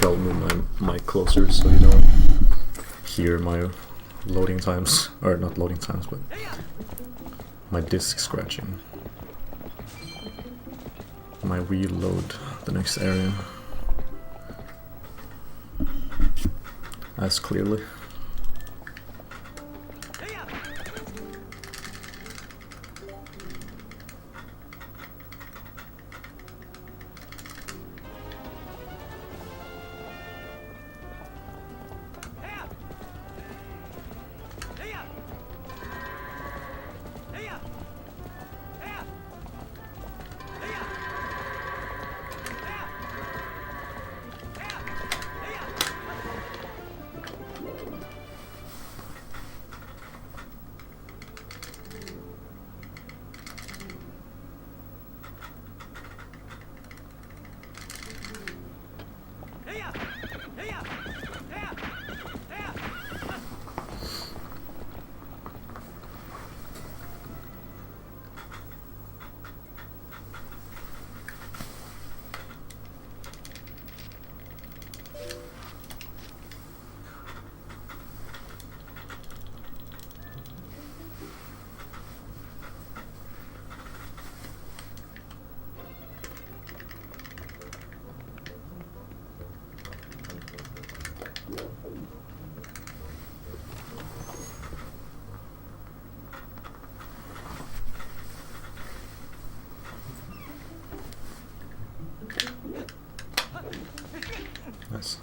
I'll move my mic closer so you don't hear my loading times, or not loading times, but my disk scratching. My reload the next area as clearly. Nice.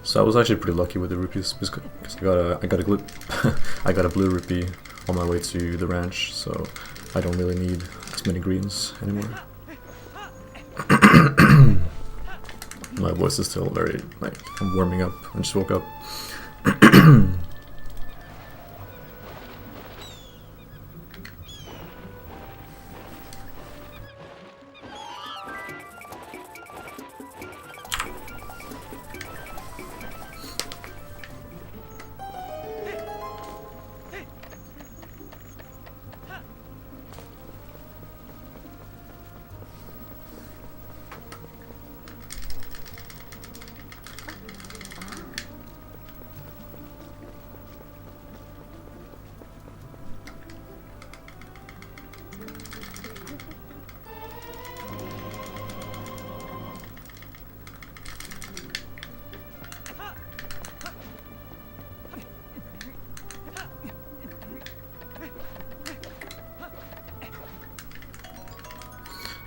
So I was actually pretty lucky with the rupees because I got a blue rupee on my way to the ranch, so I don't really need as many greens anymore. My voice is still very, like, I'm warming up. I just woke up.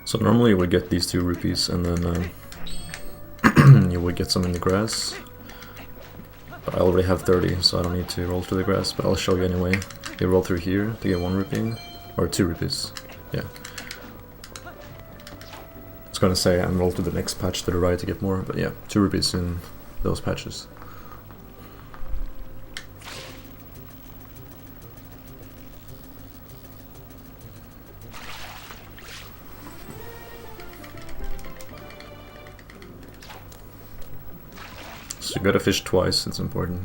So normally you would get these 2 rupees and then you would get some in the grass. But I already have 30, so I don't need to roll through the grass, but I'll show you anyway. You roll through here to get 1 rupee, or 2 rupees, yeah. I was gonna say and roll to the next patch to the right to get more, but yeah, 2 rupees in those patches. So you gotta fish twice, it's important.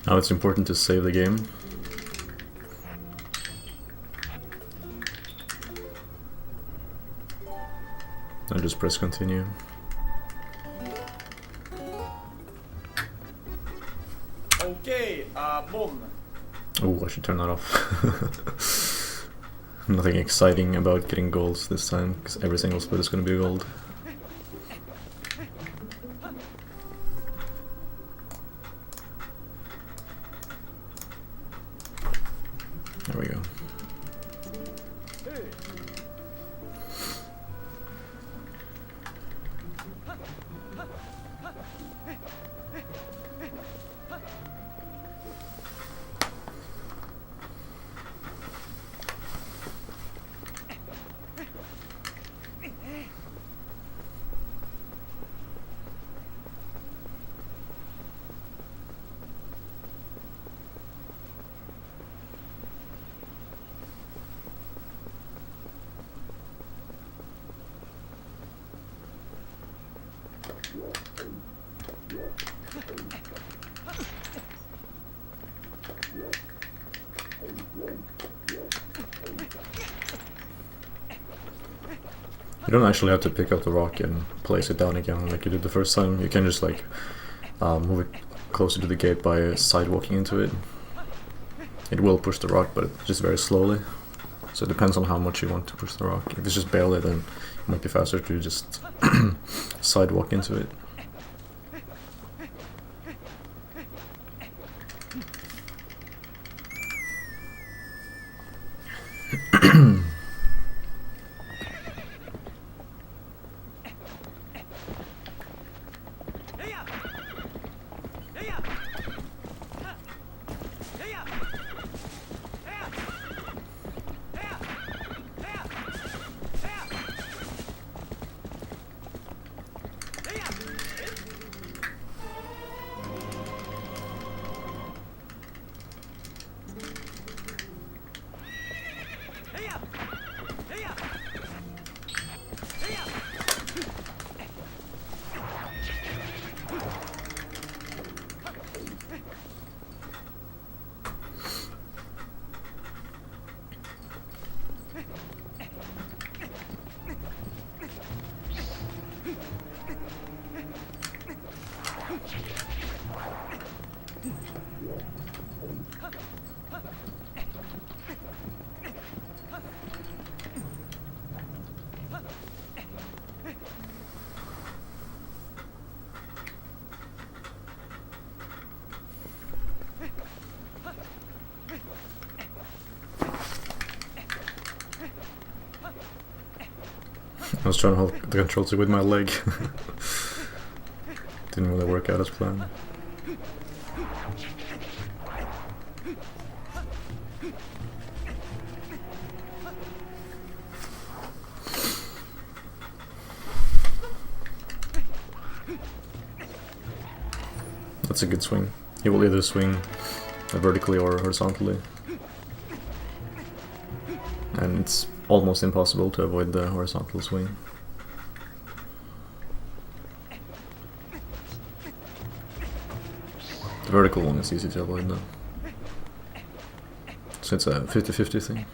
Now it's important to save the game. I just press continue. Okay, boom. Oh, I should turn that off. Nothing exciting about getting golds this time, because every single split is going to be gold. There we go. You don't actually have to pick up the rock and place it down again like you did the first time. You can just like move it closer to the gate by side walking into it. It will push the rock, but just very slowly. So it depends on how much you want to push the rock. If it's just barely, then it might be faster to just side walk into it. I was trying to hold the controls with my leg. Didn't really work out as planned. That's a good swing. He will either swing vertically or horizontally. And it's almost impossible to avoid the horizontal swing. The vertical one is easy to avoid though. So it's a 50-50 thing.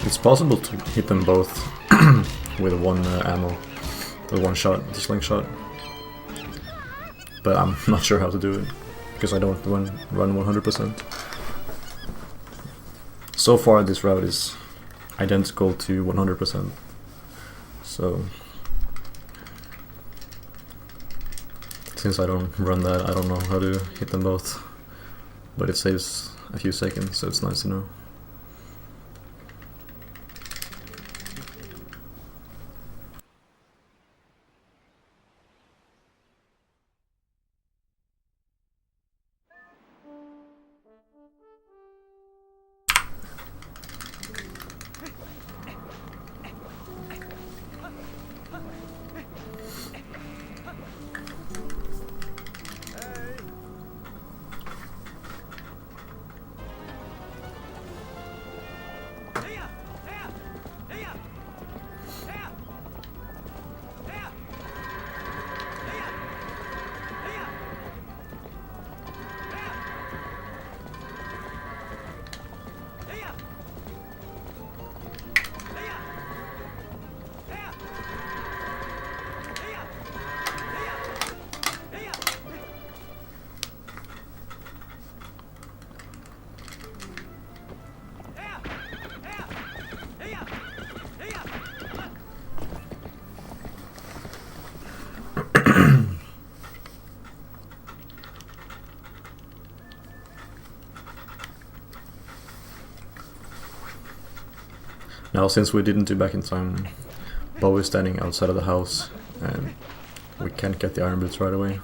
It's possible to hit them both with one ammo, with one shot, the slingshot. but I'm not sure how to do it because I don't run 100%. So far this route is identical to 100%, so since I don't run that, I don't know how to hit them both, but it saves a few seconds, so it's nice to know. Now, since we didn't do back in time, Bo is standing outside of the house, and we can't get the iron boots right away.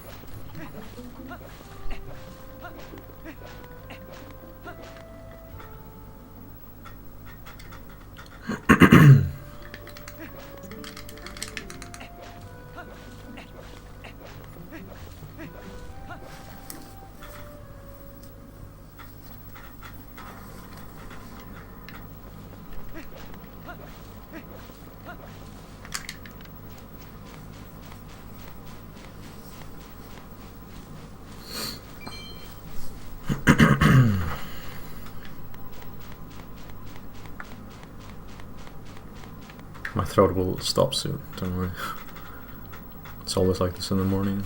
My throat will stop soon, don't worry. It's always like this in the morning.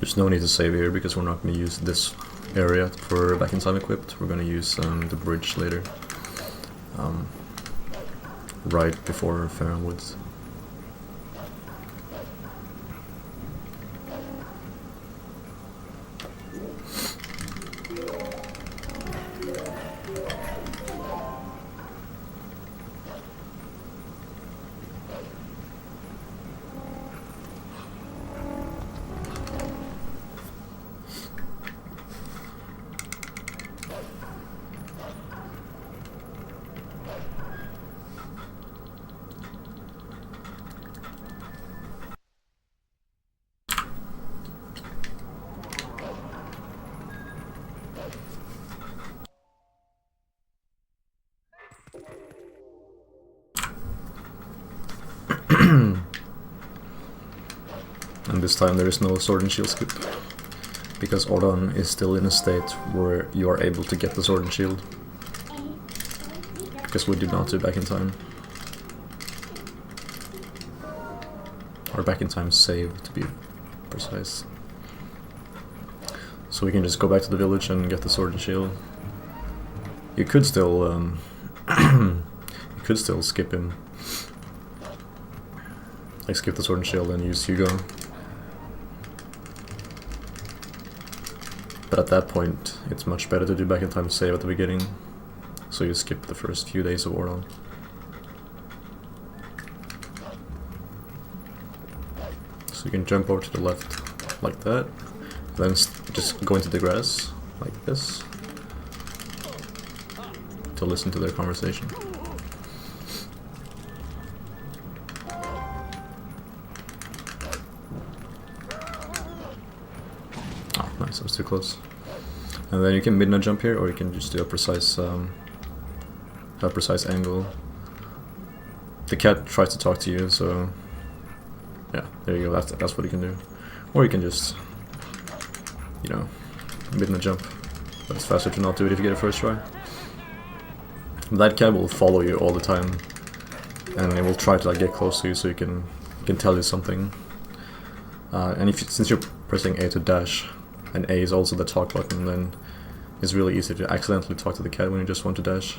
There's no need to save here because we're not going to use this area for back in time equipped. We're going to use the bridge later, right before Farron Woods. And this time there is no sword and shield skip, because Ordon is still in a state where you are able to get the sword and shield, because we did not do back in time. Or back in time save, to be precise. So we can just go back to the village and get the sword and shield. You could still you could still skip him. Like skip the sword and shield and use Hugo. But at that point, it's much better to do back in time save at the beginning, so you skip the first few days of Ordon. So you can jump over to the left like that, then just go into the grass like this to listen to their conversation. Oh, nice, I was too close. And then you can midnight jump here, or you can just do a precise angle. The cat tries to talk to you, so yeah, there you go. That's what you can do. Or you can just, you know, midnight jump. But it's faster to not do it if you get it first try. That cat will follow you all the time, and it will try to like get close to you so you can tell you something. And if since you're pressing A to dash, and A is also the talk button, then it's really easy to accidentally talk to the cat when you just want to dash.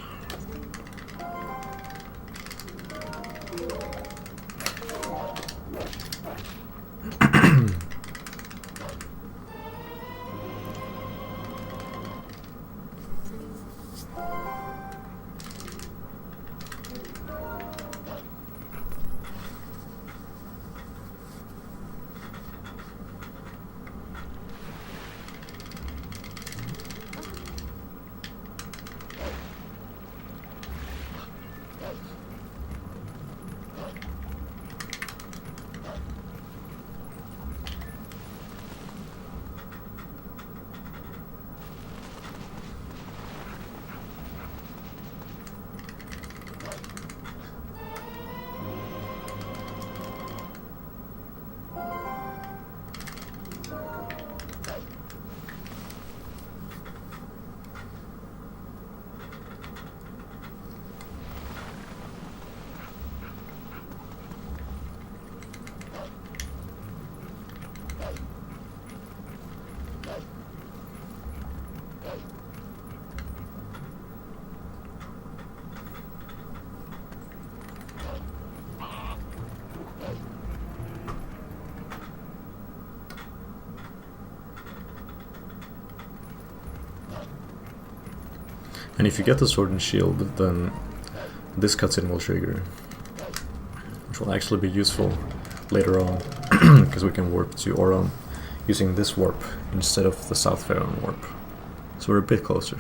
And if you get the sword and shield, then this cutscene will trigger, which will actually be useful later on, because we can warp to Oron using this warp instead of the South Farron warp. So we're a bit closer.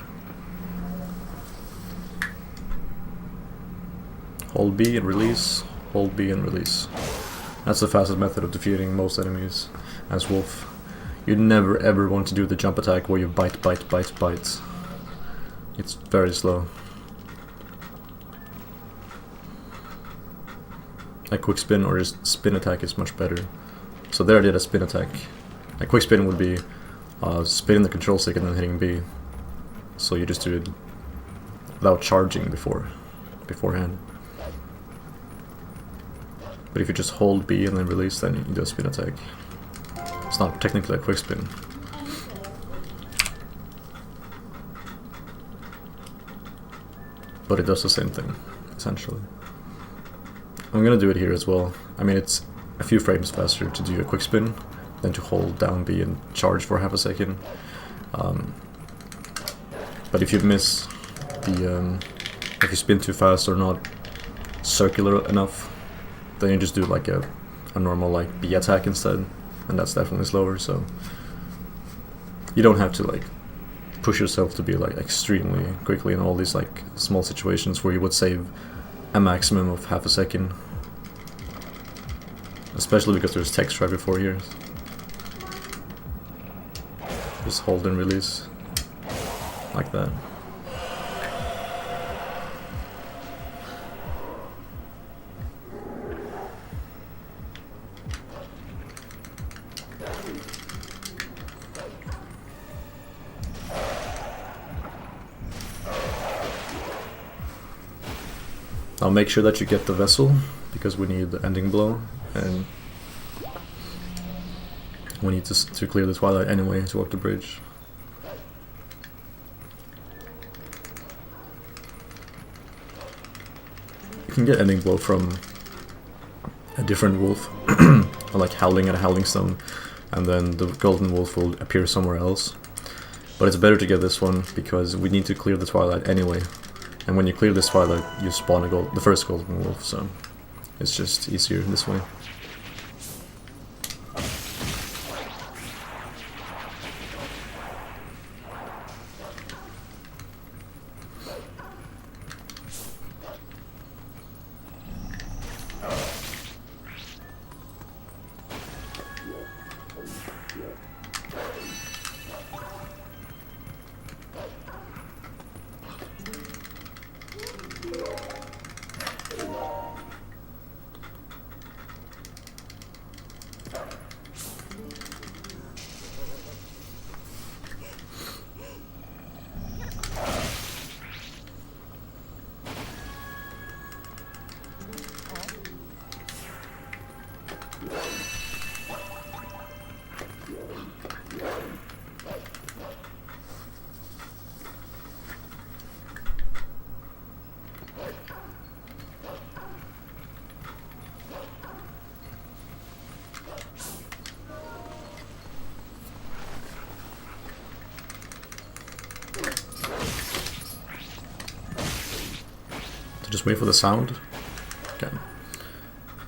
Hold B and release, hold B and release. That's the fastest method of defeating most enemies as Wolf. You never ever want to do the jump attack where you bite. It's very slow. A quick spin or just spin attack is much better So there I did a spin attack. A quick spin would be spinning the control stick and then hitting B. So you just do it without charging beforehand. But if you just hold B and then release, then you do a spin attack. It's not technically a quick spin. But it does the same thing, essentially. I'm gonna do it here as well. I mean, it's a few frames faster to do a quick spin than to hold down B and charge for half a second. But if you miss the, if you spin too fast or not circular enough, then you just do like a normal like B attack instead, and that's definitely slower. So you don't have to like push yourself to be like extremely quickly in all these like small situations where you would save a maximum of half a second, especially because there's text right before here. Just hold and release like that. Now make sure that you get the vessel, because we need the ending blow, and we need to clear the Twilight anyway to walk the bridge. You can get ending blow from a different wolf, or like howling at a howling stone, and then the golden wolf will appear somewhere else. But it's better to get this one because we need to clear the Twilight anyway. And when you clear this Twilight, you spawn the first golden wolf, so it's just easier this way. Just wait for the sound. Okay.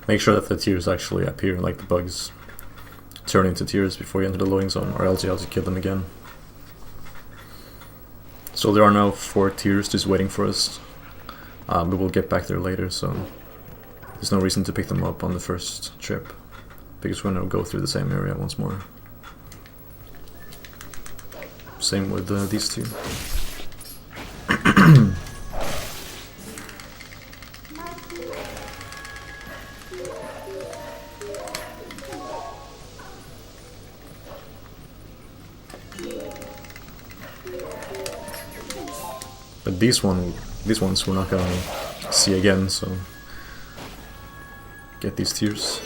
Make sure that the tears actually appear, like the bugs turn into tears before you enter the loading zone, or else you have to kill them again. So there are now 4 tears just waiting for us. We will get back there later, so there's no reason to pick them up on the first trip, because we're going to go through the same area once more. Same with these 2. But these ones we're not gonna see again, so get these tears.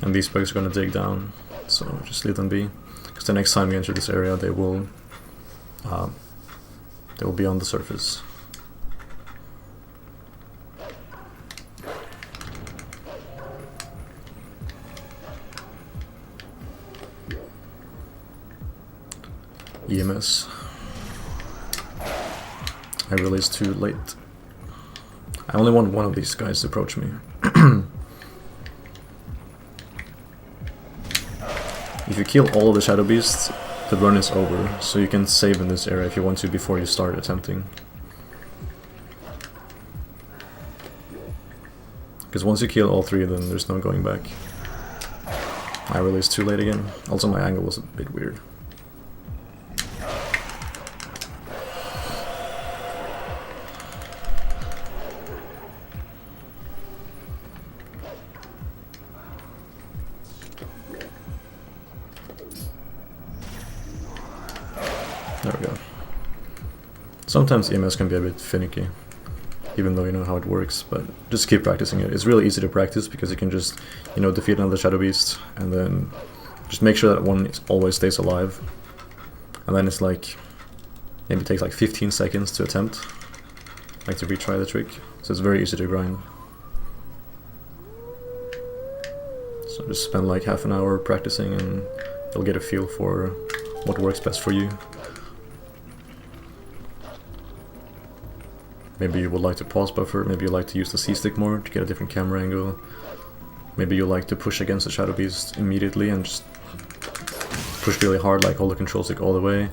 And these bugs are gonna dig down, so just leave them be. Because the next time you enter this area, they will be on the surface. EMS. I released too late. I only want one of these guys to approach me. If you kill all of the shadow beasts, the run is over, so you can save in this area if you want to before you start attempting. Because once you kill all three, then there's no going back. I released too late again. Also, my angle was a bit weird. There we go. Sometimes EMS can be a bit finicky, even though you know how it works, but just keep practicing it. It's really easy to practice because you can just, you know, defeat another Shadow Beast and then just make sure that one always stays alive. And then it's like, maybe it takes like 15 seconds to attempt, like to retry the trick. So it's very easy to grind. So just spend like half an hour practicing and you'll get a feel for what works best for you. Maybe you would like to pause buffer, maybe you like to use the C-stick more to get a different camera angle. Maybe you like to push against the Shadow Beast immediately and just push really hard, like hold the control stick all the way.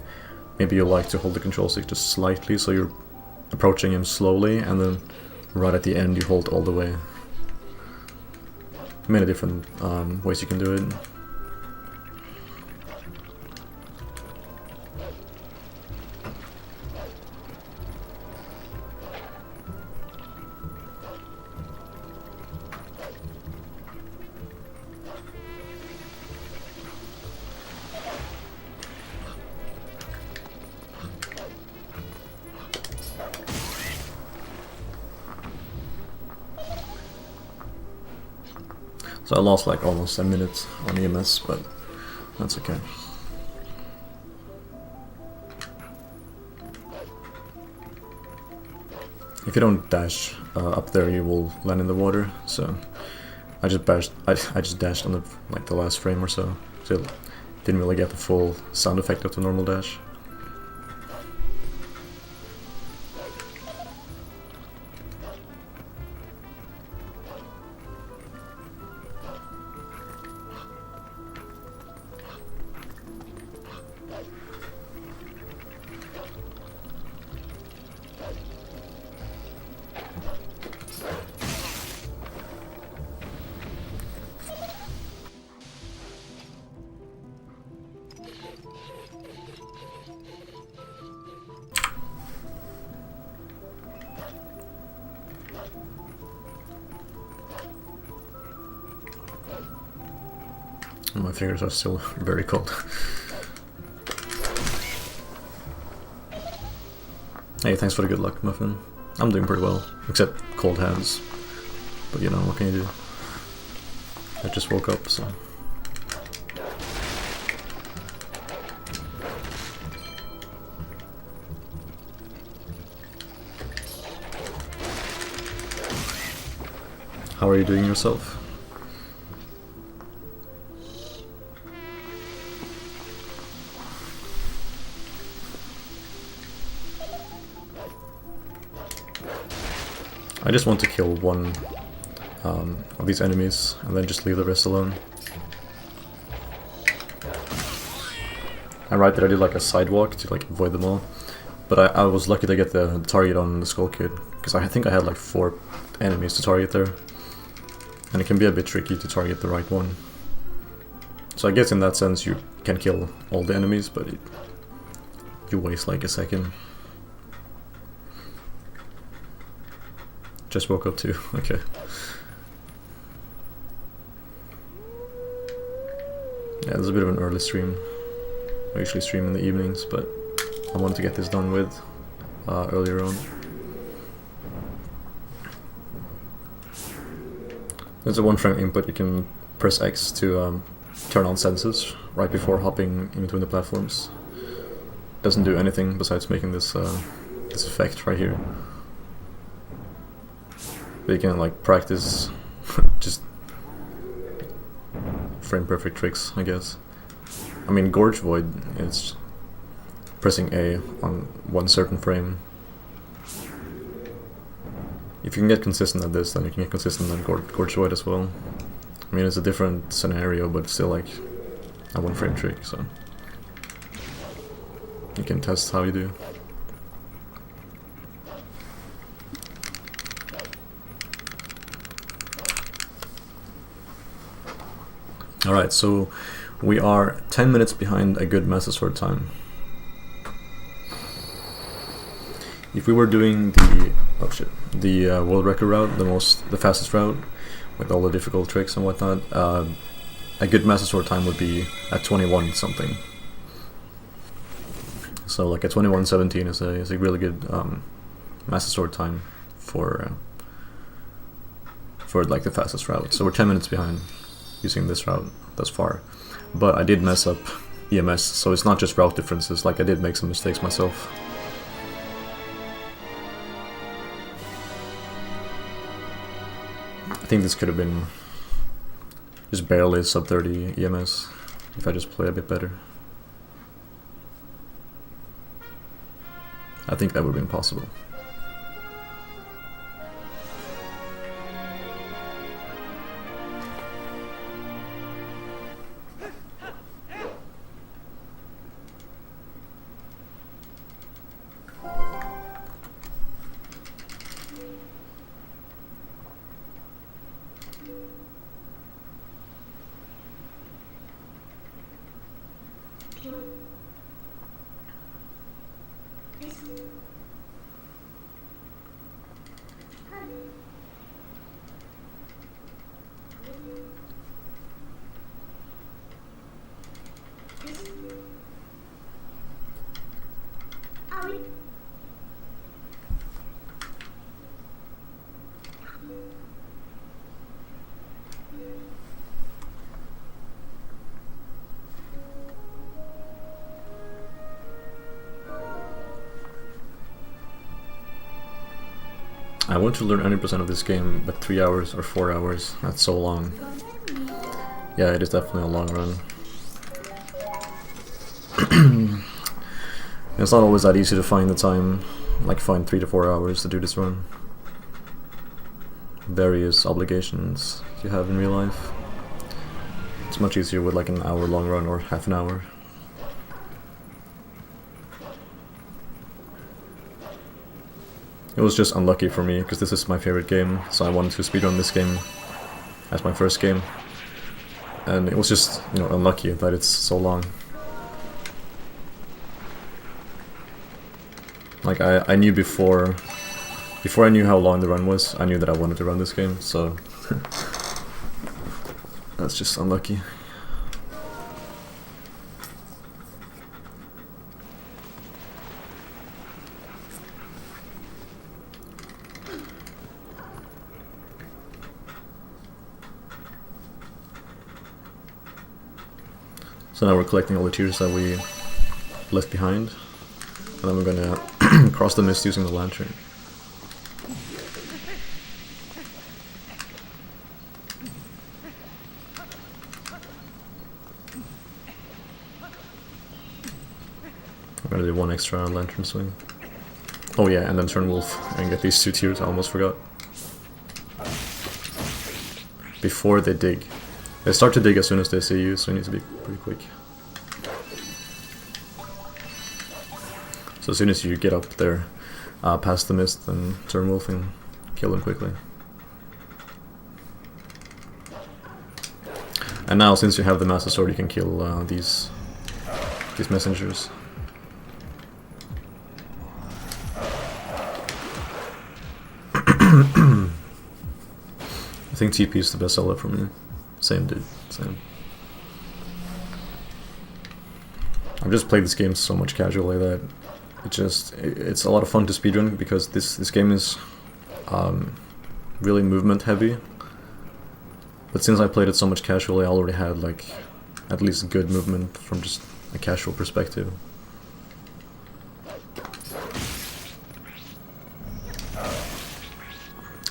Maybe you like to hold the control stick just slightly, so you're approaching him slowly, and then right at the end you hold all the way. Many different ways you can do it. So I lost like almost a minute on EMS, but that's okay. If you don't dash up there, you will land in the water. So I just dashed on the the last frame or so. So didn't really get the full sound effect of the normal dash. My fingers are still very cold. Hey, thanks for the good luck, Muffin. I'm doing pretty well, except cold hands. But you know, what can you do? I just woke up, so... How are you doing yourself? I just want to kill one of these enemies and then just leave the rest alone. I'm right that I did like a sidewalk to like avoid them all, but I was lucky to get the target on the Skull Kid, because I think I had like 4 enemies to target there, and it can be a bit tricky to target the right one. So I guess in that sense you can kill all the enemies, but you waste like a second. Just woke up too, okay. Yeah, there's a bit of an early stream. I usually stream in the evenings, but I wanted to get this done with earlier on. There's a 1-frame input. You can press X to turn on senses right before hopping in between the platforms. Doesn't do anything besides making this this effect right here. But you can like practice just frame perfect tricks, I guess. I mean, Gorge Void, it's pressing A on one certain frame. If you can get consistent at this, then you can get consistent at Gorge Void as well. I mean, it's a different scenario, but it's still like a 1-frame trick, so... You can test how you do. Alright, so we are 10 minutes behind a good Master Sword time. If we were doing the world record route, the fastest route, with all the difficult tricks and whatnot, a good Master Sword time would be at 21 something. So like a 21:17 is a really good Master Sword time for like the fastest route. So we're 10 minutes behind using this route thus far. But I did mess up EMS, so it's not just route differences, like I did make some mistakes myself. I think this could have been just barely sub 30 EMS if I just play a bit better. I think that would have been possible. I want to learn 100% of this game, but 3 hours or 4 hours, that's so long. Yeah, it is definitely a long run. It's not always that easy to find the time, like find 3 to 4 hours to do this run. Various obligations you have in real life. It's much easier with like an hour long run or half an hour. It was just unlucky for me, because this is my favorite game, so I wanted to speedrun this game as my first game. And it was just, you know, unlucky that it's so long. Like, I knew before I knew how long the run was, I knew that I wanted to run this game, so... that's just unlucky. So now we're collecting all the tears that we left behind, and then we're gonna cross the mist using the lantern. I'm gonna do one extra lantern swing. Oh yeah, and then turn wolf and get these 2 tears, I almost forgot. Before they dig. They start to dig as soon as they see you, so you need to be pretty quick. So as soon as you get up there, past the mist, then turn wolf and kill them quickly. And now, since you have the Master Sword, you can kill these messengers. I think TP is the best seller for me. Same dude, same. I've just played this game so much casually that it's a lot of fun to speedrun, because this game is really movement heavy. But since I played it so much casually, I already had like at least good movement from just a casual perspective.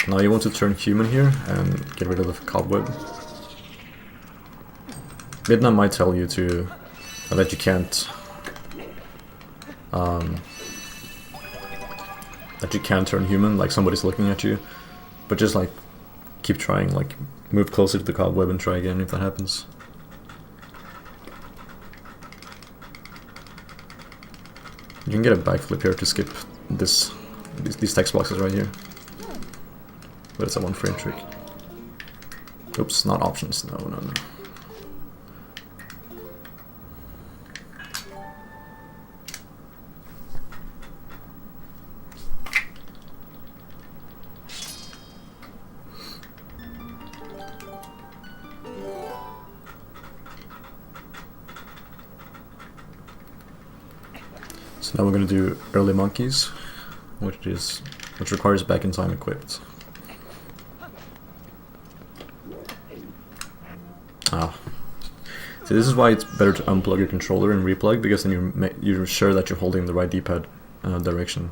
Now you want to turn human here and get rid of the cobweb. Vietnam might tell you to that you can't turn human, like somebody's looking at you, but just like keep trying, like move closer to the cobweb and try again if that happens. You can get a backflip here to skip these text boxes right here. But it's a 1 frame trick. Oops, not options. No, no, no. So now we're going to do early monkeys, which requires back in time equipped. Ah. So this is why it's better to unplug your controller and replug, because then you're sure that you're holding the right D-pad direction.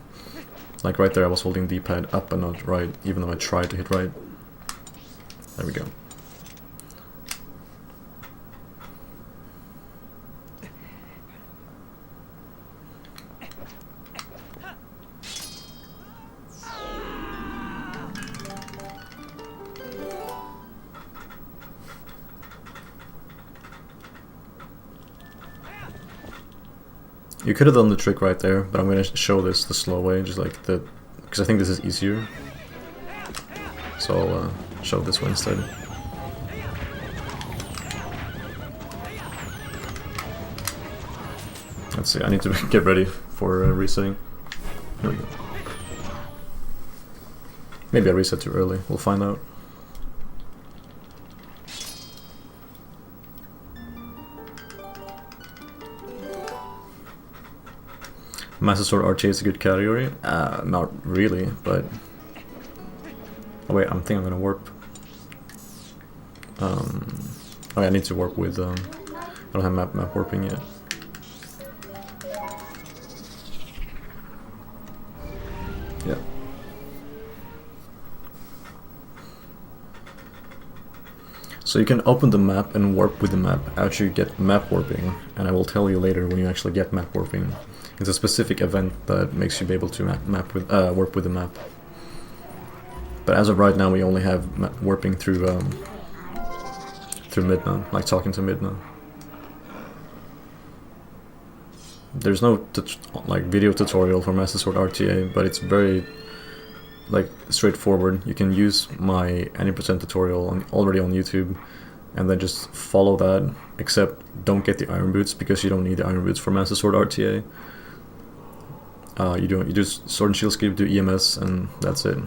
Like right there I was holding D-pad up and not right, even though I tried to hit right. There we go. You could have done the trick right there, but I'm going to show this the slow way, just like the, because I think this is easier. So I'll show this one instead. Let's see, I need to get ready for resetting. Here we go. Maybe I reset too early, we'll find out. Master Sword RTA is a good category? Not really, but... Oh wait, I think I'm gonna warp. Oh yeah, I need to warp with... I don't have map warping yet. Yeah. So you can open the map and warp with the map after you get map warping, and I will tell you later when you actually get map warping. It's a specific event that makes you be able to warp with the map. But as of right now, we only have warping through Midna, like talking to Midna. There's no like video tutorial for Master Sword RTA, but it's very like straightforward. You can use my any percent tutorial already on YouTube, and then just follow that. Except don't get the iron boots, because you don't need the iron boots for Master Sword RTA. You just sword and shield skip, do EMS, and that's it.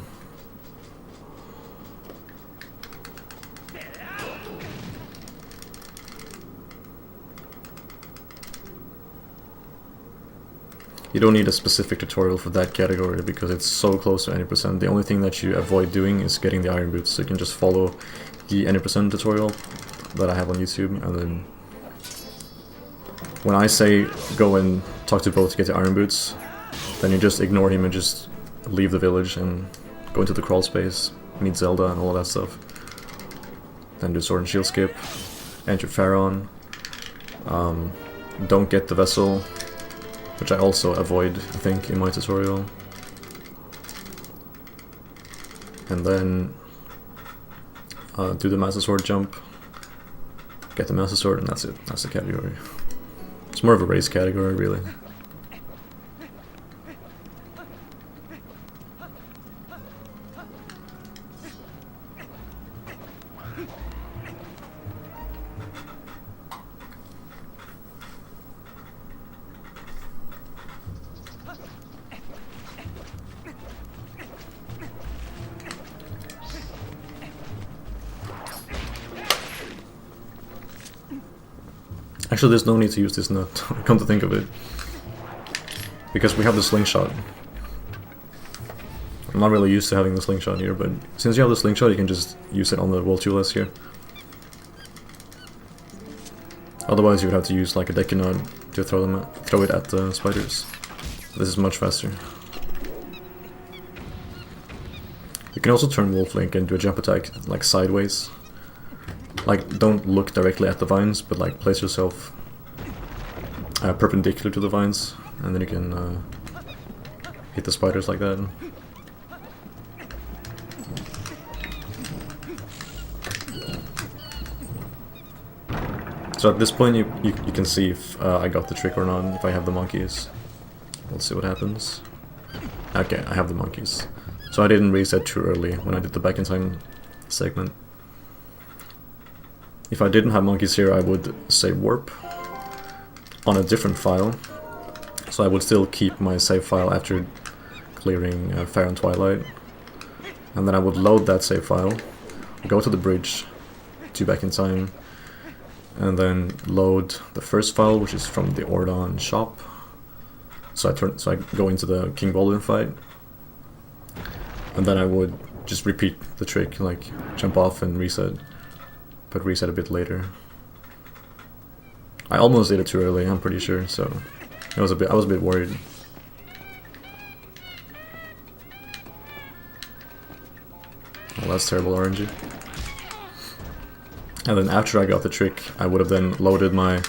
You don't need a specific tutorial for that category because it's so close to any percent. The only thing that you avoid doing is getting the iron boots, so you can just follow the any percent tutorial that I have on YouTube, and then when I say go and talk to both to get the iron boots, then you just ignore him and just leave the village and go into the crawl space, meet Zelda and all of that stuff. Then do sword and shield skip, enter Pharaon, don't get the vessel, which I also avoid, I think, in my tutorial. And then do the Master Sword jump, get the Master Sword, and that's it. That's the category. It's more of a race category, really. Actually, there's no need to use this nut, come to think of it. Because we have the slingshot. I'm not really used to having the slingshot here, but since you have the slingshot, you can just use it on the World 2LS here. Otherwise, you would have to use like a Deku nut to throw it at the spiders. This is much faster. You can also turn Wolf Link and do a jump attack like sideways. Like, don't look directly at the vines, but like place yourself perpendicular to the vines, and then you can hit the spiders like that. So at this point you can see if I got the trick or not, if I have the monkeys. Let's see what happens. Okay, I have the monkeys. So I didn't reset too early when I did the back in time segment. If I didn't have monkeys here, I would save warp on a different file. So I would still keep my save file after clearing Fair and Twilight. And then I would load that save file, go to the bridge, to back in time, and then load the first file, which is from the Ordon shop. So I go into the King Baldwin fight, and then I would just repeat the trick, like jump off and reset, but reset a bit later. I almost did it too early, I'm pretty sure, so I was a bit worried. Well, that's terrible RNG. And then after I got the trick, I would have then loaded my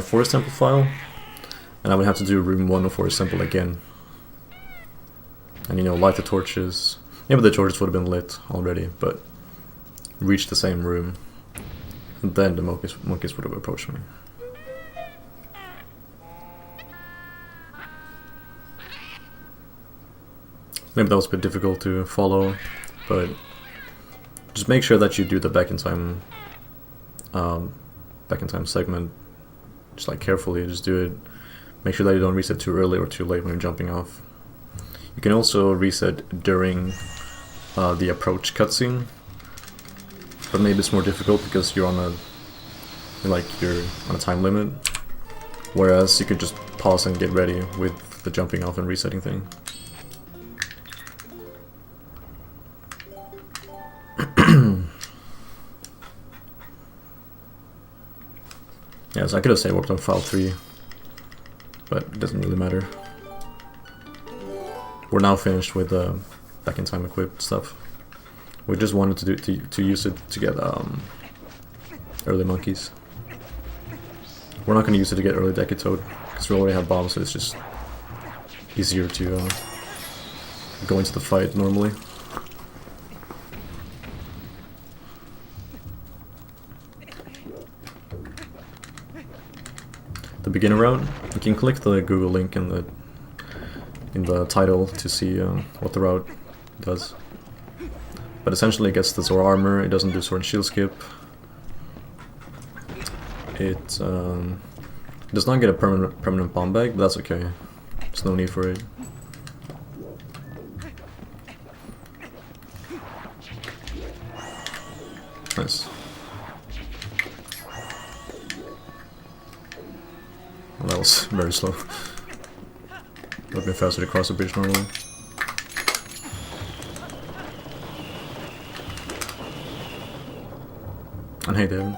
Forest Temple file, and I would have to do room 1 of Forest Temple again. And you know, light the torches. Maybe the torches would have been lit already, but reach the same room. And then the monkeys would have approached me. Maybe that was a bit difficult to follow, but just make sure that you do the back in time segment just like carefully. Just do it. Make sure that you don't reset too early or too late when you're jumping off. You can also reset during the approach cutscene, but maybe it's more difficult because you're on a time limit. Whereas you could just pause and get ready with the jumping off and resetting thing. Yeah, so I could have saved warped on file 3, but it doesn't really matter. We're now finished with the back in time equipped stuff. We just wanted to use it to get early monkeys. We're not going to use it to get early Decatoad because we already have bombs, so it's just easier to go into the fight normally. The beginner route, you can click the Google link in the title to see what the route does. But essentially it gets the Zora armor, it doesn't do sword and shield skip. It does not get a permanent bomb bag, but that's okay. There's no need for it. Nice. Well, that was very slow. Would have been faster to cross the bridge normally. And hey, David.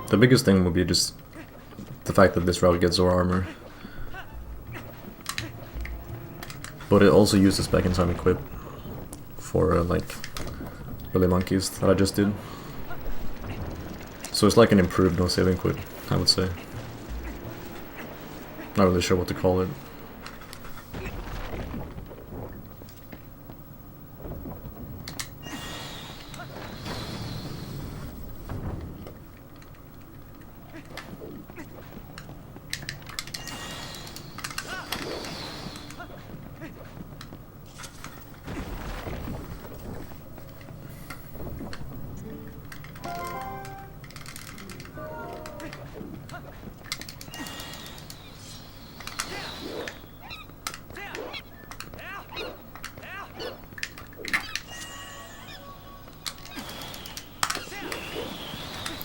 The biggest thing would be just the fact that this route gets Zora armor. But it also uses back in time equip for like early monkeys that I just did. So it's like an improved no saving quit, I would say. Not really sure what to call it.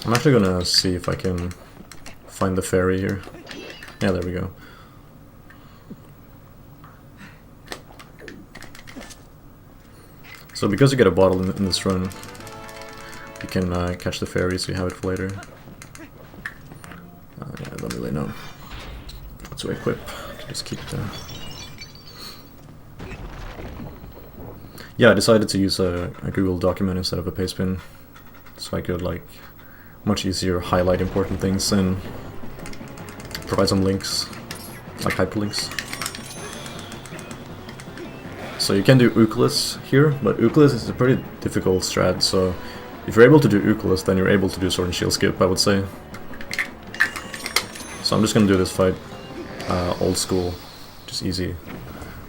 I'm actually gonna see if I can find the ferry here. Yeah, there we go. So because you get a bottle in this run, you can catch the ferry so you have it for later. Yeah, I don't really know what to equip. Just keep it there. Yeah, I decided to use a Google document instead of a paste bin, so I could like much easier highlight important things and provide some links, like hyperlinks. So you can do Euclid's here, but Euclid's is a pretty difficult strat, so if you're able to do Euclid's, then you're able to do Sword and Shield skip, I would say. So I'm just gonna do this fight old school, just easy.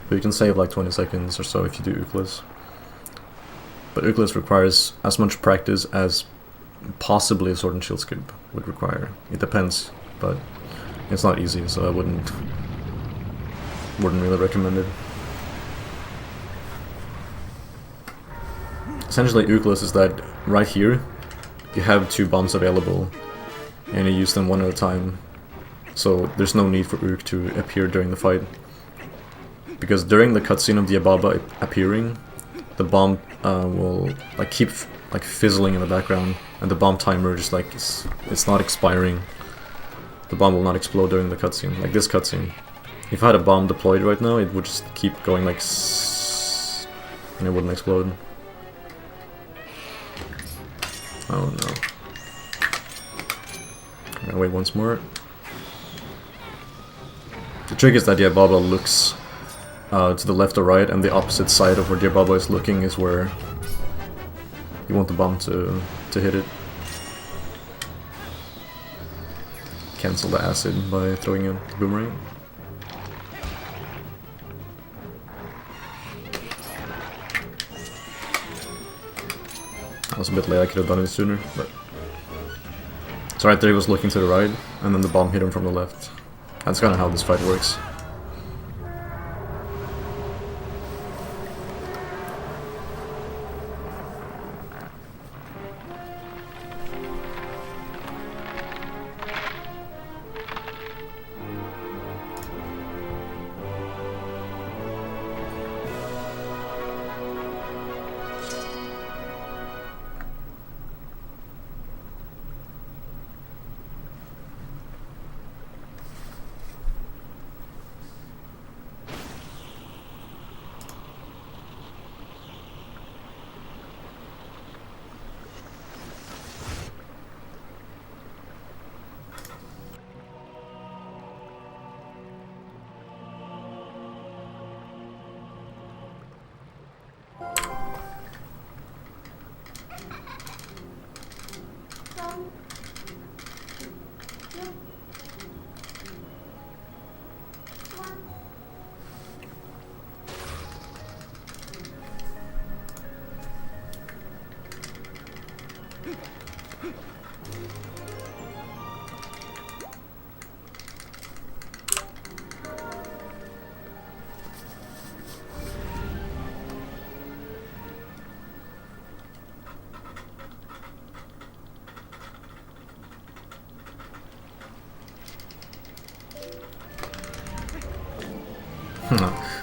But you can save like 20 seconds or so if you do Euclid's. But Euclid's requires as much practice as possibly a Sword and Shield skip would require. It depends, but it's not easy, so I wouldn't really recommend it. Essentially, Euclid's is that right here you have 2 bombs available and you use them one at a time. So there's no need for Ook to appear during the fight. Because during the cutscene of the Ababa appearing, the bomb will like keep like fizzling in the background, and the bomb timer just like it's not expiring. The bomb will not explode during the cutscene, like this cutscene. If I had a bomb deployed right now, it would just keep going like and it wouldn't explode. Oh no. I'm gonna wait once more. The trick is that the Ababa looks to the left or right, and the opposite side of where the Ababa is looking is where you want the bomb to hit it. Cancel the acid by throwing a boomerang. I was a bit late, I could have done it sooner, but... So right there he was looking to the right, and then the bomb hit him from the left. That's kind of how this fight works.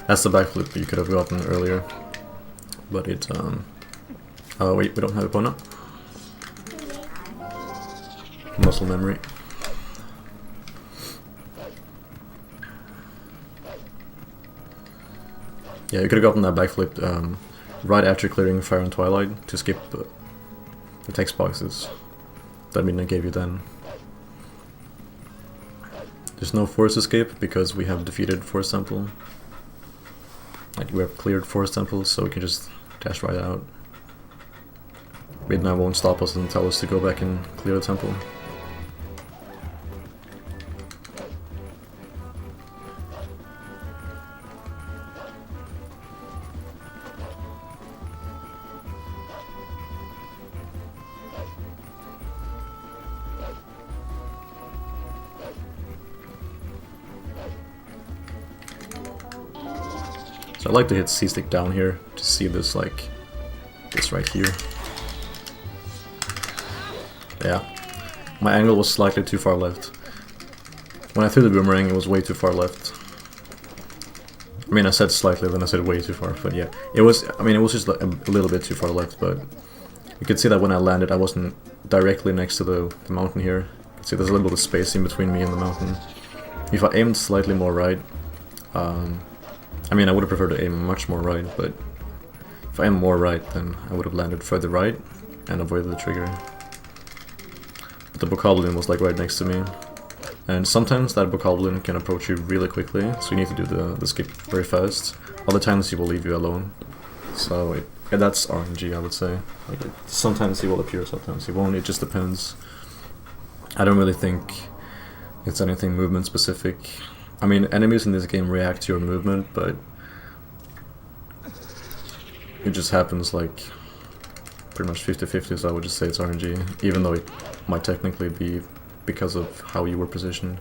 That's the backflip you could have gotten earlier, but it oh wait, we don't have a opponent. Muscle memory. Yeah, you could have gotten that backflip right after clearing Fire and Twilight to skip the text boxes that Midnight gave you then. There's no force escape because we have defeated Force Temple. Like, we have cleared Force Temples, so we can just dash right out. Midnight won't stop us and tell us to go back and clear the temple. So I like to hit C-stick down here to see this, like, this right here. Yeah, my angle was slightly too far left. When I threw the boomerang, it was way too far left. I mean, I said slightly, then I said way too far, but yeah. It was, I mean, it was just like a little bit too far left, but you could see that when I landed, I wasn't directly next to the mountain here. You can see there's a little bit of space in between me and the mountain. If I aimed slightly more right, I mean, I would have preferred to aim much more right, but if I aimed more right, then I would have landed further right and avoided the trigger. But the Bokoblin was like right next to me. And sometimes that bokoblin can approach you really quickly, so you need to do the skip very fast. Other times he will leave you alone. So yeah, that's RNG, I would say. Like sometimes he will appear, sometimes he won't, it just depends. I don't really think it's anything movement specific. I mean, enemies in this game react to your movement, but it just happens like pretty much 50-50, so I would just say it's RNG, even though it might technically be because of how you were positioned.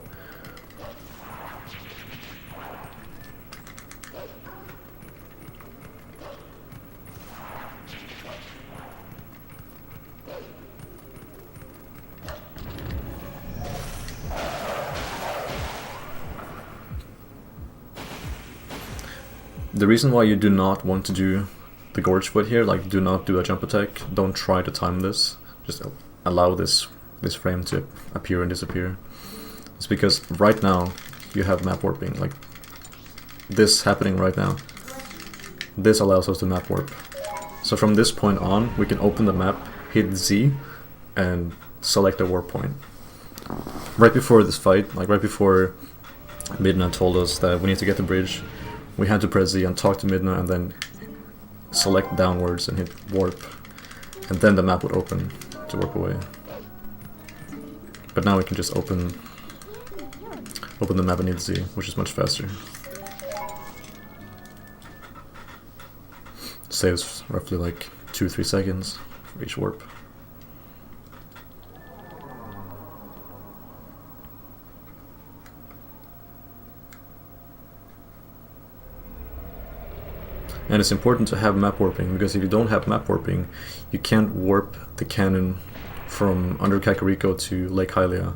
The reason why you do not want to do the gorge foot here, like do not do a jump attack, don't try to time this, just allow this frame to appear and disappear. It's because right now you have map warping, like this happening right now. This allows us to map warp. So from this point on, we can open the map, hit Z, and select a warp point. Right before this fight, like right before Midna told us that we need to get the bridge, we had to press Z and talk to Midna and then select downwards and hit warp. And then the map would open to warp away. But now we can just open the map and hit Z, which is much faster. Saves roughly like 2-3 seconds for each warp. And it's important to have map warping, because if you don't have map warping, you can't warp the cannon from under Kakariko to Lake Hylia.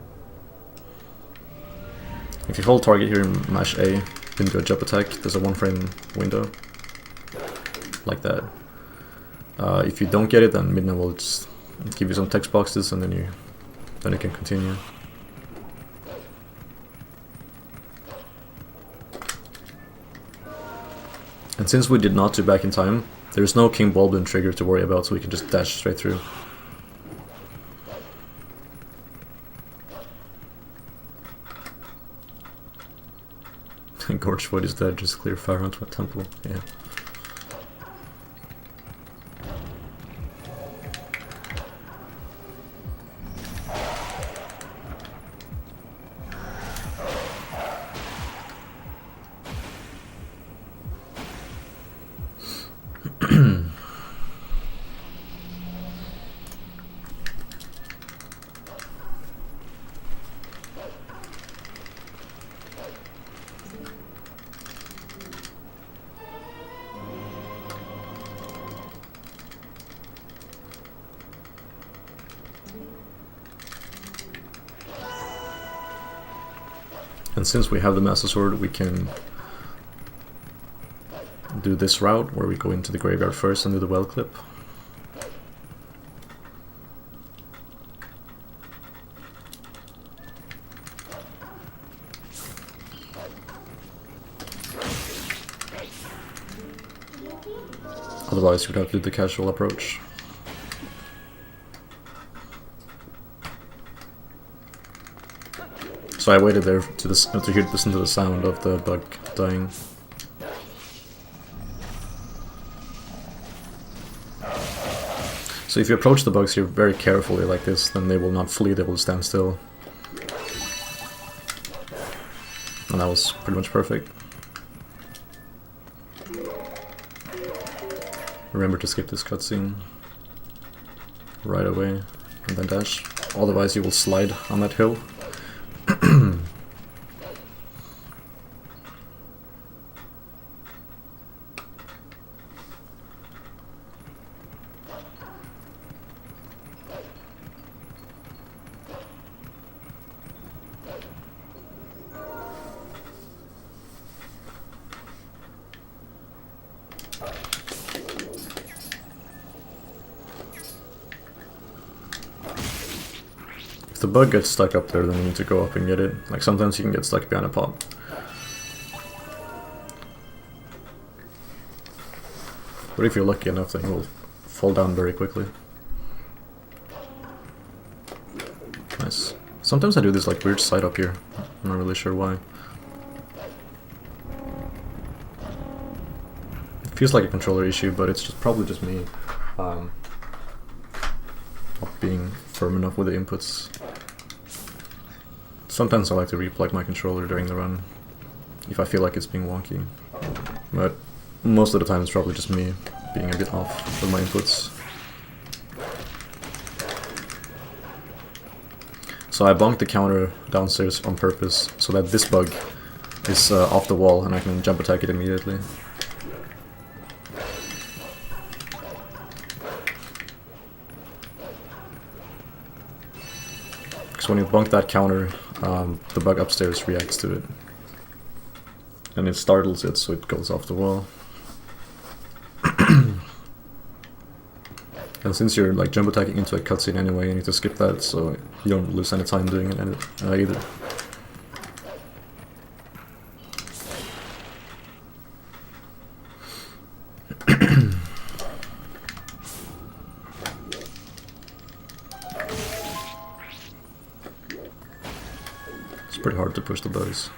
If you hold target here and mash A, then do a jump attack, there's a 1 frame window. Like that. If you don't get it, then Midna will just give you some text boxes and then you can continue. And since we did not do back in time, there's no King Bulblin trigger to worry about, so we can just dash straight through. Gorgefoot is dead, just clear fire onto a temple, yeah. And since we have the Master Sword, we can do this route where we go into the graveyard first and do the well clip. Otherwise, you'd have to do the casual approach. So I waited there to listen to the sound of the bug dying. So if you approach the bugs here very carefully like this, then they will not flee, they will stand still. And that was pretty much perfect. Remember to skip this cutscene right away and then dash. Otherwise you will slide on that hill. If the bug gets stuck up there, then you need to go up and get it. Like sometimes you can get stuck behind a pot. But if you're lucky enough, then you'll fall down very quickly. Nice. Sometimes I do this like weird side up here. I'm not really sure why. It feels like a controller issue, but it's just probably just me not being firm enough with the inputs. Sometimes I like to replug my controller during the run if I feel like it's being wonky, but most of the time it's probably just me being a bit off with my inputs. So I bonked the counter downstairs on purpose so that this bug is off the wall and I can jump attack it immediately. Because when you bonk that counter, the bug upstairs reacts to it. And it startles it, so it goes off the wall. And since you're like jump attacking into a cutscene anyway, you need to skip that, so you don't lose any time doing it either. It's pretty hard to push the buttons.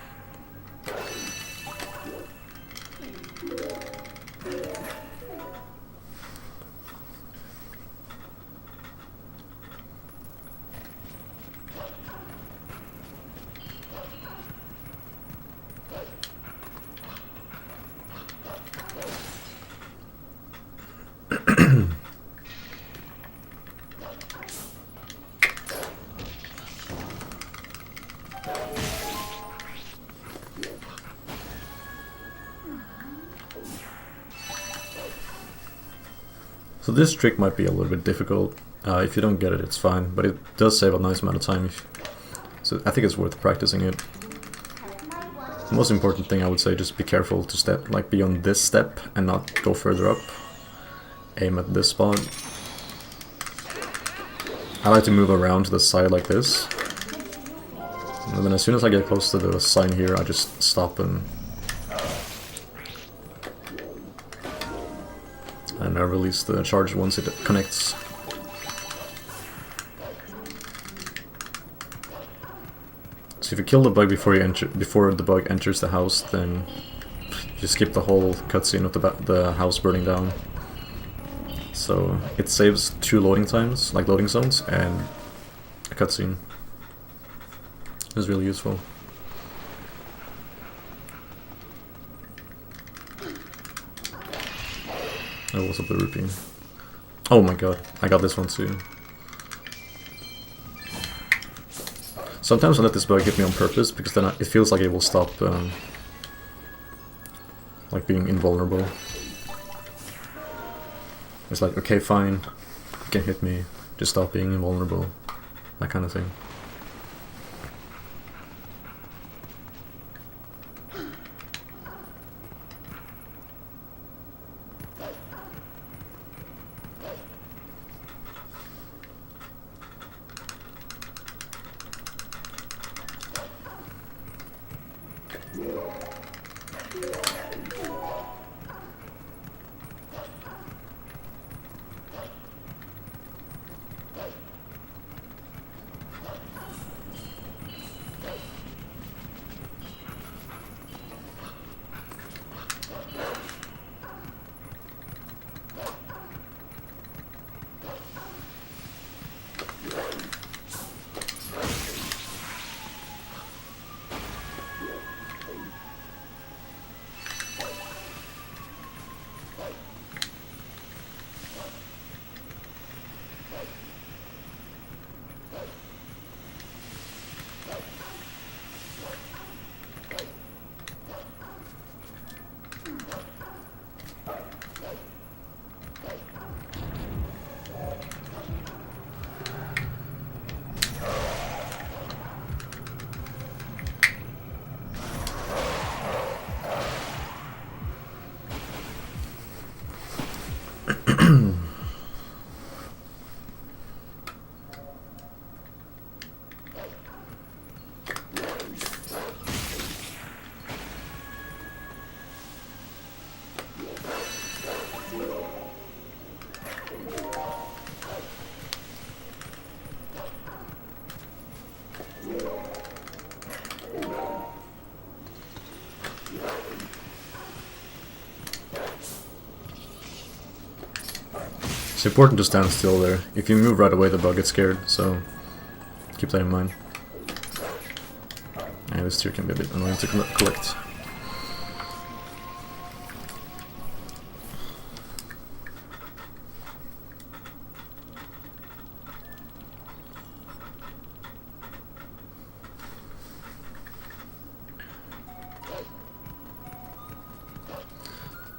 So this trick might be a little bit difficult. If you don't get it, it's fine, but it does save a nice amount of time. So I think it's worth practicing it. The most important thing I would say, just be careful to be on this step and not go further up. Aim at this spot. I like to move around to the side like this. And then as soon as I get close to the sign here, I just stop and I release the charge once it connects. So if you kill the bug before the bug enters the house, then you skip the whole cutscene of the house burning down. So it saves 2 loading times, like loading zones, and a cutscene. It's really useful. Oh, what's up the rupee? Oh my god, I got this one too. Sometimes I let this bug hit me on purpose, because then it feels like it will stop like being invulnerable. It's like, okay, fine, you can hit me, just stop being invulnerable, that kind of thing. It's important to stand still there. If you move right away, the bug gets scared, so keep that in mind. And this tier can be a bit annoying to collect.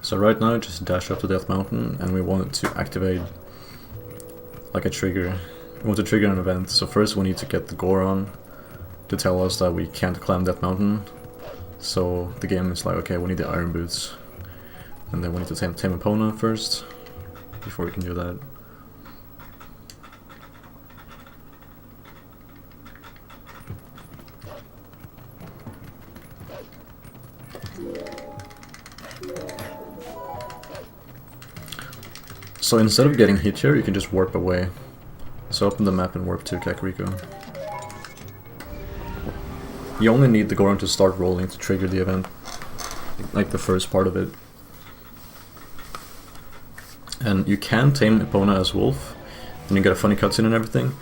So right now, just dash up to Death Mountain, and we want to activate like a trigger. We want to trigger an event. So first we need to get the Goron to tell us that we can't climb Death Mountain. So the game is like, okay, we need the Iron Boots. And then we need to tame Epona first, before we can do that. So instead of getting hit here, you can just warp away. So open the map and warp to Kakariko. You only need the Goron to start rolling to trigger the event, like the first part of it. And you can tame Epona as Wolf, and you get a funny cutscene and everything.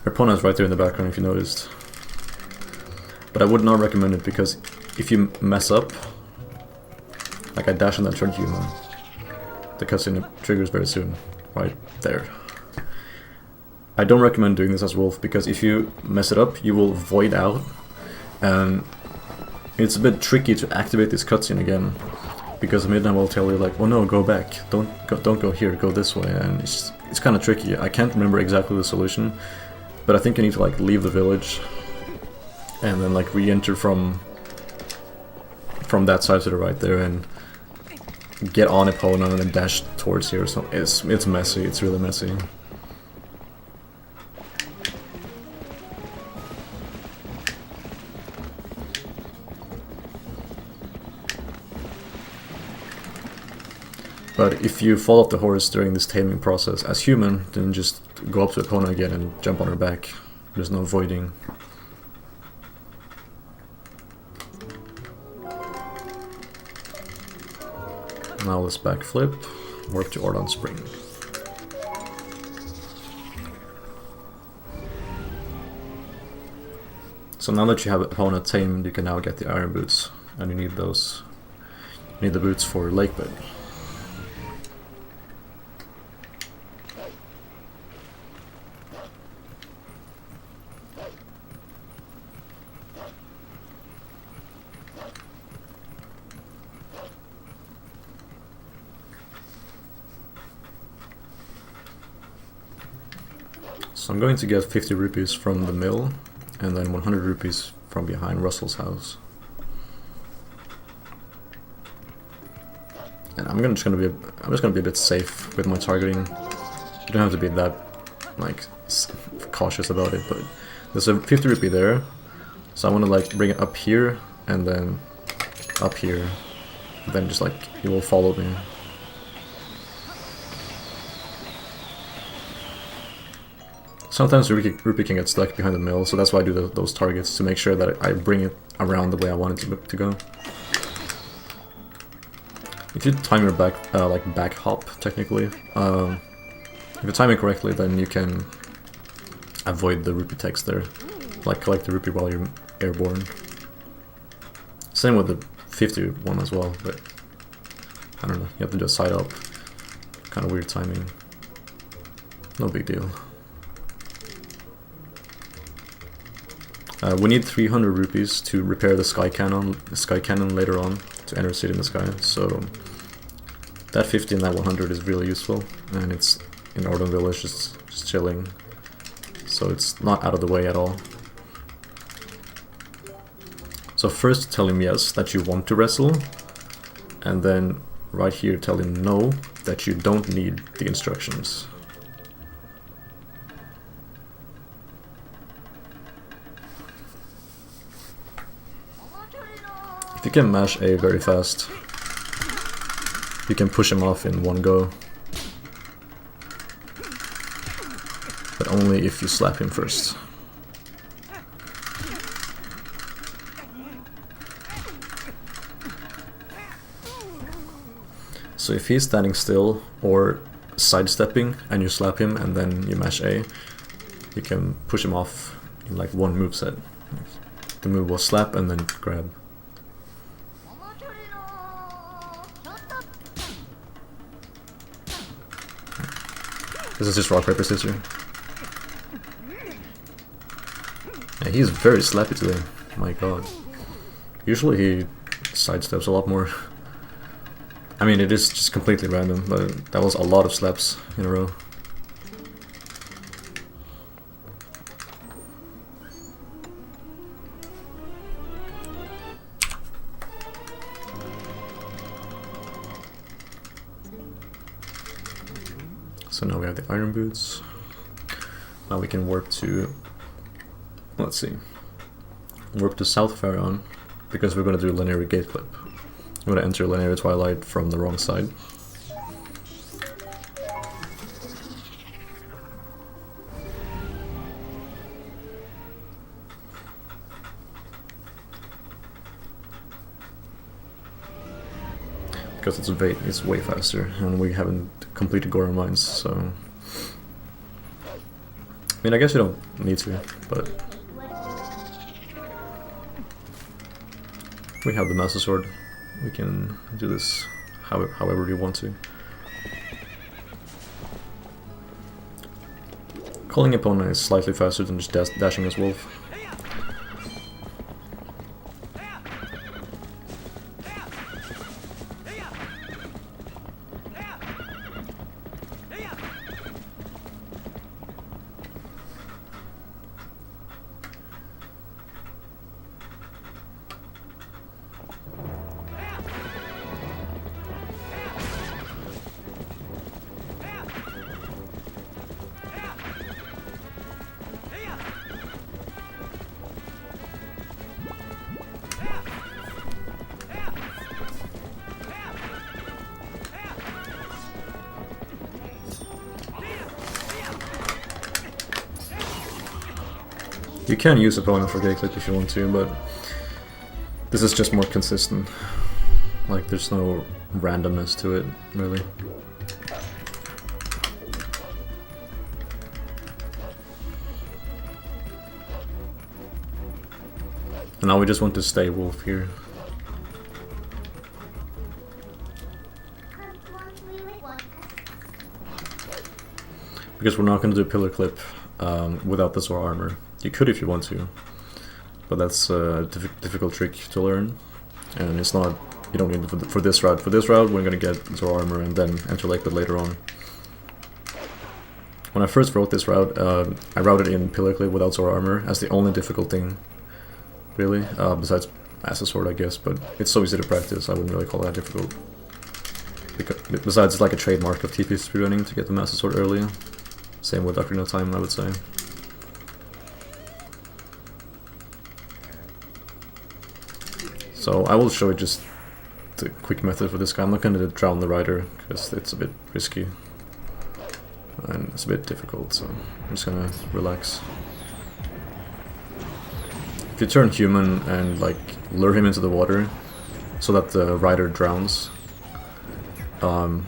Epona is right there in the background if you noticed. But I would not recommend it, because if you mess up, like I dash on that turn human, the cutscene triggers very soon, right there. I don't recommend doing this as Wolf, because if you mess it up, you will void out, and it's a bit tricky to activate this cutscene again, because Midnight will tell you like, oh no, go back, don't go here, go this way, and it's kind of tricky. I can't remember exactly the solution, but I think you need to like leave the village, and then like re-enter from that side to the right there, and get on Epona and then dash towards here. So it's messy. It's really messy. But if you fall off the horse during this taming process as human, then just go up to Epona again and jump on her back. There's no voiding. Now let's backflip, warp to Ordon Spring. So now that you have Epona tamed, you can now get the Iron Boots, and you need those. You need the boots for Lakebed. So I'm going to get 50 rupees from the mill, and then 100 rupees from behind Russell's house. And I'm just gonna be a bit safe with my targeting. You don't have to be that like cautious about it, but there's a 50 rupee there, so I want to like bring it up here and then up here. Then just like he will follow me. Sometimes Rupee can get stuck behind the mill, so that's why I do those targets, to make sure that I bring it around the way I want it to go. If you time your back hop, technically, if you time it correctly, then you can avoid the Rupee text there, like collect the Rupee while you're airborne. Same with the 50 one as well, but I don't know, you have to just side up. Kind of weird timing. No big deal. We need 300 rupees to repair the sky cannon later on, to enter City in the Sky, so that 50 and that 100 is really useful, and it's in Ordon Village, just chilling, so it's not out of the way at all. So first tell him yes, that you want to wrestle, and then right here tell him no, that you don't need the instructions. If you can mash A very fast, you can push him off in one go. But only if you slap him first. So if he's standing still, or sidestepping and you slap him and then you mash A, you can push him off in like one moveset. The move was slap and then grab. This is just rock, paper, scissors. Yeah, he's very slappy today. My god. Usually he sidesteps a lot more. I mean, it is just completely random, but that was a lot of slaps in a row. So now we have the iron boots. Now we can warp to, let's see, warp to South Pharaon, because we're going to do linear gate clip. I'm going to enter linear Twilight from the wrong side. Because it's way faster, and we haven't completed Goron Mines, so... I mean, I guess you don't need to, but... We have the Master Sword. We can do this however we want to. Calling upon is slightly faster than just dashing as Wolf. You can use opponent for gate clip if you want to, but this is just more consistent. Like, there's no randomness to it, really. And now we just want to stay Wolf here. Because we're not going to do pillar clip without the Zora armor. You could if you want to, but that's a difficult trick to learn, and it's not, you don't need it for this route. For this route, we're going to get Zora armor and then enter Lakebed later on. When I first wrote this route, I routed in pillar clip without Zora armor as the only difficult thing, really, besides Master Sword, I guess, but it's so easy to practice, I wouldn't really call that difficult. Because, besides, it's like a trademark of TP speedrunning to get the Master Sword early. Same with Ocarina of Time, I would say. So I will show you just the quick method for this guy. I'm not going to drown the rider because it's a bit risky and it's a bit difficult, so I'm just going to relax. If you turn human and like lure him into the water so that the rider drowns, the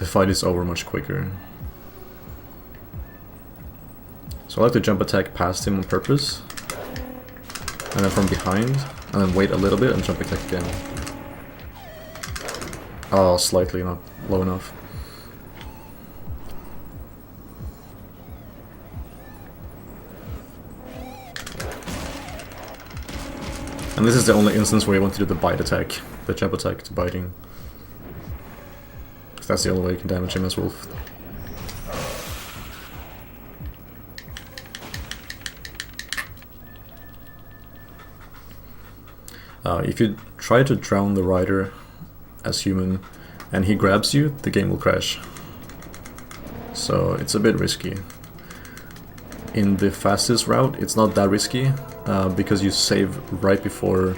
fight is over much quicker. So I like to jump attack past him on purpose, and then from behind, and then wait a little bit and jump attack again. Oh, slightly not low enough. And this is the only instance where you want to do the bite attack, the jump attack to biting. Because that's the only way you can damage him as Wolf. If you try to drown the rider as human and he grabs you, the game will crash. So it's a bit risky. In the fastest route, it's not that risky because you save right before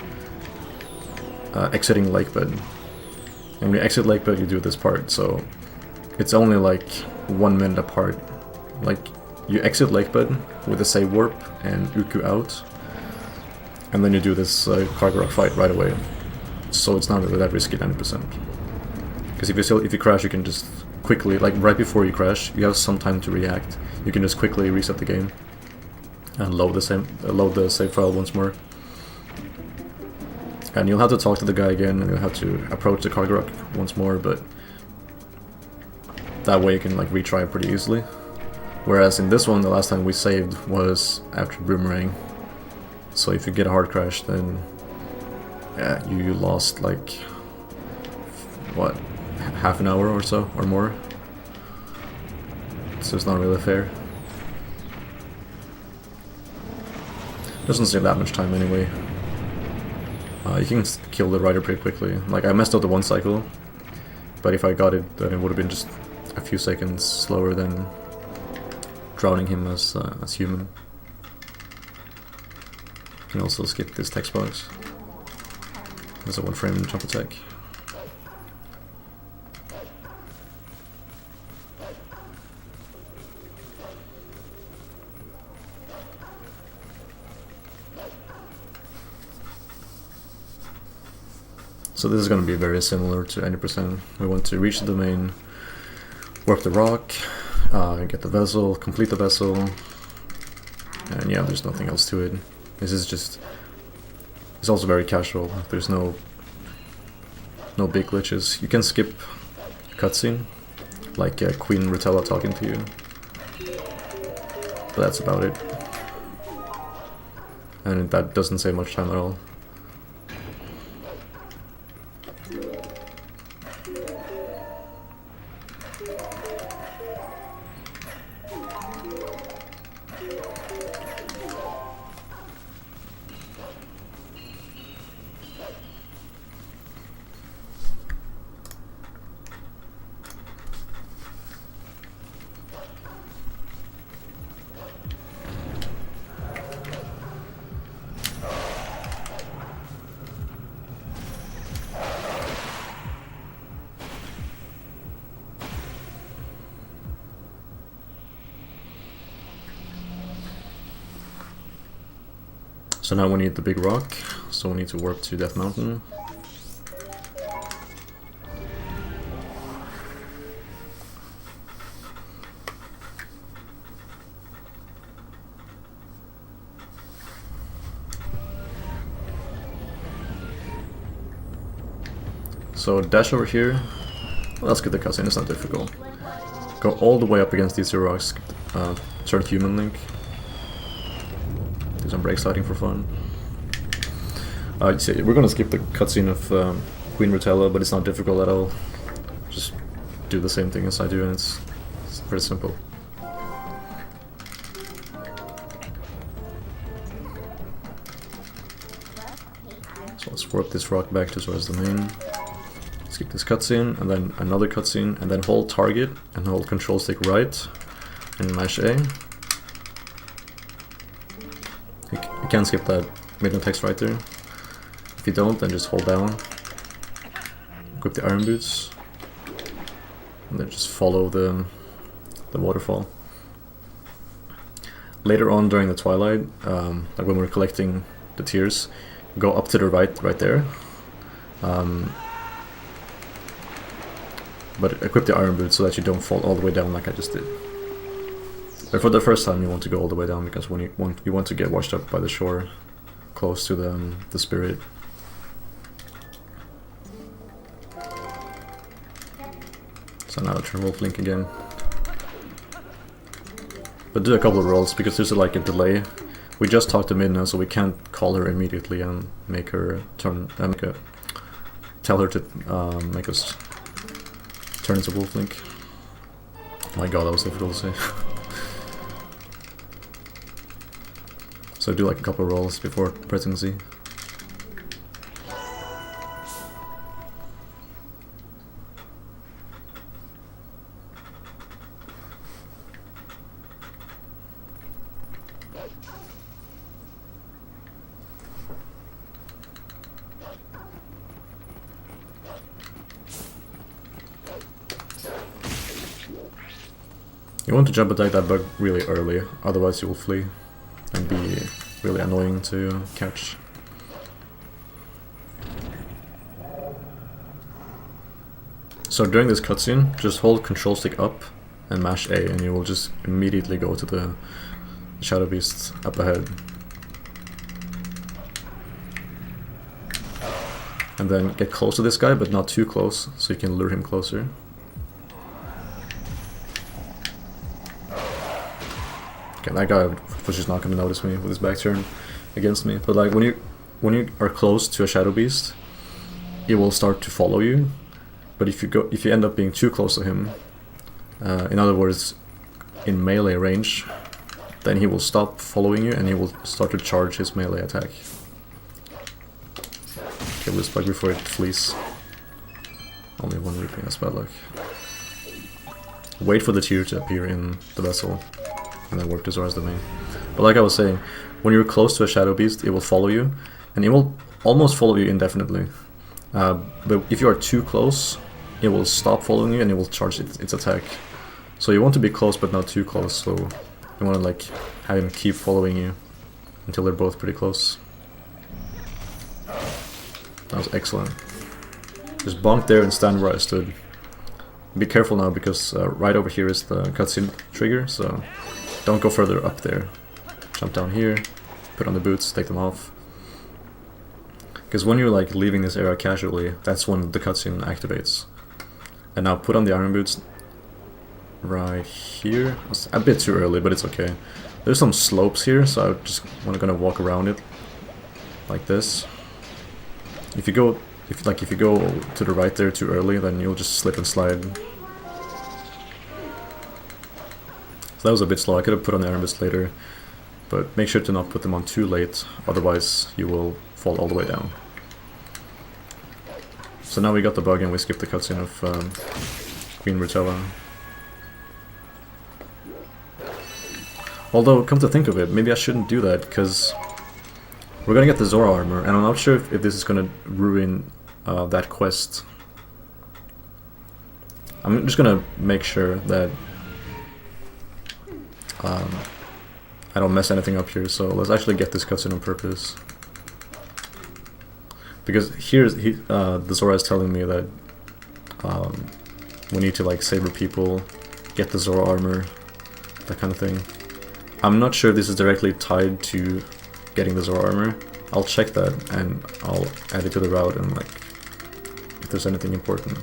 exiting Lakebed. And when you exit Lakebed, you do this part, so it's only like 1 minute apart. Like, you exit Lakebed with a save warp and Uku out, and then you do this cargo rock fight right away. So it's not really that risky, 90%. Because if you crash, you can just quickly, like right before you crash, you have some time to react. You can just quickly reset the game and load the save file once more. And you'll have to talk to the guy again, and you'll have to approach the cargo rock once more, but that way you can like retry it pretty easily. Whereas in this one, the last time we saved was after Boomerang. So if you get a hard crash, then yeah, you lost like, what, half an hour or so, or more. So it's not really fair. Doesn't save that much time anyway. You can kill the rider pretty quickly. Like, I messed up the one cycle, but if I got it, then it would have been just a few seconds slower than drowning him as human. You can also skip this text box. There's a 1 frame jump attack. So this is going to be very similar to any percent. We want to reach the domain, work the rock, get the vessel, complete the vessel, and yeah, there's nothing else to it. This is just, it's also very casual. There's no big glitches. You can skip cutscene, like Queen Rutella talking to you, but that's about it. And that doesn't save much time at all. So now we need the big rock, so we need to warp to Death Mountain. So dash over here. Well, let's get the cutscene, it's not difficult. Go all the way up against these 2 rocks, turn human link. Do some brake sliding for fun. So we're gonna skip the cutscene of Queen Rutella, but it's not difficult at all. Just do the same thing as I do, and it's pretty simple. So let's warp this rock back to Sora's domain. Skip this cutscene, and then another cutscene, and then hold target and hold control stick right, and mash A. You can skip that middle text right there. If you don't, then just hold down, equip the iron boots, and then just follow the waterfall. Later on during the Twilight, like when we're collecting the tears, go up to the right there. But equip the iron boots so that you don't fall all the way down like I just did. But for the first time you want to go all the way down, because when you want to get washed up by the shore, close to the spirit. So now turn Wolf Link again. But do a couple of rolls, because there's like a delay. We just talked to Midna, so we can't call her immediately and make her turn, tell her to make us turn into Wolf Link. My god, that was difficult to say. So do like a couple of rolls before pressing Z. You want to jump attack that bug really early, otherwise you will flee and be really annoying to catch. So during this cutscene, just hold control stick up and mash A, and you will just immediately go to the shadow beast up ahead. And then get close to this guy, but not too close, so you can lure him closer. Okay, that guy was just not going to notice me with his back turned against me. But like when you are close to a shadow beast, it will start to follow you. But if you end up being too close to him, in other words, in melee range, then he will stop following you and he will start to charge his melee attack. Kill this bug before it flees. Only one rupee, that's bad luck. Wait for the tear to appear in the vessel, and then work to Zora's domain. But like I was saying, when you're close to a shadow beast, it will follow you, and it will almost follow you indefinitely. But if you are too close, it will stop following you and it will charge its attack. So you want to be close but not too close, so you want to like have him keep following you until they're both pretty close. That was excellent. Just bonk there and stand where I stood. Be careful now because right over here is the cutscene trigger, so don't go further up there. Jump down here, put on the boots, take them off. Because when you're like leaving this area casually, that's when the cutscene activates. And now put on the iron boots right here. It's a bit too early, but it's okay. There's some slopes here, so I just gonna walk around it like this. If you go to the right there too early, then you'll just slip and slide. So that was a bit slow. I could have put on the iron boots later, but make sure to not put them on too late, otherwise you will fall all the way down. So now we got the bug and we skipped the cutscene of Queen Rutella. Although, come to think of it, maybe I shouldn't do that, because we're gonna get the Zora armor, and I'm not sure if this is gonna ruin that quest. I'm just gonna make sure that I don't mess anything up here, so let's actually get this cutscene on purpose. Because here's the Zora is telling me that we need to like savor people, get the Zora armor, that kind of thing. I'm not sure this is directly tied to getting the Zora armor. I'll check that and I'll add it to the route and like if there's anything important.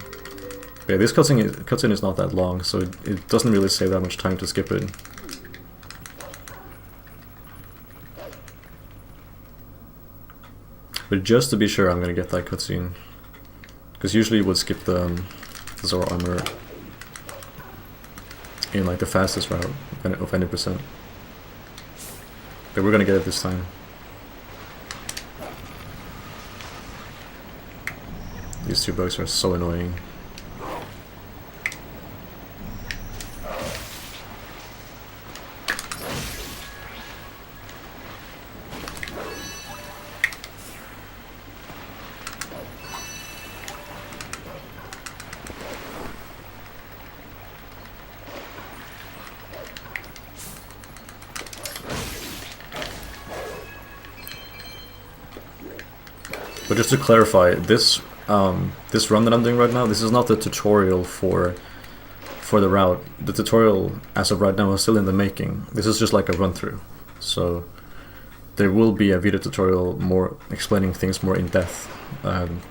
But yeah, this cutscene is not that long, so it doesn't really save that much time to skip it. But just to be sure, I'm gonna get that cutscene, because usually you would skip the Zora armor in like the fastest route of 90%. But we're gonna get it this time. These two bugs are so annoying. But just to clarify, this this run that I'm doing right now, this is not the tutorial for the route. The tutorial, as of right now, is still in the making. This is just like a run-through. So there will be a video tutorial more explaining things more in depth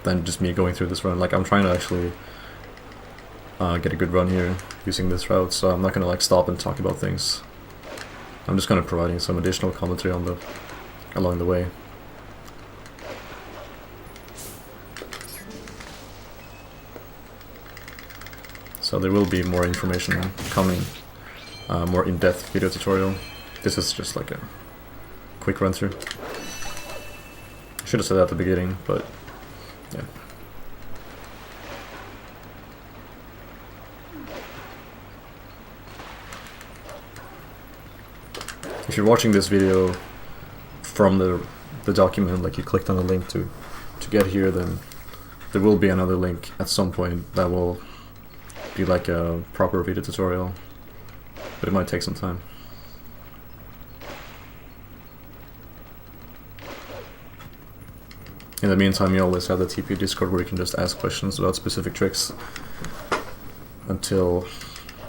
than just me going through this run. Like I'm trying to actually get a good run here using this route, so I'm not gonna like stop and talk about things. I'm just kind of providing some additional commentary on along the way. So there will be more information coming, more in-depth video tutorial. This is just like a quick run-through. I should have said that at the beginning, but yeah. If you're watching this video from the document, like you clicked on the link to get here, then there will be another link at some point that will be like a proper video tutorial, but it might take some time. In the meantime, you always have the TP Discord where you can just ask questions about specific tricks. until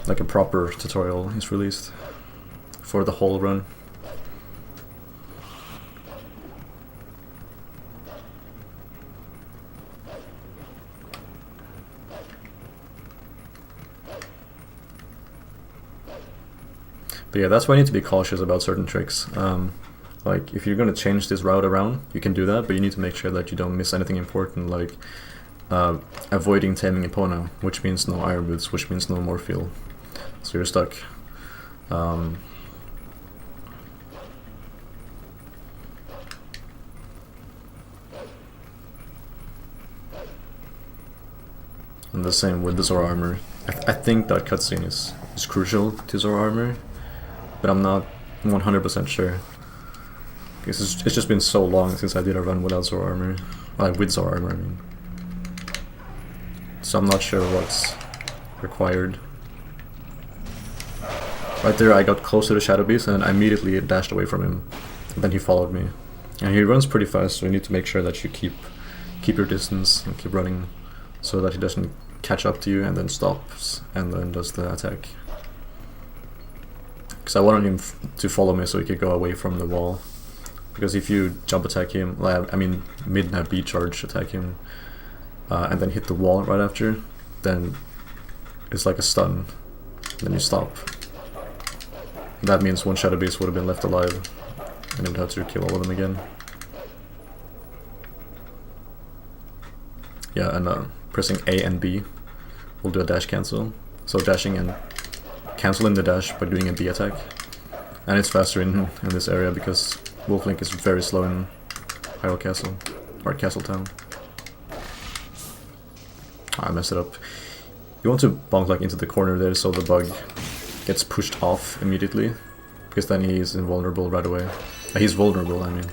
like a proper tutorial is released for the whole run. But yeah, that's why I need to be cautious about certain tricks. Like, if you're gonna change this route around, you can do that, but you need to make sure that you don't miss anything important, like avoiding taming Epona, which means no iron boots, which means no more fuel. So you're stuck. And the same with the Zora armor. I think that cutscene is crucial to Zora armor, but I'm not 100% sure. Because it's just been so long since I did a run without Zora armor. With Zora armor, I mean. So I'm not sure what's required. Right there I got close to the Shadow Beast and I immediately dashed away from him. And then he followed me. And he runs pretty fast, so you need to make sure that you keep your distance and keep running so that he doesn't catch up to you and then stops and then does the attack. Because I wanted him to follow me so he could go away from the wall. Because if you jump attack him, midnight beat charge attack him, and then hit the wall right after, then it's like a stun. Then you stop. That means one Shadow Beast would have been left alive, and you'd have to kill all of them again. Yeah, and pressing A and B will do a dash cancel. So dashing and canceling the dash by doing a B attack. And it's faster in this area because Wolflink is very slow in Hyrule Castle, or Castle Town. I messed it up. You want to bonk like into the corner there so the bug gets pushed off immediately, because then he is invulnerable right away. He's vulnerable, I mean.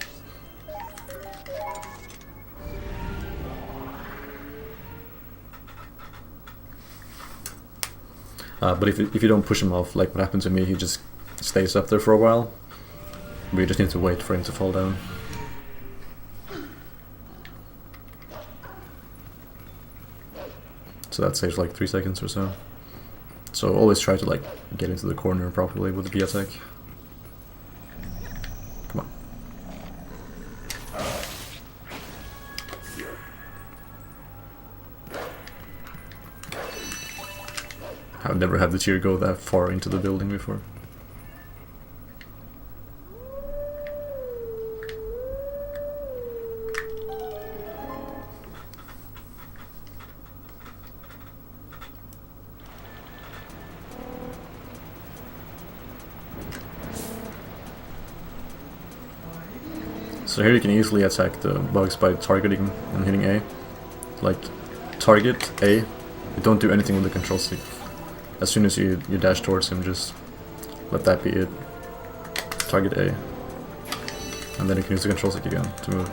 But if you don't push him off, like what happened to me, he just stays up there for a while. We just need to wait for him to fall down. So that saves like 3 seconds or so. So always try to like get into the corner properly with the B attack. Come on. I've never had the cheer go that far into the building before. So here you can easily attack the bugs by targeting and hitting A. Like, target A, you don't do anything with the control stick. As soon as you dash towards him, just let that be it. Target A. And then you can use the control stick again to move.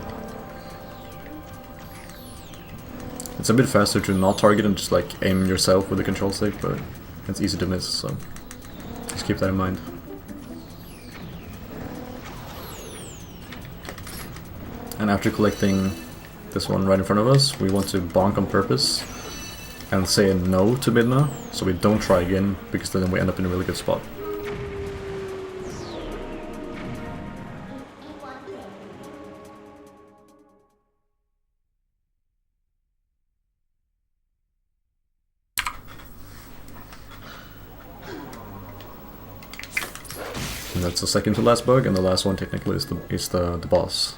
It's a bit faster to not target and just like aim yourself with the control stick, but it's easy to miss, so just keep that in mind. And after collecting this one right in front of us, we want to bonk on purpose and say no to Midna, so we don't try again, because then we end up in a really good spot. And that's the second to last bug, and the last one technically is the boss.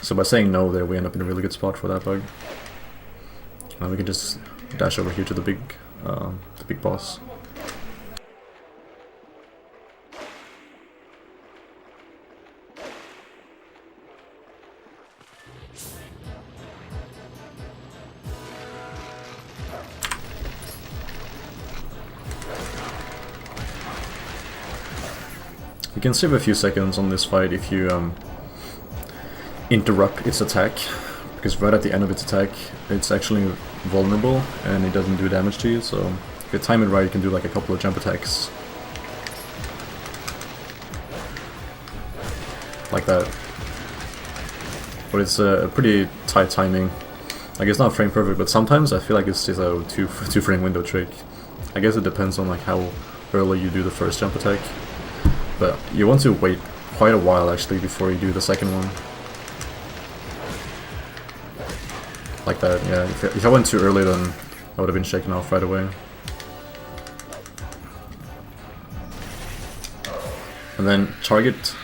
So by saying no there, we end up in a really good spot for that bug. And we can just dash over here to the big boss. You can save a few seconds on this fight if you interrupt its attack, because right at the end of its attack it's actually vulnerable and it doesn't do damage to you, so if you time it right you can do like a couple of jump attacks. Like that. But it's a pretty tight timing, Like, it's not frame perfect, but sometimes I feel like it's just a two frame window trick. I guess it depends on like how early you do the first jump attack, but you want to wait quite a while actually before you do the second one. Like that, yeah. If I went too early, then I would have been shaken off right away. And then target,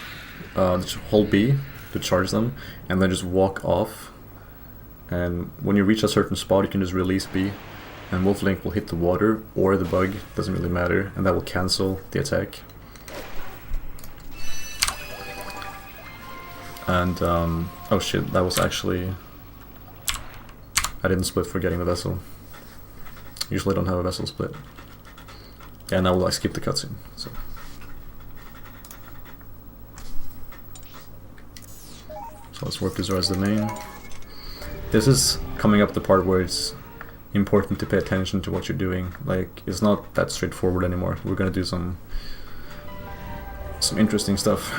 hold B to charge them, and then just walk off. And when you reach a certain spot, you can just release B, and Wolf Link will hit the water or the bug, doesn't really matter, and that will cancel the attack. And, oh shit, that was actually... I didn't split for getting the vessel. Usually I don't have a vessel split. Yeah, now we'll skip the cutscene, so... So let's work this as the main. This is coming up the part where it's important to pay attention to what you're doing. Like, it's not that straightforward anymore. We're gonna do some interesting stuff.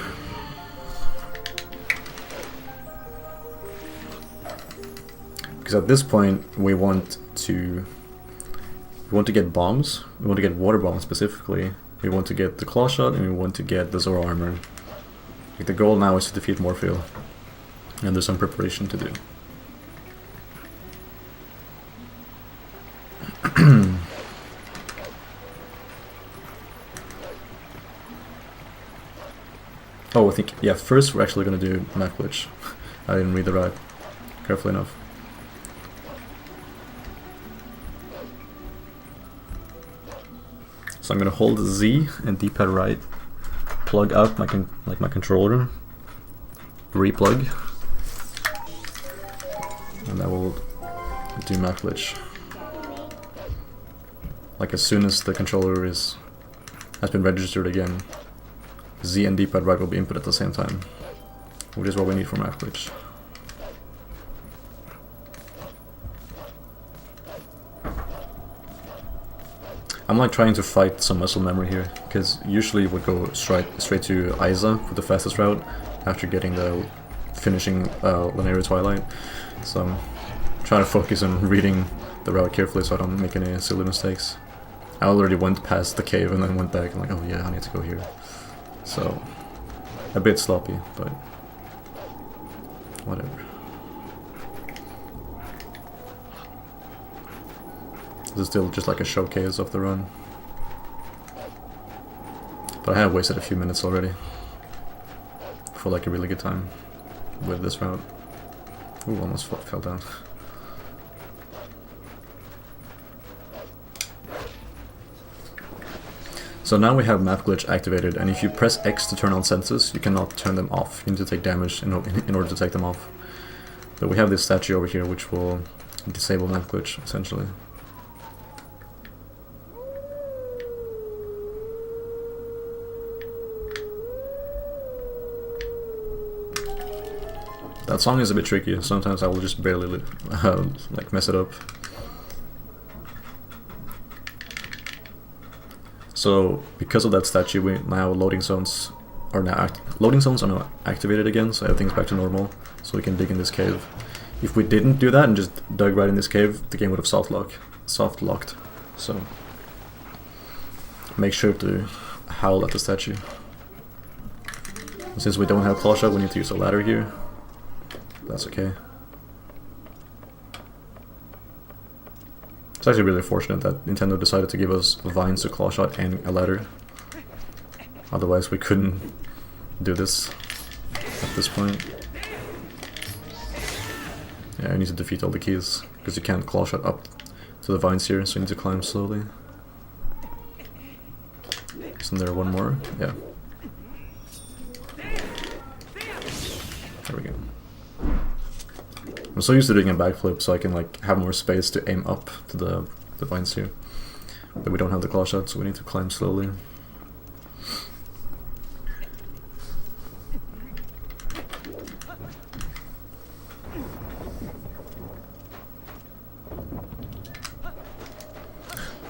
Because at this point we want to get bombs. We want to get water bombs specifically. We want to get the claw shot, and we want to get the Zoro armor. Like, the goal now is to defeat Morpheal. And there's some preparation to do. Oh, I think, yeah, first we're actually going to do map glitch. I didn't read the route carefully enough. So I'm going to hold Z and D-pad right, plug out my my controller, replug, and that will do map glitch. Like, as soon as the controller has been registered again, Z and D-pad right will be input at the same time, which is what we need for map glitch. I'm like trying to fight some muscle memory here, because usually it would go straight to Isa for the fastest route after getting the finishing linear Twilight. So I'm trying to focus on reading the route carefully so I don't make any silly mistakes. I already went past the cave and then went back and like, oh yeah, I need to go here. So, a bit sloppy, but whatever. This is still just like a showcase of the run. But I have wasted a few minutes already for like a really good time with this route. Ooh, almost fell down. So now we have map glitch activated, and if you press X to turn on senses, you cannot turn them off. You need to take damage in order to take them off. But we have this statue over here which will disable map glitch, essentially. That song is a bit tricky. Sometimes I will just barely like mess it up. So because of that statue, loading zones are now activated again, so everything's back to normal. So we can dig in this cave. If we didn't do that and just dug right in this cave, the game would have soft locked. So make sure to howl at the statue. And since we don't have claw shot, we need to use a ladder here. That's okay. It's actually really fortunate that Nintendo decided to give us vines, a claw shot, and a ladder. Otherwise we couldn't do this at this point. Yeah, I need to defeat all the keys, because you can't claw shot up to the vines here, so you need to climb slowly. Isn't there one more? Yeah. There we go. I'm so used to doing a backflip, so I can like have more space to aim up to the vines here. But we don't have the claw shot, so we need to climb slowly.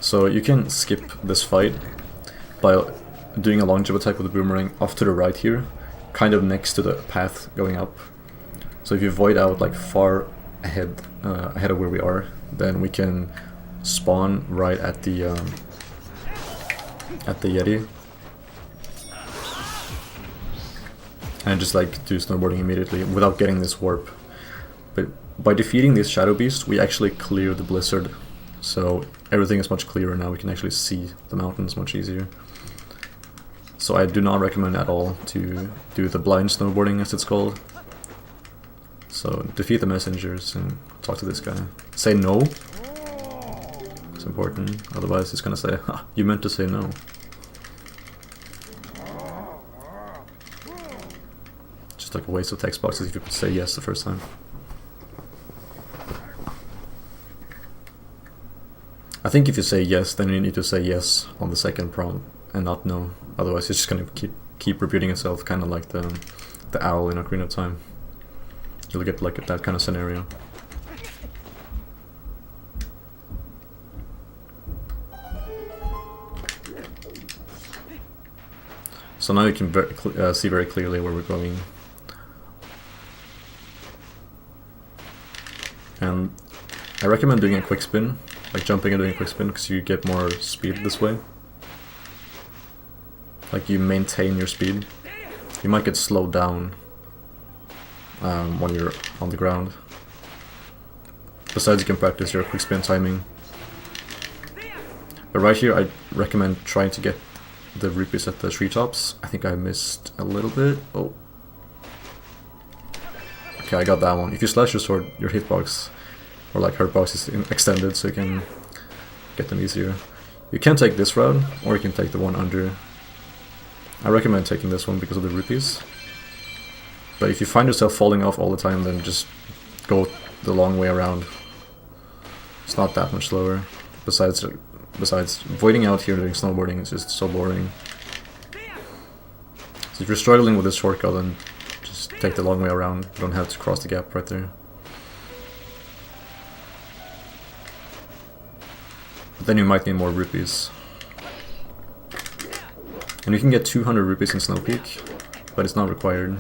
So you can skip this fight by doing a long jump attack with the boomerang off to the right here, kind of next to the path going up. So if you void out like far ahead of where we are, then we can spawn right at the Yeti and just like do snowboarding immediately without getting this warp. But by defeating this shadow beast, we actually clear the blizzard, so everything is much clearer now. We can actually see the mountains much easier. So I do not recommend at all to do the blind snowboarding, as it's called. So defeat the messengers and talk to this guy. Say no. It's important, otherwise he's gonna say, ha, you meant to say no. Just like a waste of text boxes if you could say yes the first time. I think if you say yes, then you need to say yes on the second prompt and not no. Otherwise it's just gonna keep repeating itself, kind of like the owl in Ocarina of Time. You'll get like that kind of scenario. So now you can see very clearly where we're going. And I recommend doing a quick spin, like jumping and doing a quick spin, because you get more speed this way. Like you maintain your speed. You might get slowed down when you're on the ground. Besides, you can practice your quick spin timing. But right here, I recommend trying to get the rupees at the treetops. I think I missed a little bit. Oh. Okay, I got that one. If you slash your sword, your hitbox, or like hurtbox, is extended, so you can get them easier. You can take this route, or you can take the one under. I recommend taking this one because of the rupees. But if you find yourself falling off all the time, then just go the long way around. It's not that much slower. Besides voiding out here doing snowboarding is just so boring. So if you're struggling with this shortcut, then just take the long way around. You don't have to cross the gap right there. But then you might need more rupees. And you can get 200 rupees in Snow Peak, but it's not required.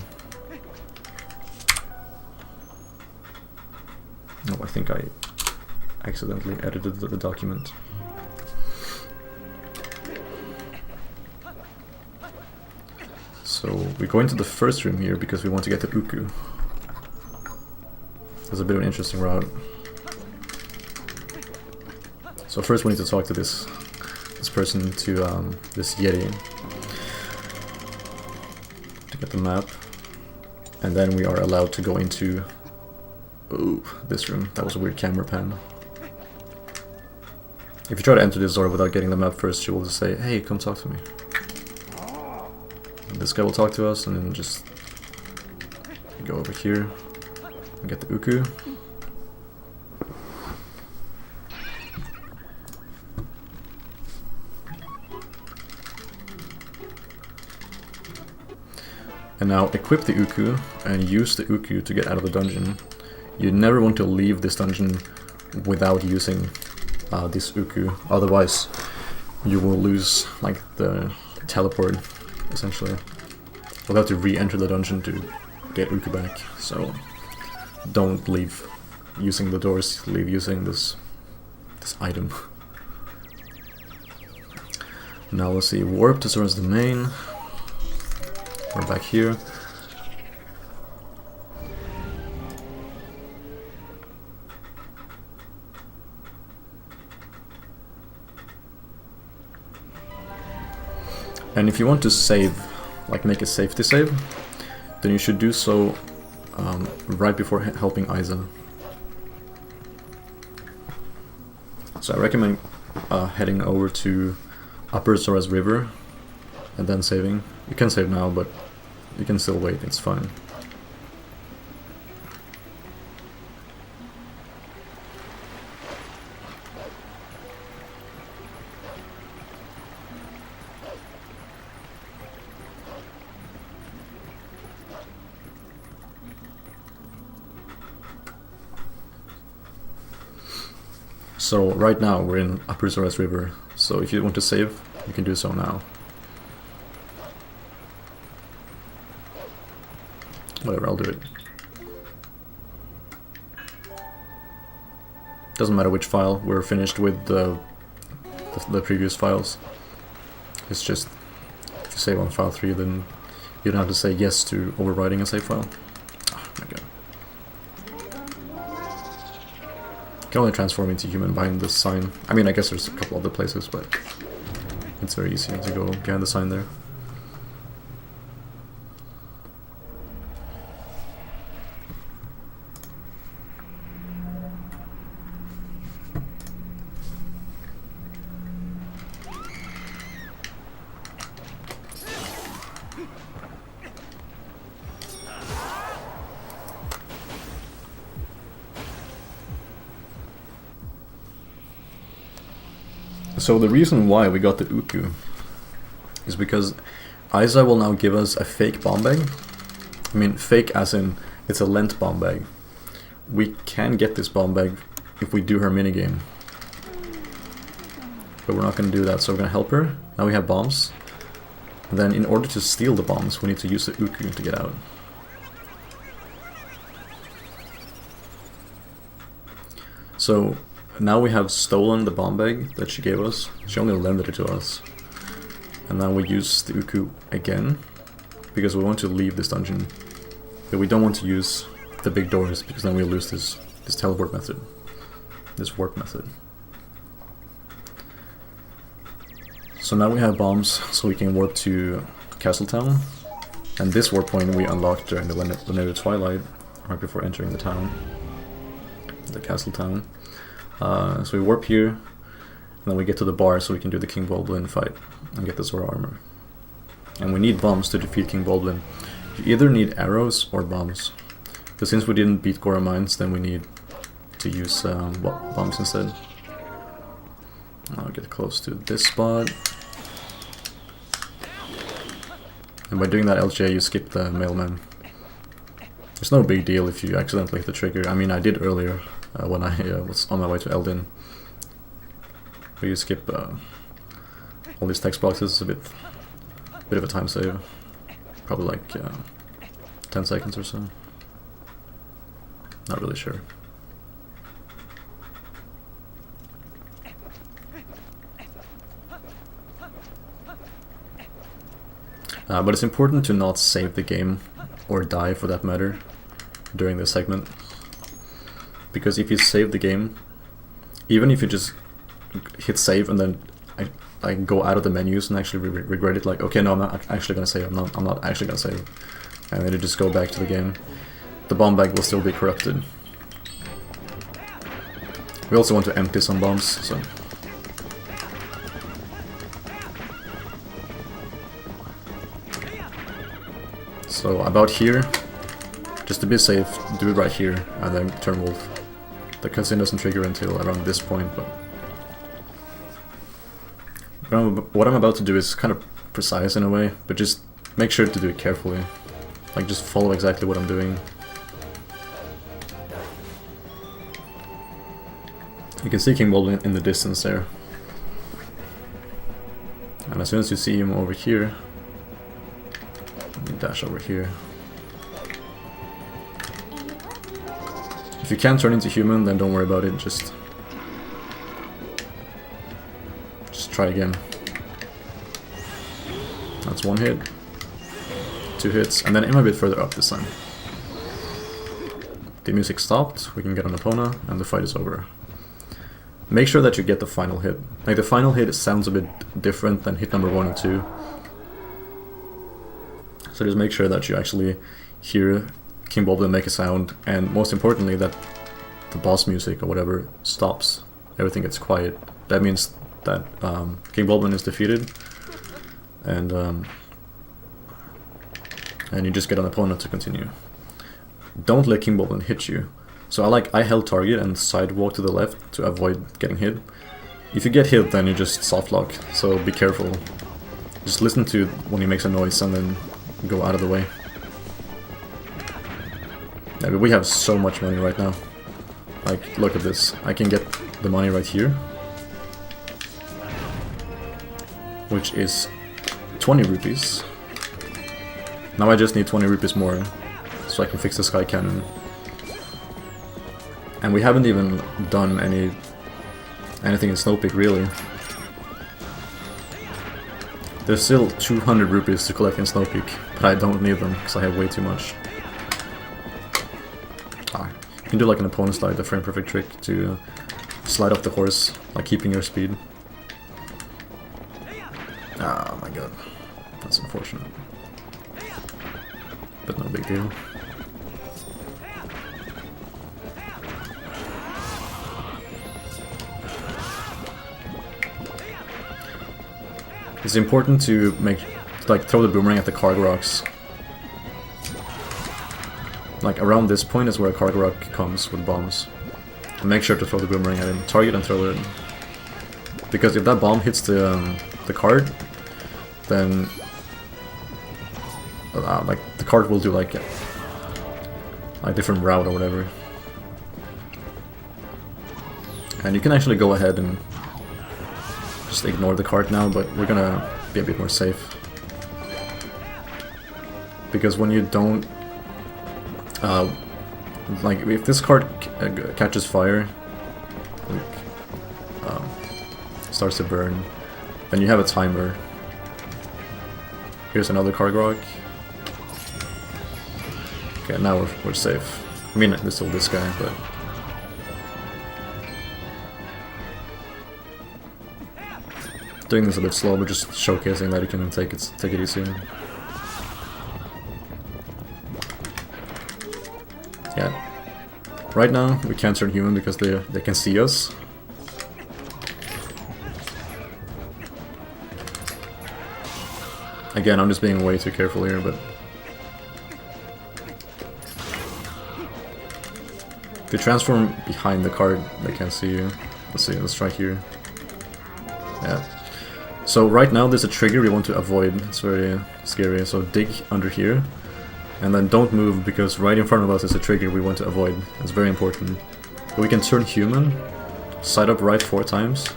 Oh, I think I accidentally edited the document. So we go into the first room here because we want to get the Uku. That's a bit of an interesting route. So first we need to talk to this person, to this Yeti, to get the map, and then we are allowed to go into this room. That was a weird camera pan. If you try to enter this door without getting the map first, she will just say, hey, come talk to me. And this guy will talk to us, and then just go over here and get the Uku. And now equip the Uku and use the Uku to get out of the dungeon. You never want to leave this dungeon without using this Uku, otherwise you will lose like the teleport, essentially. You'll have to re-enter the dungeon to get Uku back, so don't leave using the doors, leave using this item. Now let's see, warp to Zora's domain. We're back here. And if you want to save, like make a safety save, then you should do so right before helping Isa. So I recommend heading over to Upper Zora's River and then saving. You can save now, but you can still wait, it's fine. So right now we're in Upper Zora's River, so if you want to save, you can do so now. Whatever, I'll do it. Doesn't matter which file, we're finished with the previous files. It's just, if you save on file 3, then you don't have to say yes to overwriting a save file. Oh my god. You can only transform into human behind this sign. I mean, I guess there's a couple other places, but it's very easy to go behind the sign there. So the reason why we got the Uku is because Isa will now give us a fake bomb bag. I mean, fake as in it's a lent bomb bag. We can get this bomb bag if we do her minigame. But we're not going to do that, so we're going to help her. Now we have bombs. And then in order to steal the bombs, we need to use the Uku to get out. So now we have stolen the bomb bag that she gave us. She only lended it to us. And now we use the Uku again, because we want to leave this dungeon. But we don't want to use the big doors, because then we lose this teleport method. This warp method. So now we have bombs, so we can warp to Castletown. And this warp point we unlocked during the Untitled Twilight, right before entering the town. The Castletown. So we warp here, and then we get to the bar so we can do the King Bulblin fight and get the Zora armor. And we need bombs to defeat King Bulblin. You either need arrows or bombs. But since we didn't beat Gora Mines, then we need to use bombs instead. I'll get close to this spot. And by doing that LJ, you skip the mailman. It's no big deal if you accidentally hit the trigger. I mean, I did earlier. When I was on my way to Eldin. But you skip all these text boxes, it's a bit of a time save. Probably like 10 seconds or so. Not really sure. But it's important to not save the game, or die for that matter, during this segment. Because if you save the game, even if you just hit save and then I go out of the menus and actually regret it, like, okay, no, I'm not actually gonna save, I'm not actually gonna save, and then you just go back to the game, the bomb bag will still be corrupted. We also want to empty some bombs, so about here, just to be safe, do it right here, and then turn wolf. The cutscene doesn't trigger until around this point, but what I'm about to do is kind of precise in a way, but just make sure to do it carefully. Like, just follow exactly what I'm doing. You can see King Bulblin in the distance there. And as soon as you see him over here, you dash over here. If you can't turn into human, then don't worry about it, just try again. That's one hit, 2 hits, and then aim a bit further up this time. The music stopped, we can get on Epona, and the fight is over. Make sure that you get the final hit. Like, the final hit sounds a bit different than hit number 1 and 2. So just make sure that you actually hear King Bulblin make a sound, and most importantly that the boss music or whatever stops. Everything gets quiet. That means that King Bulblin is defeated, and you just get an opponent to continue. Don't let King Bulblin hit you. So I held target and sidewalk to the left to avoid getting hit. If you get hit, then you just soft lock, so be careful. Just listen to when he makes a noise and then go out of the way. Yeah, but we have so much money right now. Like, look at this. I can get the money right here, which is 20 rupees. Now I just need 20 rupees more, so I can fix the sky cannon. And we haven't even done anything in Snow Peak, really. There's still 200 rupees to collect in Snow Peak, but I don't need them because I have way too much. You can do like an opponent slide, the frame perfect trick to slide off the horse, like keeping your speed. Oh my god, that's unfortunate. But no big deal. It's important to throw the boomerang at the card rocks. Like around this point is where a card rock comes with bombs. And make sure to throw the boomerang at him. Target and throw it. Because if that bomb hits the card, then like the card will do like a different route or whatever. And you can actually go ahead and just ignore the card now, but we're gonna be a bit more safe. Because when you don't... like, if this card catches fire, like, starts to burn, then you have a timer. Here's another card rock. Okay, now we're safe. I mean, there's still this guy, but... Doing this a bit slow, but just showcasing that you can take it easy. Yeah. Right now, we can't turn human because they can see us. Again, I'm just being way too careful here, but... If you transform behind the card, they can't see you. Let's see, let's try here. Yeah. So right now there's a trigger we want to avoid. It's very scary. So dig under here. And then don't move because right in front of us is a trigger we want to avoid. It's very important. But we can turn human. Side up right 4 times.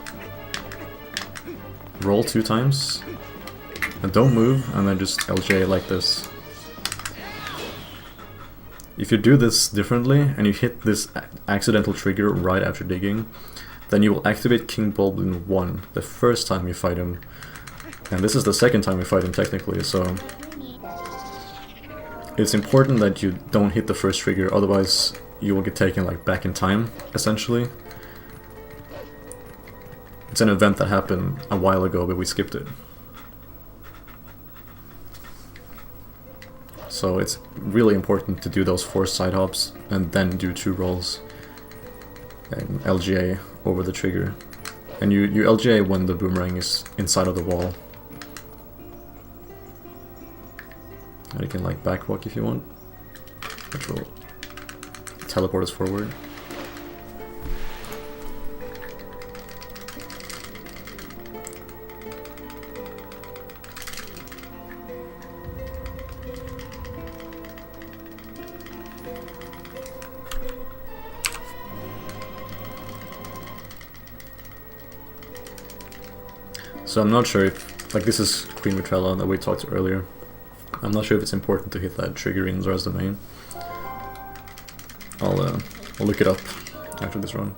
Roll 2 times. And don't move, and then just LJ like this. If you do this differently, and you hit this accidental trigger right after digging, then you will activate King Bulblin 1 the first time you fight him. And this is the second time we fight him technically, so... It's important that you don't hit the first trigger, otherwise you will get taken like back in time, essentially. It's an event that happened a while ago, but we skipped it. So it's really important to do those 4 side hops and then do 2 rolls and LGA over the trigger. And you LGA when the boomerang is inside of the wall. And you can like backwalk if you want, which will teleport us forward. So I'm not sure if, like this is Queen Vitrella that we talked earlier. I'm not sure if it's important to hit that trigger in Zara's domain. I'll look it up after this run.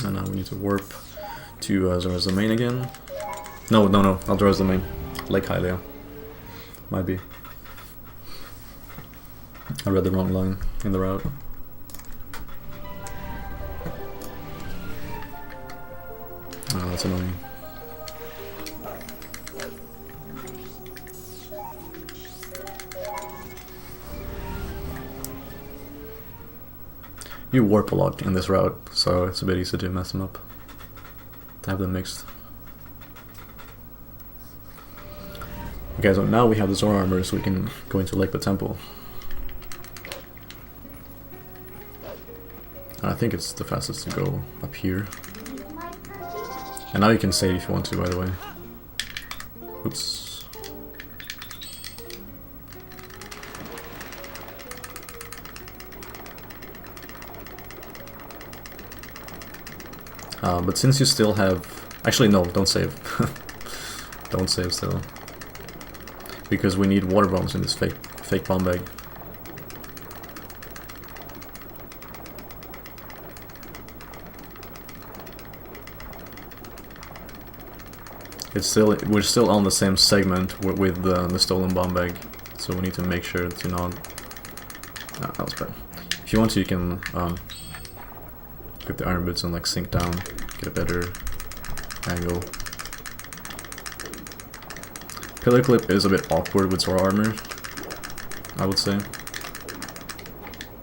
And now we need to warp to Zara's domain again. No, not Zara's domain. Lake Hylia. Might be. I read the wrong line in the route. Oh, that's annoying. You warp a lot in this route, so it's a bit easy to mess them up. To have them mixed. Okay, so now we have the Zora armor, so we can go into Lake Temple. And I think it's the fastest to go up here. And now you can save if you want to, by the way. Oops. But since you still have... Actually, no, don't save. Don't save still. Because we need water bombs in this fake bomb bag. we're still on the same segment with the stolen bomb bag, so we need to make sure to not. That was bad. If you want to, you can get the iron boots and like sink down, get a better angle. Pillar clip is a bit awkward with sword armor, I would say.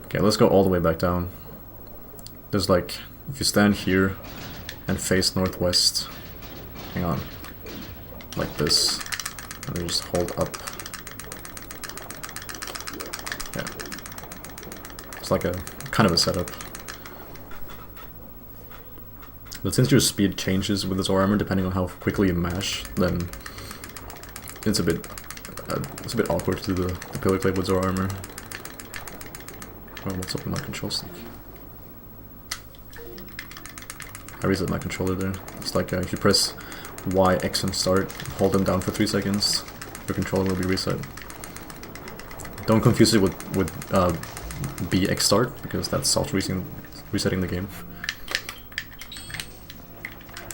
Okay, let's go all the way back down. There's like, if you stand here and face northwest, hang on, like this, and then just hold up. Yeah, it's like a kind of a setup. But since your speed changes with this armor depending on how quickly you mash, then it's a bit awkward to do the pillar clip with Zora armor. Oh, what's up with my control stick? I reset my controller there. It's like if you press Y, X and start, hold them down for 3 seconds, your controller will be reset. Don't confuse it with B, X start, because that's soft resetting the game.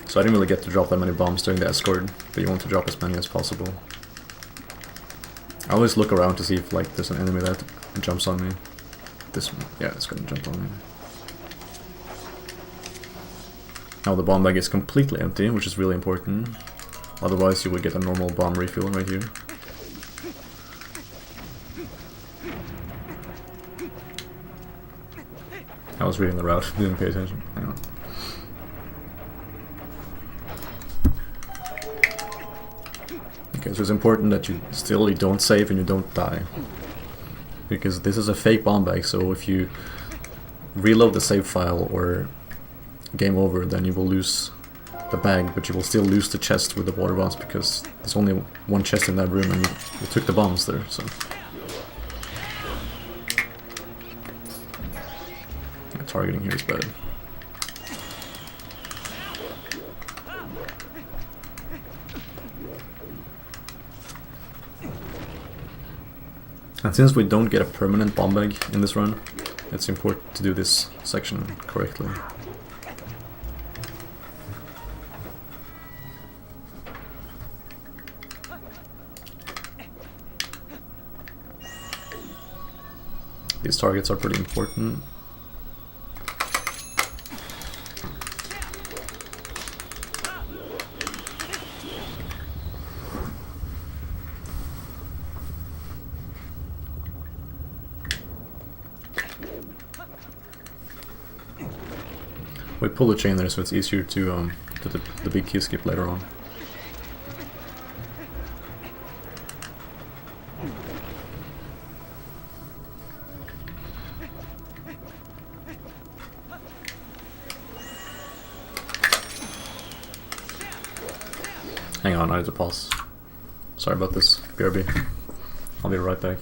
So I didn't really get to drop that many bombs during the escort, but you want to drop as many as possible. I always look around to see if like there's an enemy that jumps on me. This one, yeah, it's gonna jump on me. Now the bomb bag is completely empty, which is really important. Otherwise you would get a normal bomb refill right here. I was reading the route, didn't pay attention. Hang on. Okay, so it's important that you don't save and you don't die. Because this is a fake bomb bag, so if you reload the save file or game over, then you will lose the bag, but you will still lose the chest with the water bombs because there's only one chest in that room and you took the bombs there, so. Yeah, targeting here is bad. And since we don't get a permanent bomb bag in this run, it's important to do this section correctly. These targets are pretty important. We pull the chain there so it's easier to do the big key skip later on. Hang on, I have to pause. Sorry about this, BRB. I'll be right back.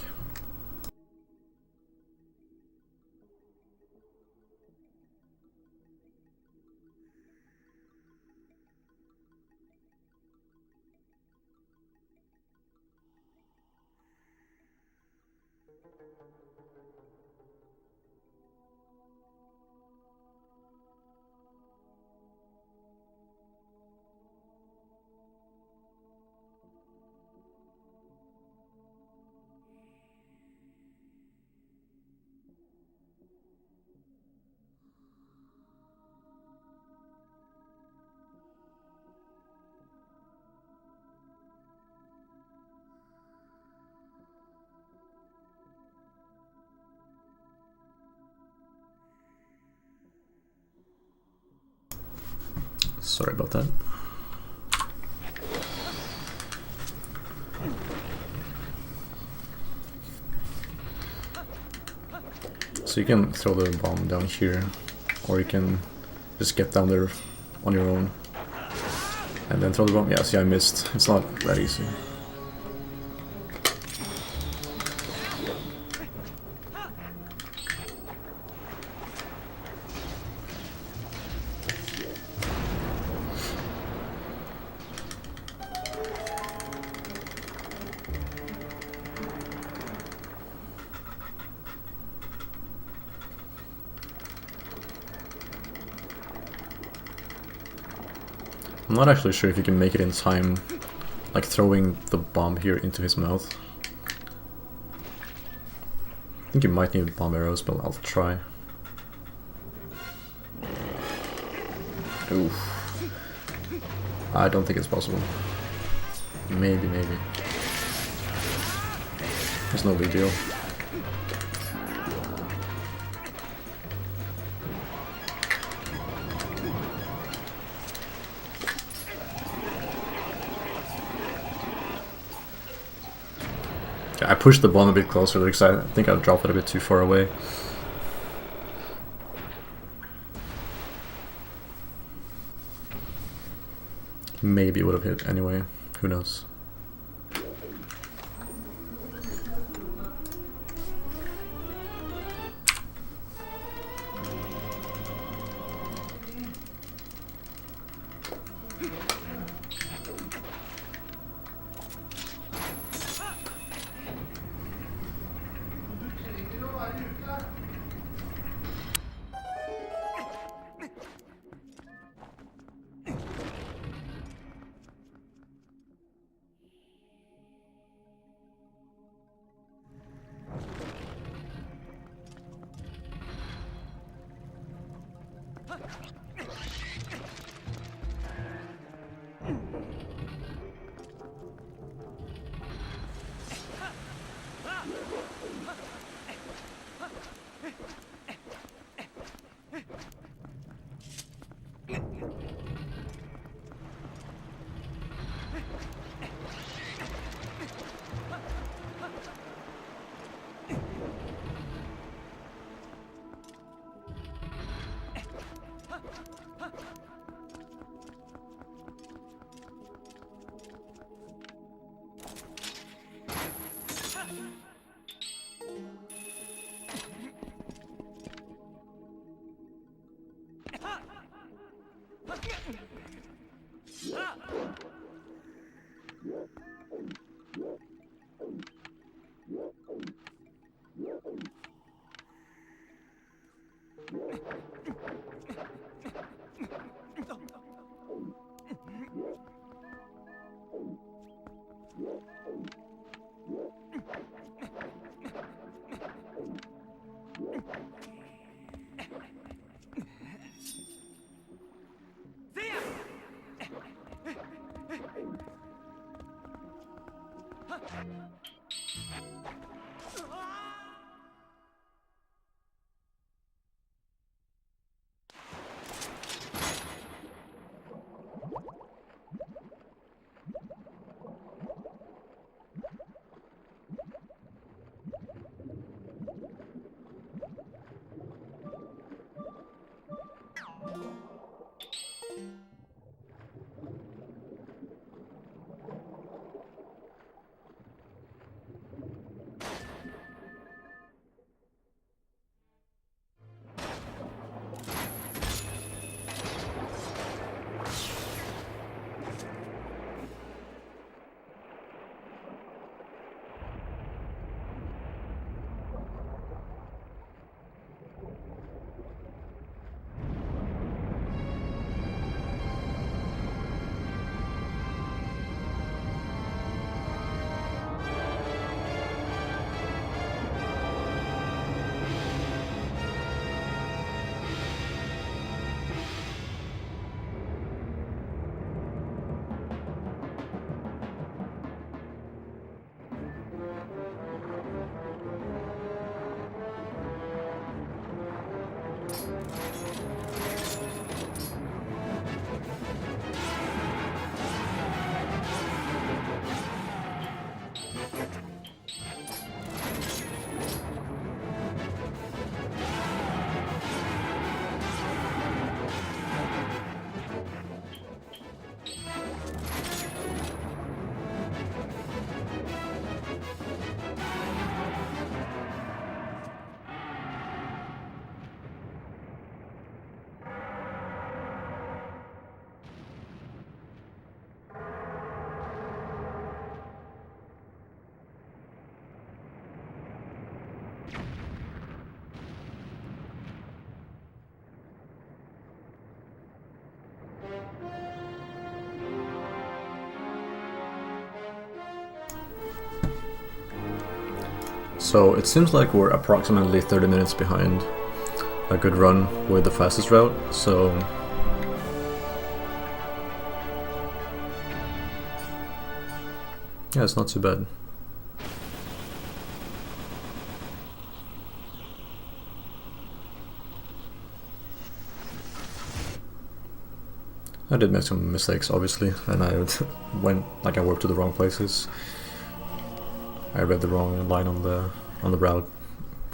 Sorry about that. So you can throw the bomb down here, or you can just get down there on your own and then throw the bomb. Yeah, see, I missed. It's not that easy. I'm not actually sure if you can make it in time, like throwing the bomb here into his mouth. I think you might need bomb arrows, but I'll try. Oof. I don't think it's possible. Maybe. It's no big deal. I pushed the bomb a bit closer because I think I dropped it a bit too far away. Maybe it would have hit anyway. Who knows? So it seems like we're approximately 30 minutes behind a good run with the fastest route, so yeah, it's not too bad. I did make some mistakes, obviously, and I I worked to the wrong places. I read the wrong line on the route,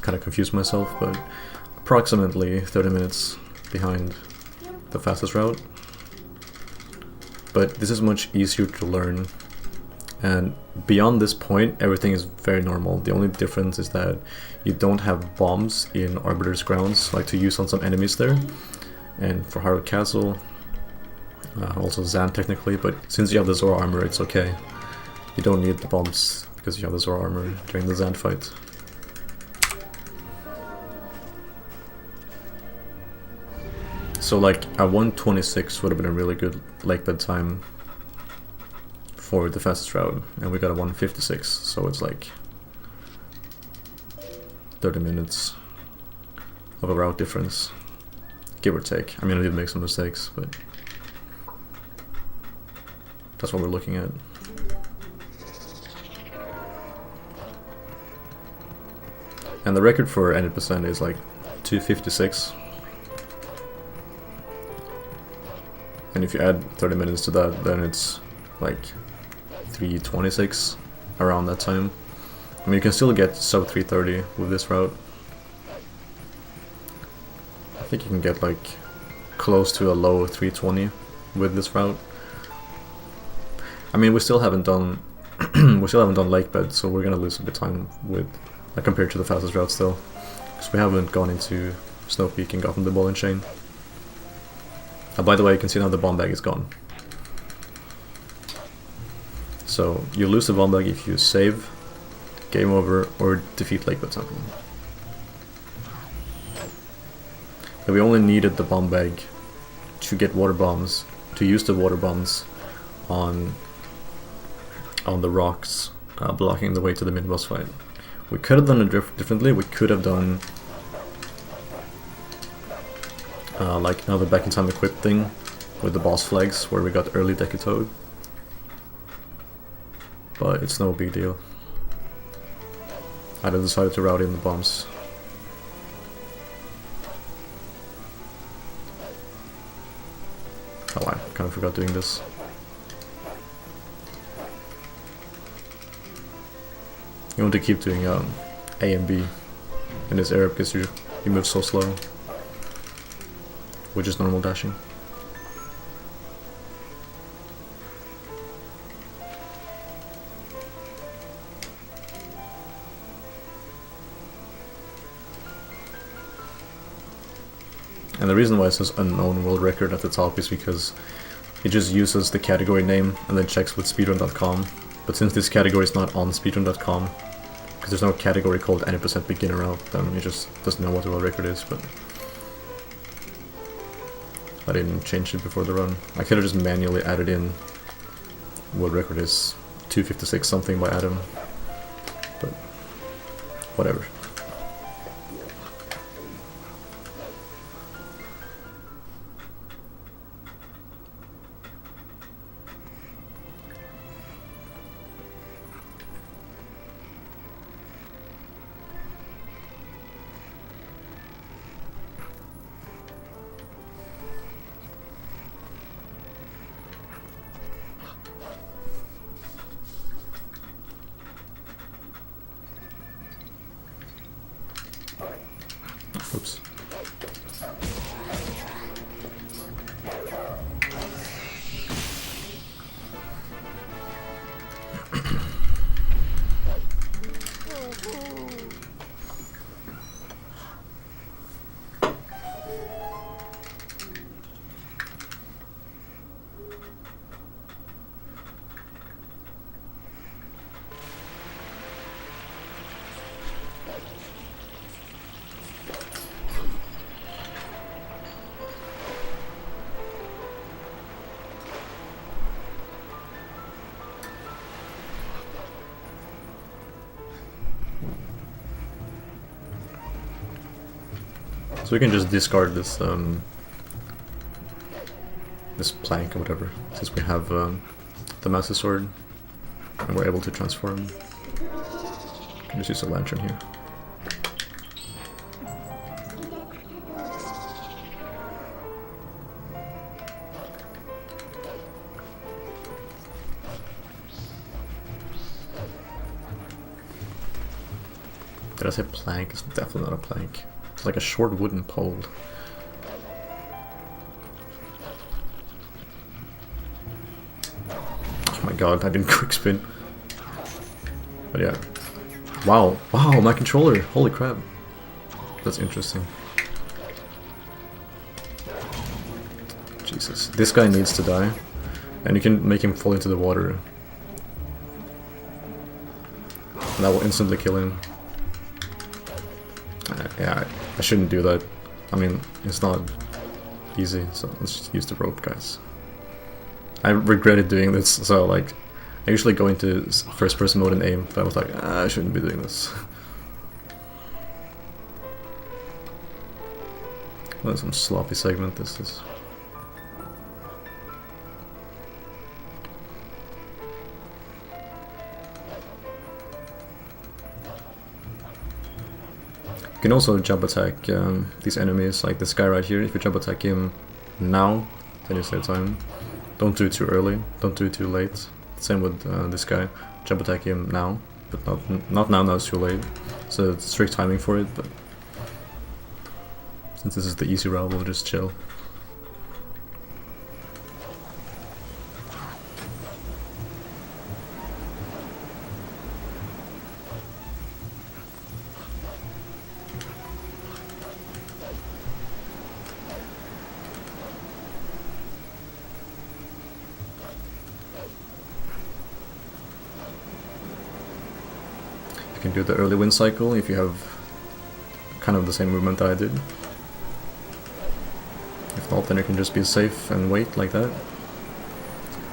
kind of confused myself, but approximately 30 minutes behind the fastest route. But this is much easier to learn, and beyond this point everything is very normal. The only difference is that you don't have bombs in Arbiter's grounds, like to use on some enemies there, and for Harrowed Castle, also Zan technically, but since you have the Zora armor it's okay. You don't need the bombs because you have the Zora armor during the Zan fight. So like a 126 would have been a really good lake bed time for the fastest route, and we got a 156, so it's like 30 minutes of a route difference, give or take. I mean, I did make some mistakes, but that's what we're looking at. And the record for 100% is like 256. And if you add 30 minutes to that, then it's like 326 around that time. I mean, you can still get sub 330 with this route. I think you can get like close to a low 320 with this route. I mean, we still haven't done lake bed, so we're gonna lose a bit of time with compared to the fastest route still, because we haven't gone into Snow Peak and gotten the ball and chain. By the way, you can see now the bomb bag is gone. So you lose the bomb bag if you save, game over, or defeat Lake Bed Temple. And we only needed the bomb bag to get water bombs, to use the water bombs on the rocks, blocking the way to the mid-boss fight. We could have done it differently. We could have done like another back in time equip thing with the boss flags where we got early Decatoad. But it's no big deal. I decided to route in the bombs. Oh, I kind of forgot doing this. You want to keep doing A and B in this area because you move so slow, which is normal dashing. And the reason why it says unknown world record at the top is because it just uses the category name and then checks with speedrun.com. But since this category is not on speedrun.com, because there's no category called 90% beginner route, then it just doesn't know what the world record is. But I didn't change it before the run. I could have just manually added in world record is 256 something by Adam, but whatever. So we can just discard this this plank or whatever, since we have the Master Sword and we're able to transform. Can just use a lantern here. Did I say plank? It's definitely not a plank. It's like a short wooden pole. Oh my god, I didn't quick spin. But yeah. Wow, wow, my controller! Holy crap. That's interesting. Jesus. This guy needs to die. And you can make him fall into the water. And that will instantly kill him. Yeah, I shouldn't do that. I mean, it's not easy, so let's just use the rope, guys. I regretted doing this, so like, I usually go into first person mode and aim, but I was like, I shouldn't be doing this. What some sloppy segment this is. You can also jump attack these enemies, like this guy right here. If you jump attack him now, then you save time. Don't do it too early, don't do it too late. Same with this guy. Jump attack him now, but not now, it's too late. So it's strict timing for it, but since this is the easy route, we'll just chill. You can do the early wind cycle if you have kind of the same movement that I did. If not, then you can just be safe and wait like that.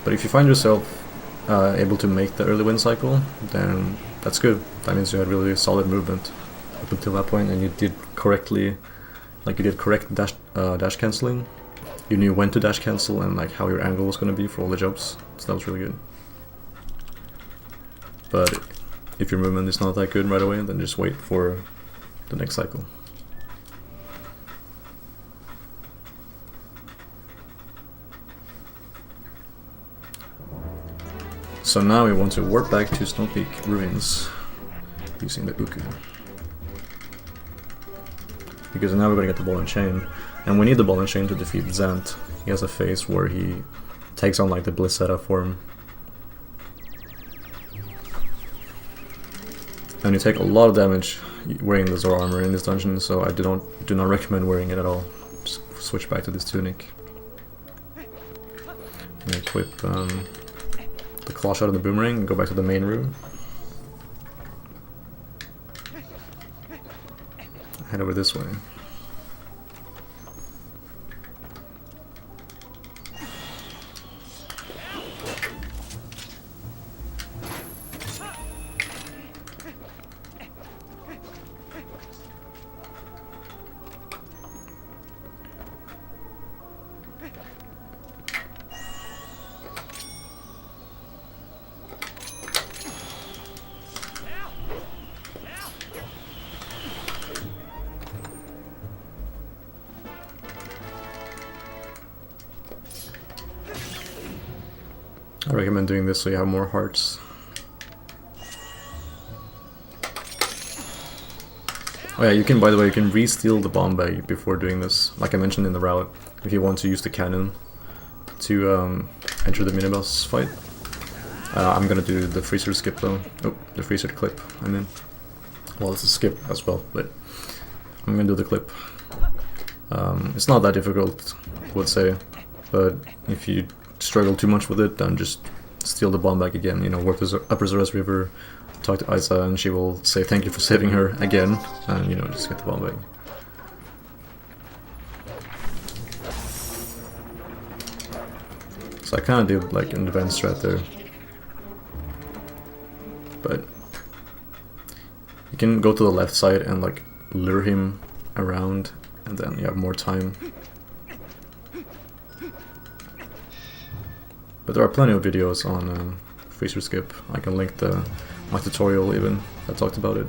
But if you find yourself able to make the early wind cycle, then that's good. That means you had really solid movement up until that point, and you did correctly, like you did correct dash canceling. You knew when to dash cancel and like how your angle was going to be for all the jumps, so that was really good. But if your movement is not that good right away, then just wait for the next cycle. So now we want to warp back to Snow Peak Ruins using the Uku. Because now we're gonna get the ball and chain, and we need the ball and chain to defeat Zant. He has a phase where he takes on like the Blissetta form. And you take a lot of damage wearing the Zora armor in this dungeon, so I do not recommend wearing it at all. Just switch back to this tunic. And equip the claw shot and the boomerang and go back to the main room. Head over this way. I recommend doing this so you have more hearts. Oh yeah, you can, by the way, you can re-steal the bomb bag before doing this, like I mentioned in the route, if you want to use the cannon to enter the miniboss fight. I'm gonna do the freezer skip though. Oh, the freezer clip, I mean. Well, it's a skip as well, but I'm gonna do the clip. It's not that difficult, I would say, but if you struggle too much with it, then just steal the bomb back again. You know, work the Upper Zora's River, talk to Isa, and she will say thank you for saving her again, and you know, just get the bomb back. So I kind of did like an advanced strat there, but you can go to the left side and like lure him around and then you have more time. But there are plenty of videos on freezer skip. I can link my tutorial even that talked about it.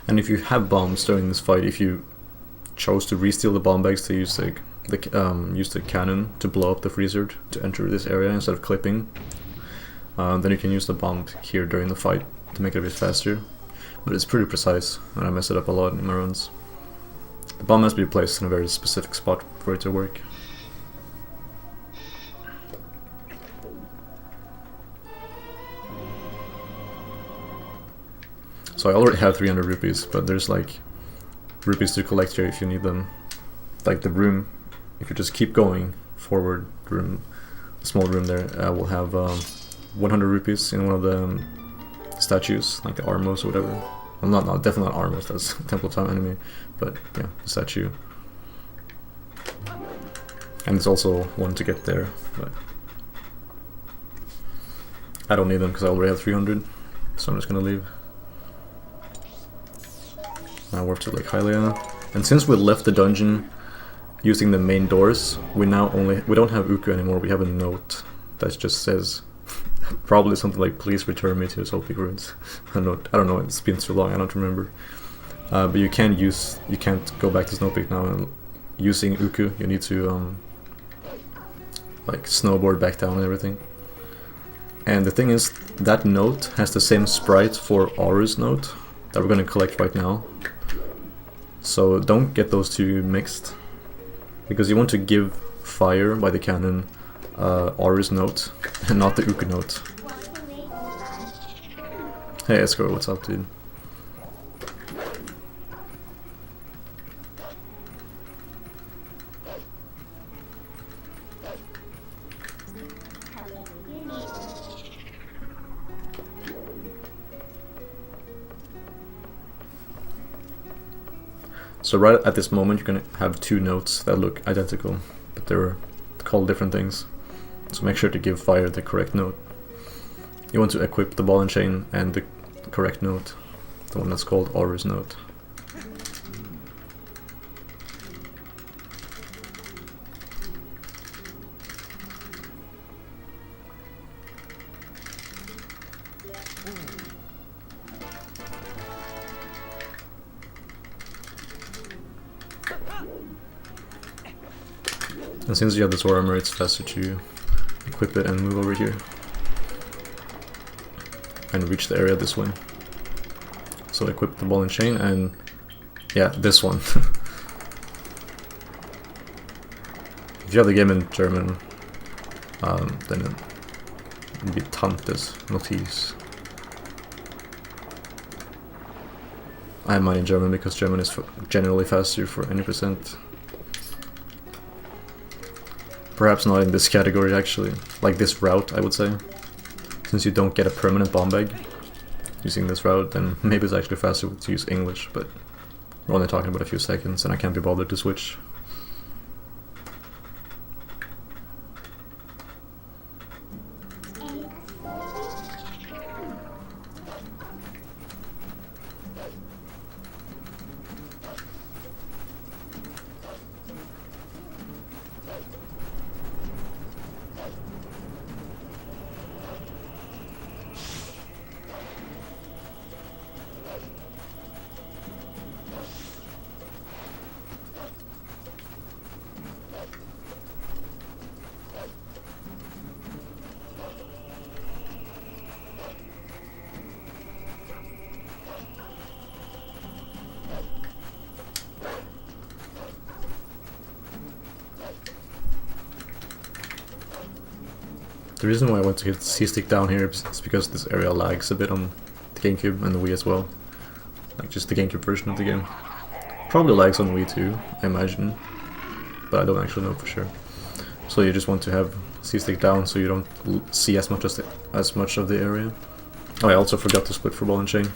And if you have bombs during this fight, if you chose to re-steal the bomb bags to use the cannon to blow up the freezer to enter this area instead of clipping, then you can use the bomb here during the fight to make it a bit faster. But it's pretty precise, and I mess it up a lot in my runs. The bomb must be placed in a very specific spot for it to work. So I already have 300 rupees, but there's like rupees to collect here if you need them. Like the room, if you just keep going forward, the small room there will have 100 rupees in one of the statues, like the Armos or whatever. Well, not definitely not Armos, that's Temple of Time enemy, but yeah, the statue. And there's also one to get there, but I don't need them because I already have 300, so I'm just gonna leave. Now we're to Lake Hylia, and since we left the dungeon using the main doors, we don't have Uku anymore. We have a note that just says probably something like "Please return me to Soapy Ruins." I don't know. It's been too long. I don't remember. But you can't go back to Snow Peak now. And using Uku, you need to like snowboard back down and everything. And the thing is, that note has the same sprite for Aru's note that we're going to collect right now. So don't get those two mixed, because you want to give fire by the cannon Aru's note and not the Uku note. Hey Escrow, what's up, dude? So right at this moment, you're going to have two notes that look identical, but they're called different things. So make sure to give fire the correct note. You want to equip the ball and chain and the correct note, the one that's called Aru's note. And since you have the Tor armor, it's faster to equip it and move over here. And reach the area this way. So equip the ball and chain and... yeah, this one. If you have the game in German, then it would be Tantes Notiz. I have mine in German because German is generally faster for any percent. Perhaps not in this category actually, like this route I would say. Since you don't get a permanent bomb bag using this route, then maybe it's actually faster to use English, but we're only talking about a few seconds and I can't be bothered to switch. The reason why I want to get C-Stick down here is because this area lags a bit on the GameCube and the Wii as well. Like just the GameCube version of the game. Probably lags on Wii too, I imagine. But I don't actually know for sure. So you just want to have C-Stick down so you don't see as much of the area. Oh, I also forgot to split for ball and chain.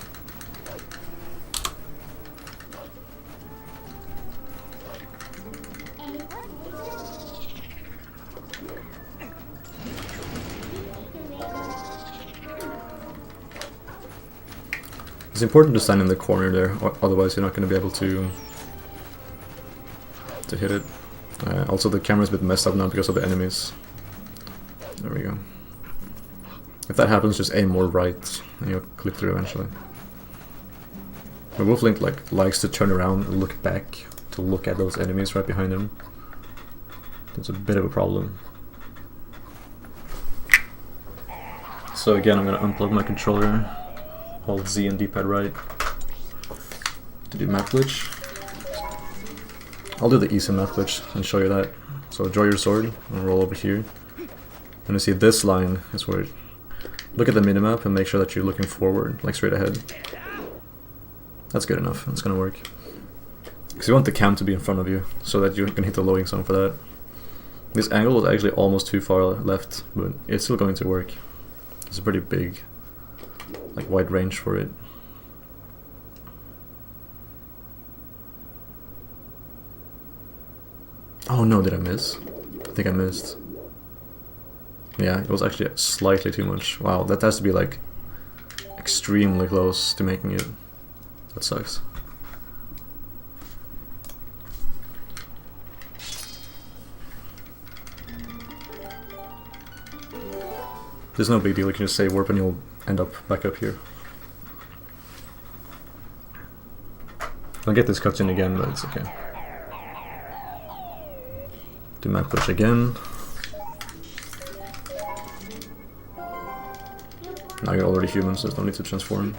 It's important to stand in the corner there, otherwise you're not going to be able to hit it. Also the camera's a bit messed up now because of the enemies. There we go. If that happens, just aim more right and you'll clip through eventually. The Wolflink likes to turn around and look back to look at those enemies right behind him. That's a bit of a problem. So again, I'm going to unplug my controller, hold Z and D-pad right to do map glitch. I'll do the easy map glitch and show you that. So draw your sword and roll over here. And you see this line is where look at the minimap and make sure that you're looking forward, like straight ahead. That's good enough, that's gonna work. Because you want the cam to be in front of you, so that you can hit the loading zone for that. This angle was actually almost too far left, but it's still going to work. It's a pretty big, like, wide range for it. Oh no, did I miss? I think I missed. Yeah, it was actually slightly too much. Wow, that has to be like extremely close to making it. That sucks. There's no big deal, you can just say warp and you'll end up back up here. I'll get this cutscene again, but it's okay. Do map glitch again. Now you're already human, so there's no need to transform.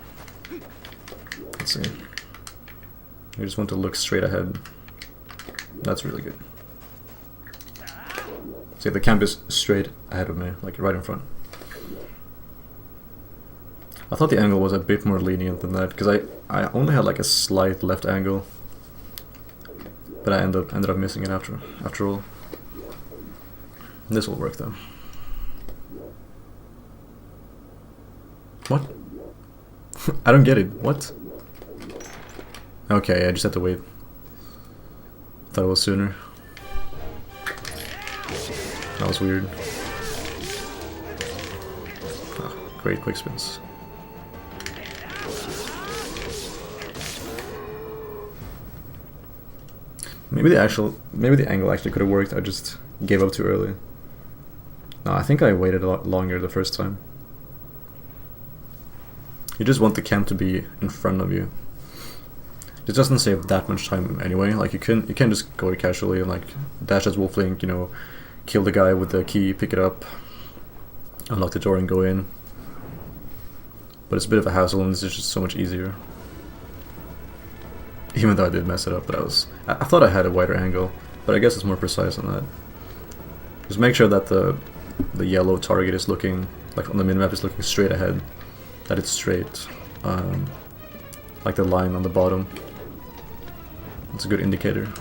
Let's see. You just want to look straight ahead. That's really good. See, the camp is straight ahead of me, like right in front. I thought the angle was a bit more lenient than that, because I only had like a slight left angle. But I ended up missing it after all. This will work though. What? I don't get it. What? Okay, I just had to wait. Thought it was sooner. That was weird. Oh, great quick spins. Maybe the angle actually could have worked. I just gave up too early. No, I think I waited a lot longer the first time. You just want the cam to be in front of you. It doesn't save that much time anyway. Like you can just go casually and like dash as Wolflink, you know, kill the guy with the key, pick it up, unlock the door and go in. But it's a bit of a hassle and this is just so much easier. Even though I did mess it up, but I thought I had a wider angle, but I guess it's more precise than that. Just make sure that the yellow target is looking, like on the minimap is looking straight ahead. That it's straight, like the line on the bottom. It's a good indicator.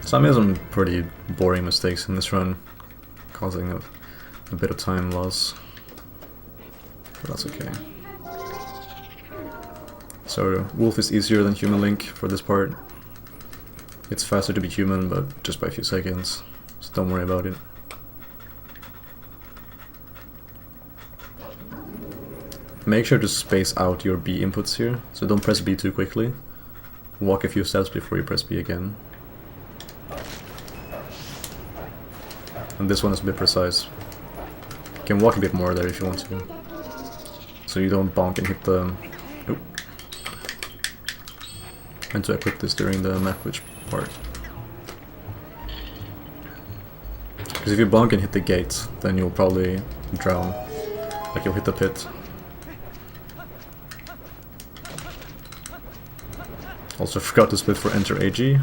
So I made some pretty boring mistakes in this run, causing a bit of time loss, but that's okay. So Wolf is easier than Human Link for this part. It's faster to be human, but just by a few seconds, so don't worry about it. Make sure to space out your B inputs here, so don't press B too quickly. Walk a few steps before you press B again. And this one is a bit precise. You can walk a bit more there if you want to, so you don't bonk and hit the... Oop. And to equip this during the map glitch part. Because if you bonk and hit the gate, then you'll probably drown. Like you'll hit the pit. Also forgot to split for enter AG.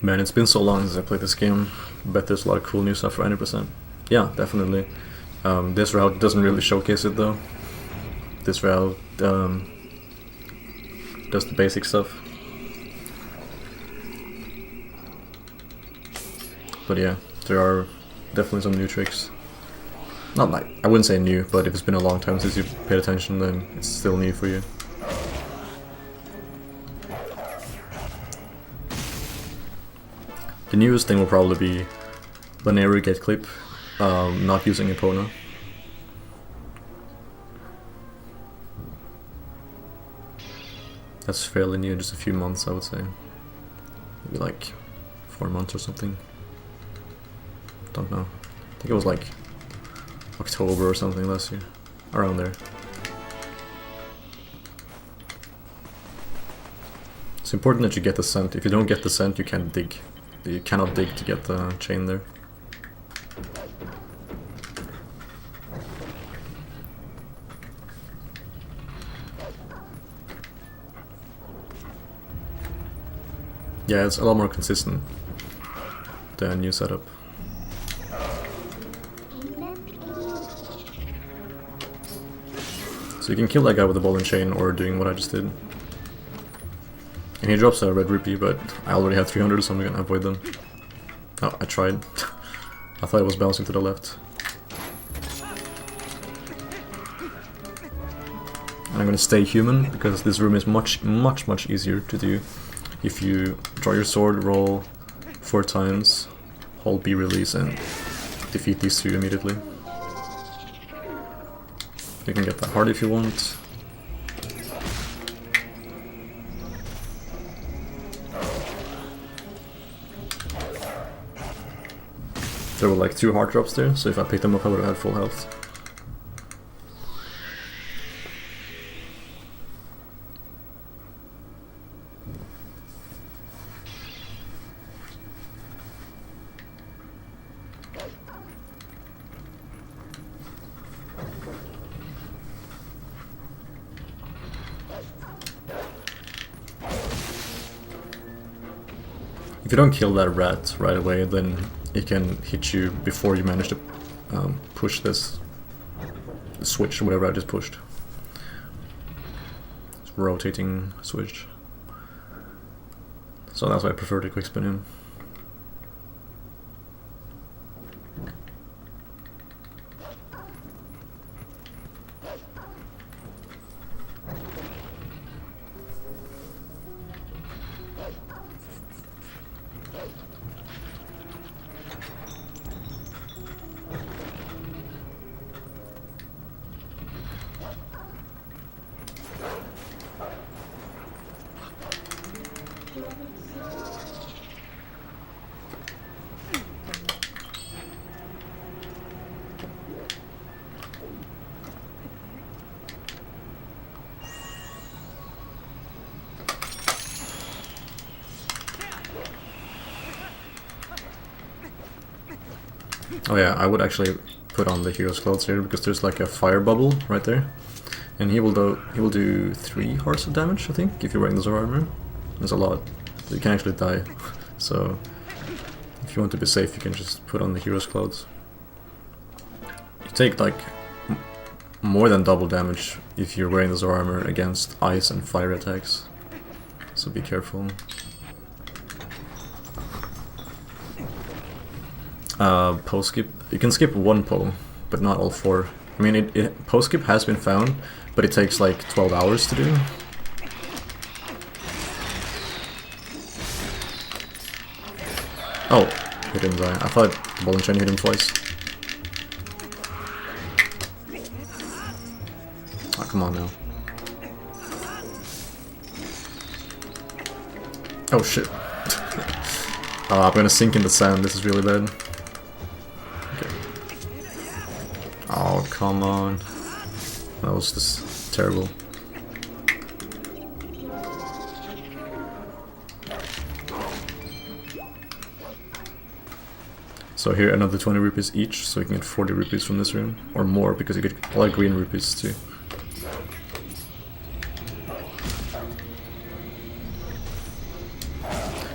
Man, it's been so long since I played this game. Bet there's a lot of cool new stuff for 100%. Yeah, definitely. This route doesn't really showcase it though. This route does the basic stuff. But yeah, there are definitely some new tricks. Not like, I wouldn't say new, but if it's been a long time since you paid attention, then it's still new for you. The newest thing will probably be whenever you get clip, not using Epona. That's fairly new, just a few months I would say. Maybe like 4 months or something. Don't know. I think it was like October or something last year. Around there. It's important that you get the scent. If you don't get the scent, you can't dig. You cannot dig to get the chain there. Yeah, it's a lot more consistent than new setup. So you can kill that guy with a ball and chain or doing what I just did. And he drops a red rupee, but I already have 300, so I'm gonna avoid them. Oh, I tried. I thought it was bouncing to the left. And I'm gonna stay human, because this room is much easier to do. If you draw your sword, roll 4 times, hold B release, and defeat these 2 immediately. You can get that hard if you want. There were like 2 heart drops there, so if I picked them up I would have had full health. If you don't kill that rat right away, then it can hit you before you manage to push this switch, whatever I just pushed. It's rotating switch. So that's why I prefer to quick spin him. Oh yeah, I would actually put on the hero's clothes here because there's like a fire bubble right there, and he will do 3 hearts of damage, I think, if you're wearing the Zora armor. That's a lot. So you can actually die. So if you want to be safe, you can just put on the hero's clothes. You take like more than double damage if you're wearing the Zora armor against ice and fire attacks. So be careful. Post skip. You can skip 1 po, but not all 4. I mean, post skip has been found, but it takes like 12 hours to do. Oh, he didn't die. I thought the ball and chain hit him twice. Oh, come on now. Oh shit. I'm gonna sink in the sand. This is really bad. Oh, come on. That was just terrible. So here another 20 rupees each, so you can get 40 rupees from this room. Or more, because you get a lot of green rupees too.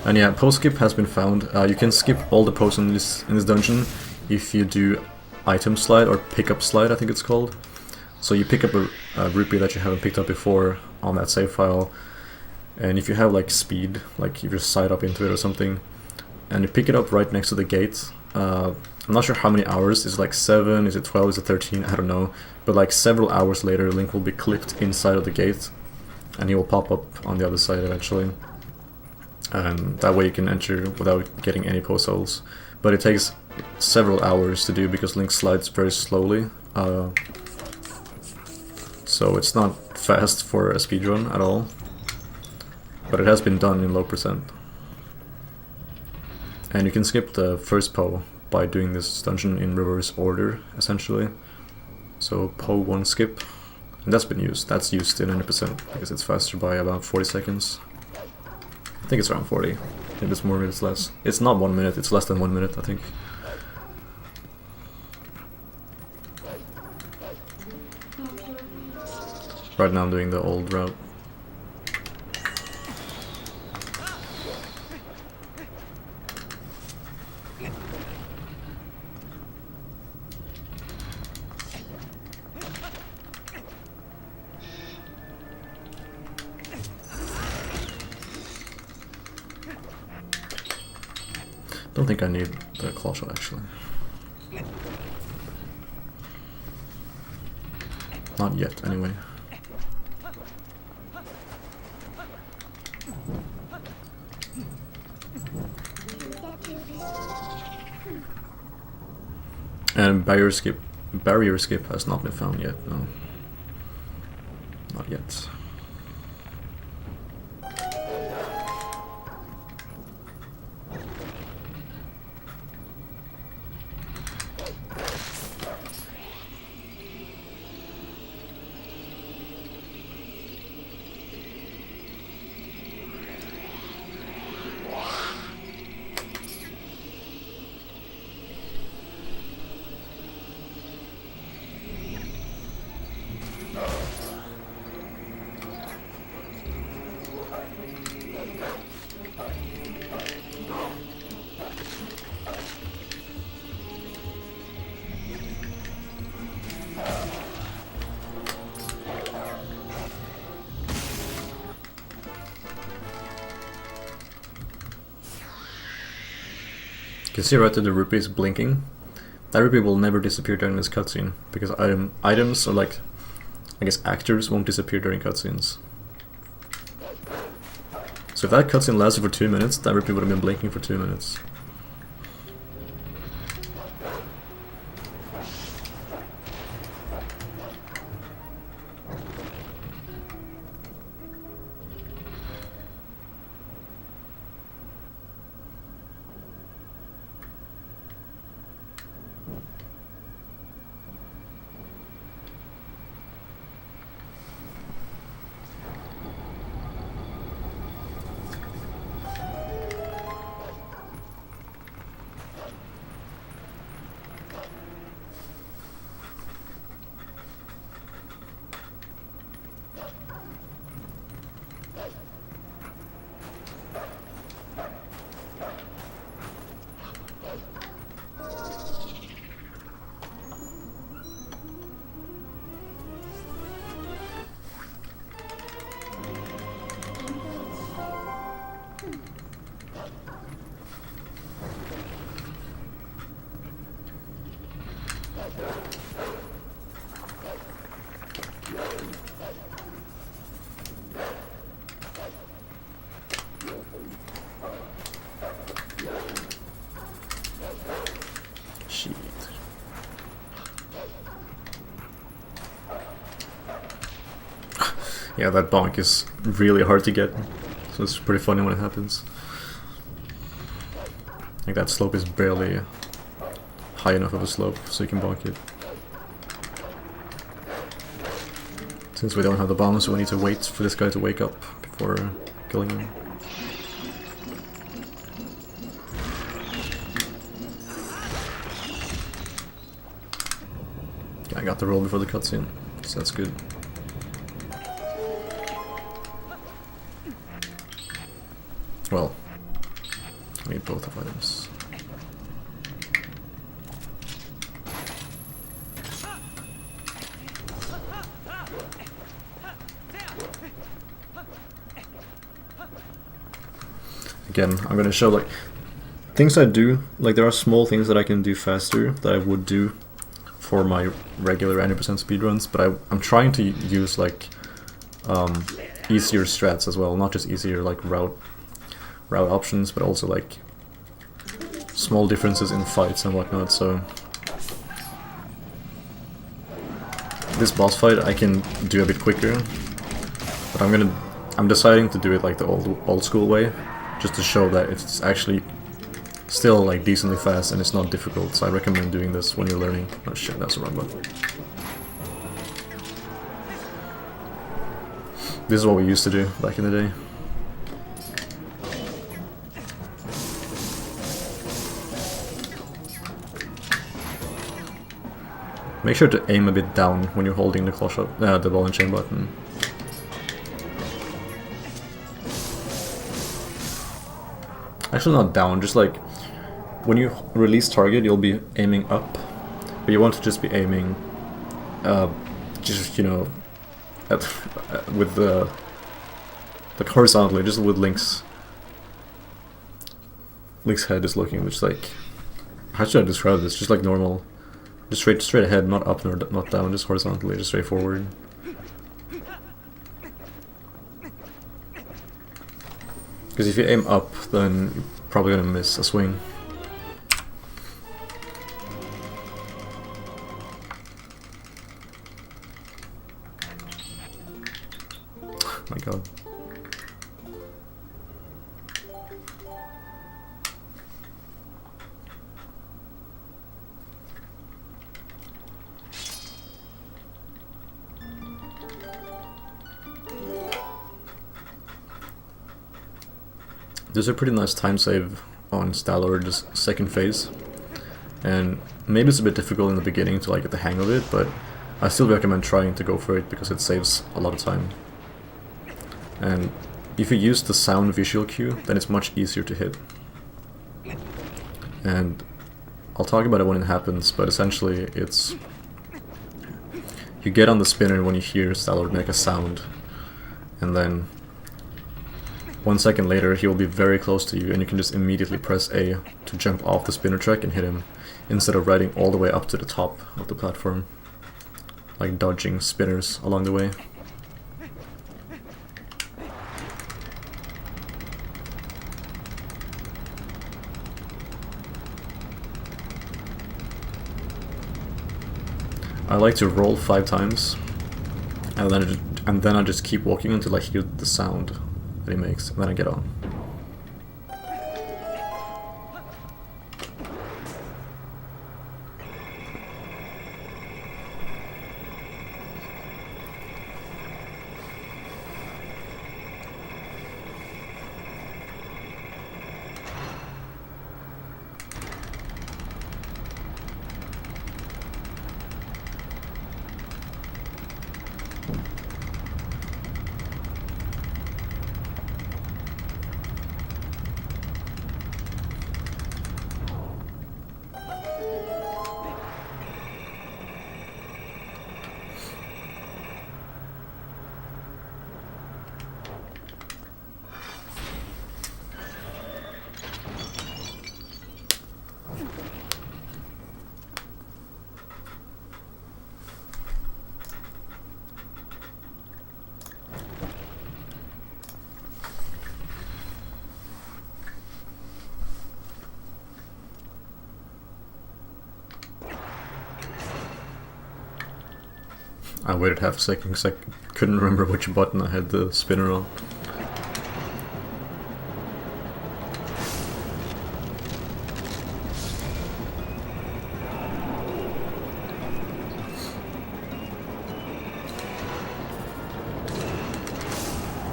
And yeah, post skip has been found. You can skip all the posts in this dungeon if you do item slide or pickup slide, I think it's called. So you pick up a rupee that you haven't picked up before on that save file, and if you have like speed, like if you side up into it or something, and you pick it up right next to the gate. I'm not sure how many hours. Is it like 7? Is it 12? Is it 13? I don't know. But like several hours later, Link will be clipped inside of the gate, and he will pop up on the other side eventually. And that way you can enter without getting any post holes. But it takes several hours to do because Link slides very slowly. So it's not fast for a speedrun at all. But it has been done in low %. And you can skip the first PO by doing this dungeon in reverse order, essentially. So PO 1 skip, and that's been used. That's used in 90% because it's faster by about 40 seconds. I think it's around 40. Maybe it's more, maybe it's less. It's not 1 minute, it's less than 1 minute, I think. Right now I'm doing the old route. Don't think I need the claw shot actually. Not yet, anyway. And barrier skip has not been found yet, no. Not yet. You can see right that the rupee is blinking. That rupee will never disappear during this cutscene because items, or like, I guess actors, won't disappear during cutscenes. So if that cutscene lasted for 2 minutes, that rupee would have been blinking for 2 minutes. Yeah, that bonk is really hard to get, so it's pretty funny when it happens. Like that slope is barely high enough of a slope so you can bonk it. Since we don't have the bombs, we need to wait for this guy to wake up before killing him. Yeah, I got the roll before the cutscene, so that's good. Well, both of items. Again, I'm gonna show like things I do. Like there are small things that I can do faster that I would do for my regular 90% speedruns, but I'm trying to use like easier strats as well, not just easier like route options, but also like small differences in fights and whatnot. So this boss fight I can do a bit quicker, but I'm deciding to do it like the old school way, just to show that it's actually still like decently fast and it's not difficult. So I recommend doing this when you're learning. Oh shit, that's the wrong button. This is what we used to do back in the day. Make sure to aim a bit down when you're holding the claw shot, the ball and chain button. Actually not down, just like when you release target you'll be aiming up, but you want to just be aiming just, you know, with the like horizontally, just with Link's head is looking, which like, how should I describe this? Just like normal, just straight ahead, not up nor not down, just horizontally, just straight forward. Because if you aim up, then you're probably gonna miss a swing. My god. There's a pretty nice time save on Stallord's second phase, and maybe it's a bit difficult in the beginning to like get the hang of it, but I still recommend trying to go for it because it saves a lot of time. And if you use the sound visual cue, then it's much easier to hit. And I'll talk about it when it happens, but essentially it's... You get on the spinner when you hear Stallord make a sound, and then 1 second later he will be very close to you and you can just immediately press A to jump off the spinner track and hit him, instead of riding all the way up to the top of the platform, like dodging spinners along the way. I like to roll 5 times, and then I just keep walking until I hear the sound that he makes, and then I get on. I waited half a second because I couldn't remember which button I had the spinner on.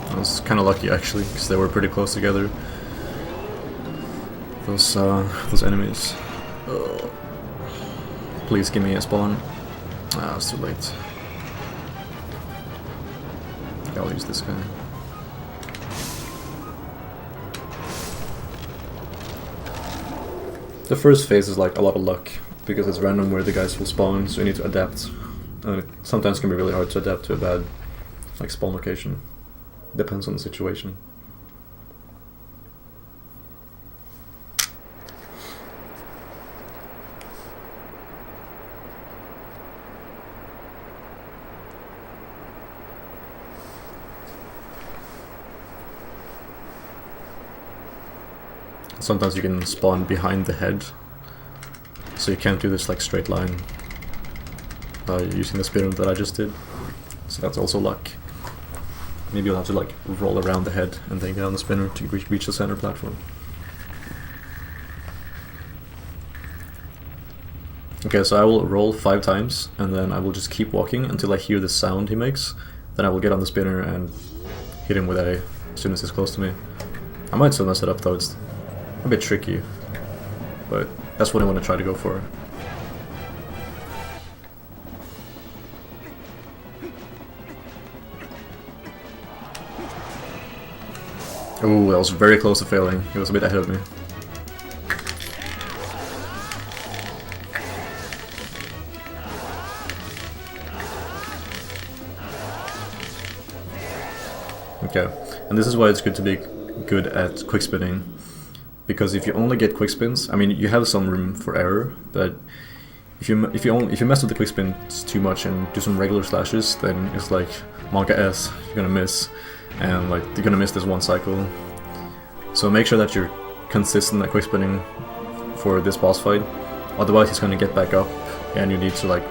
I was kind of lucky actually, because they were pretty close together. Those enemies. Please give me a spawn. Ah, it's too late. I'll use this guy. The first phase is like a lot of luck, because it's random where the guys will spawn, so you need to adapt. And it sometimes can be really hard to adapt to a bad like spawn location. Depends on the situation. Sometimes you can spawn behind the head, so you can't do this like straight line using the spinner that I just did. So that's also luck. Maybe you'll have to like roll around the head and then get on the spinner to reach the center platform. Okay, so I will roll 5 times, and then I will just keep walking until I hear the sound he makes. Then I will get on the spinner and hit him with A as soon as he's close to me. I might still mess it up though, it's a bit tricky, but that's what I want to try to go for. Oh, that was very close to failing. He was a bit ahead of me. Okay, and this is why it's good to be good at quick spinning. Because if you only get quick spins, I mean, you have some room for error, but if you mess with the quick spins too much and do some regular slashes, then it's like Monka S, you're gonna miss, and like you're gonna miss this one cycle. So make sure that you're consistent at quick spinning for this boss fight. Otherwise, he's gonna get back up, and you need to like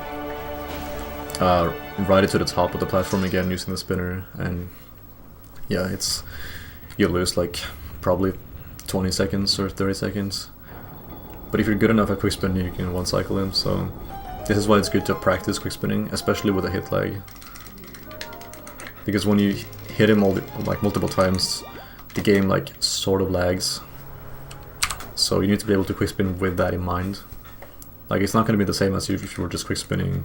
ride it to the top of the platform again using the spinner, and yeah, you'll lose like probably 20 seconds or 30 seconds. But if you're good enough at quick spinning, you can one cycle him, so this is why it's good to practice quick spinning, especially with a hit lag. Because when you hit him like multiple times, the game like sort of lags. So you need to be able to quick spin with that in mind. Like it's not going to be the same as if you were just quick spinning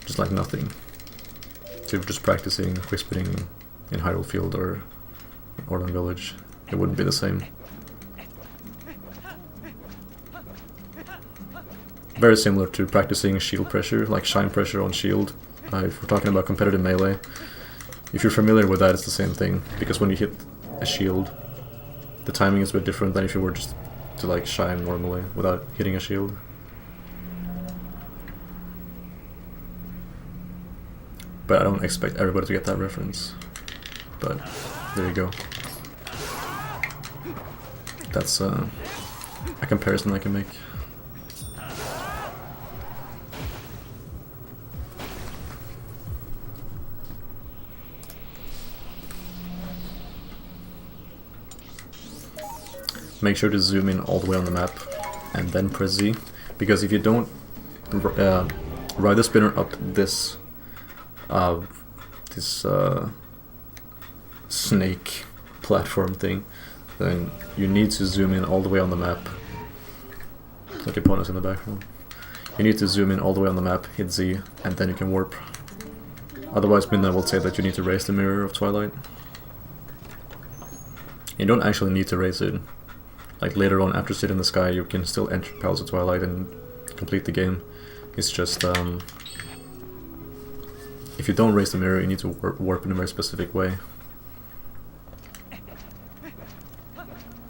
just like nothing. So if you're just practicing quick spinning in Hyrule Field or Orlan Village, it wouldn't be the same. Very similar to practicing shield pressure, like shine pressure on shield. If we're talking about competitive melee, if you're familiar with that, it's the same thing. Because when you hit a shield, the timing is a bit different than if you were just to like shine normally without hitting a shield. But I don't expect everybody to get that reference. But there you go. That's a comparison I can make. Make sure to zoom in all the way on the map and then press Z, because if you don't ride the spinner up this snake platform thing, then you need to zoom in all the way on the map. Like opponents in the background. You need to zoom in all the way on the map, hit Z, and then you can warp. Otherwise Midnight will say that you need to raise the mirror of Twilight. You don't actually need to raise it. Like later on, after Sit in the Sky, you can still enter Palace of Twilight and complete the game. It's just if you don't raise the mirror, you need to warp in a very specific way.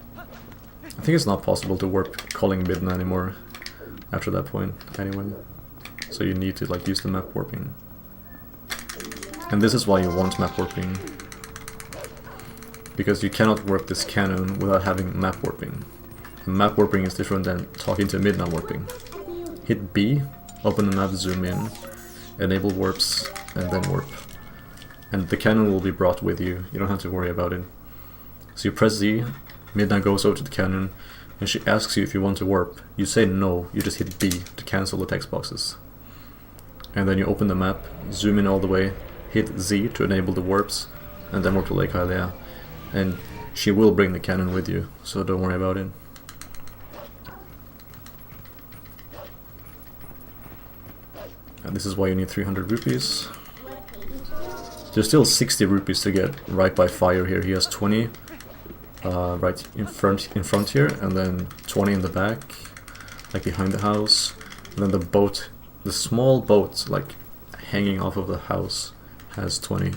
I think it's not possible to warp calling Midnight anymore after that point, anyway. So you need to like use the map warping. And this is why you want map warping. Because you cannot warp this cannon without having map warping. And map warping is different than talking to Midnight warping. Hit B, open the map, zoom in, enable warps, and then warp. And the cannon will be brought with you, you don't have to worry about it. So you press Z, Midnight goes over to the cannon, and she asks you if you want to warp. You say no, you just hit B to cancel the text boxes. And then you open the map, zoom in all the way, hit Z to enable the warps, and then warp to Lake Hylia. And she will bring the cannon with you, so don't worry about it. And this is why you need 300 rupees. There's still 60 rupees to get right by fire here. He has 20 right in front here, and then 20 in the back. like behind the house, and then the boat, the small boat, like hanging off of the house, has 20.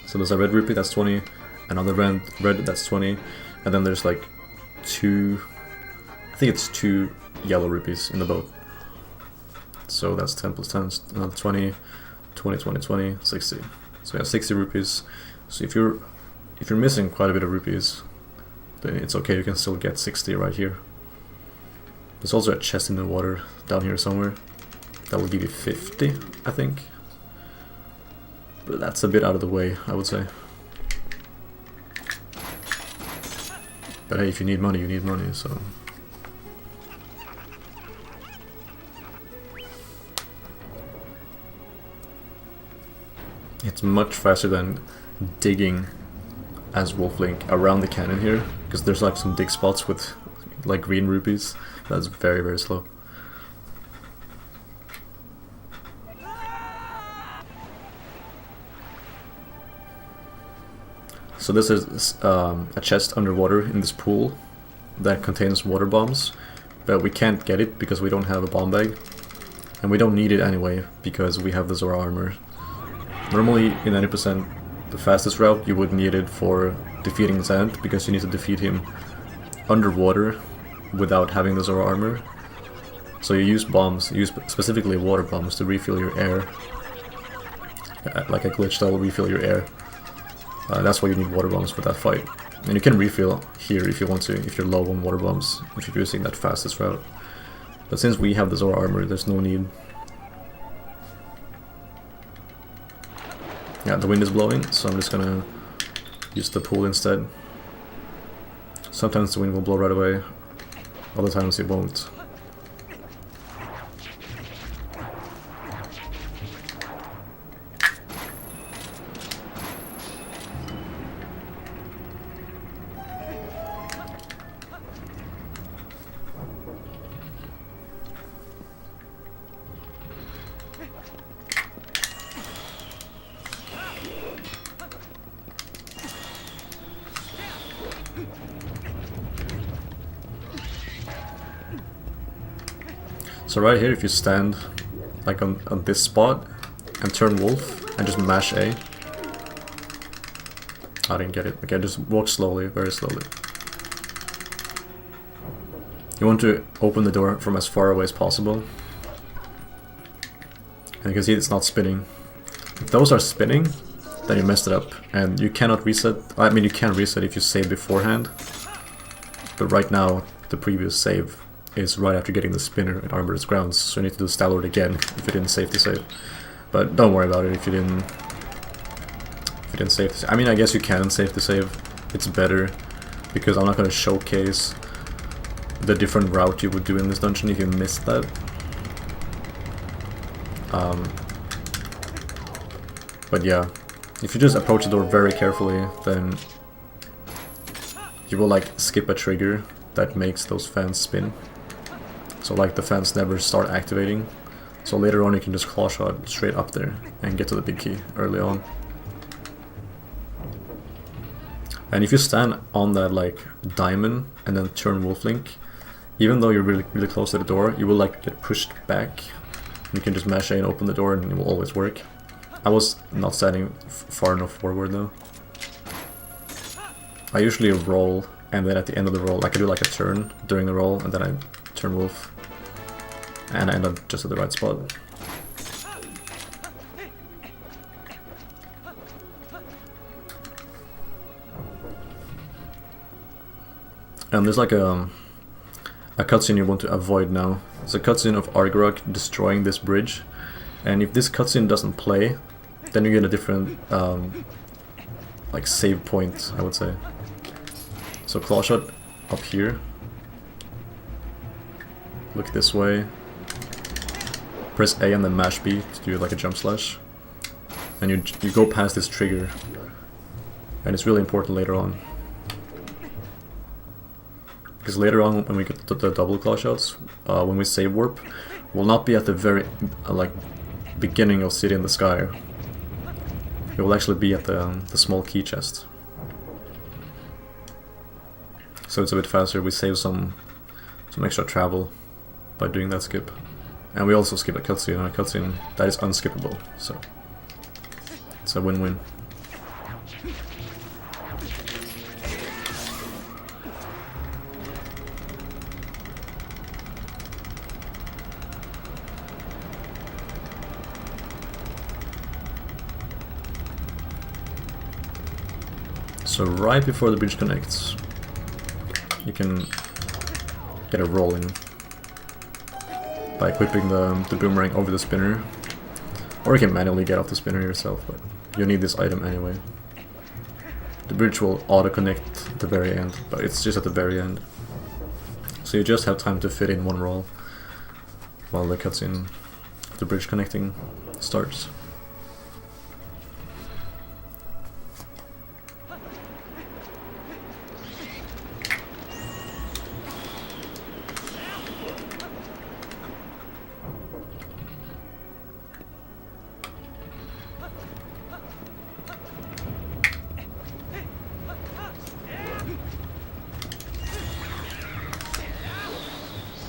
So there's a red rupee, that's 20, another red that's 20, and then there's like two, I think it's 2 yellow rupees in the boat. So that's 10 plus 10, another 20, 20, 20, 20, 60. So we have 60 rupees. So if you're missing quite a bit of rupees, then it's okay, you can still get 60 right here. There's also a chest in the water down here somewhere that will give you 50, I think. But that's a bit out of the way, I would say. But hey, if you need money, you need money, so... It's much faster than digging as Wolflink around the cannon here, because there's like some dig spots with like green rupees. That's very, very slow. So this is a chest underwater in this pool that contains water bombs, but we can't get it because we don't have a bomb bag, and we don't need it anyway because we have the Zora armor. Normally in 90% the fastest route you would need it for defeating Zant, because you need to defeat him underwater without having the Zora armor. So you use bombs, you use specifically water bombs to refill your air, like a glitch that will refill your air. That's why you need water bombs for that fight. And you can refill here if you want to, if you're low on water bombs, if you're using that fastest route. But since we have the Zora armor, there's no need. Yeah, the wind is blowing, so I'm just gonna use the pool instead. Sometimes the wind will blow right away, other times it won't. So right here, if you stand like on this spot and turn wolf and just mash A. I didn't get it. Okay, just walk slowly, very slowly. You want to open the door from as far away as possible. And you can see it's not spinning. If those are spinning, then you messed it up. And you cannot reset. I mean, you can reset if you save beforehand. But right now, the previous save is right after getting the spinner in Armored's Grounds, so you need to do Stalwart again if you didn't save the save. But don't worry about it if you didn't save the save. I mean, I guess you can save the save. It's better, because I'm not going to showcase the different route you would do in this dungeon if you missed that. But yeah, if you just approach the door very carefully, then you will like skip a trigger that makes those fans spin. So like the fans never start activating. So later on you can just claw shot straight up there and get to the big key early on. And if you stand on that like diamond and then turn Wolflink, even though you're really close to the door, you will like get pushed back. You can just mash A and open the door and it will always work. I was not standing far enough forward though. I usually roll, and then at the end of the roll I can do like a turn during the roll, and then I turn wolf. And I end up just at the right spot. And there's like a cutscene you want to avoid now. It's a cutscene of Argorok destroying this bridge. And if this cutscene doesn't play, then you get a different like save point, I would say. So claw shot up here. Look this way. Press A and then mash B to do like a jump slash. And you go past this trigger. And it's really important later on. Because later on, when we get to the double claw shots, when we save warp, we'll not be at the very like beginning of City in the Sky. it will actually be at the small key chest. So it's a bit faster. We save some extra travel by doing that skip. And we also skip a cutscene, and a cutscene that is unskippable, so it's a win-win. So right before the bridge connects, you can get a roll in by equipping the boomerang over the spinner, or you can manually get off the spinner yourself, but you need this item anyway. The bridge will auto-connect at the very end, but it's just at the very end. So you just have time to fit in one roll while the cutscene, the bridge connecting, starts.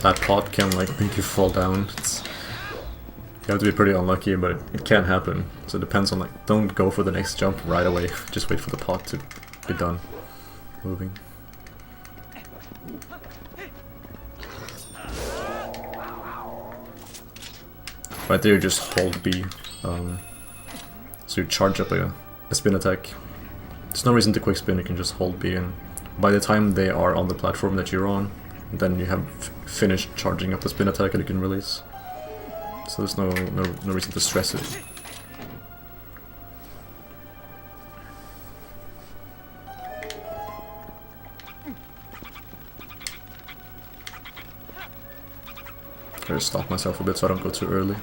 That pot can like make you fall down. You have to be pretty unlucky, but it can happen. So it depends on like, don't go for the next jump right away. Just wait for the pot to be done moving. Right there, you just hold B. So you charge up a spin attack. There's no reason to quick spin. You can just hold B, and by the time they are on the platform that you're on, then you have finished charging up the spin attack and you can release. So there's no reason to stress it. I just stop myself a bit so I don't go too early.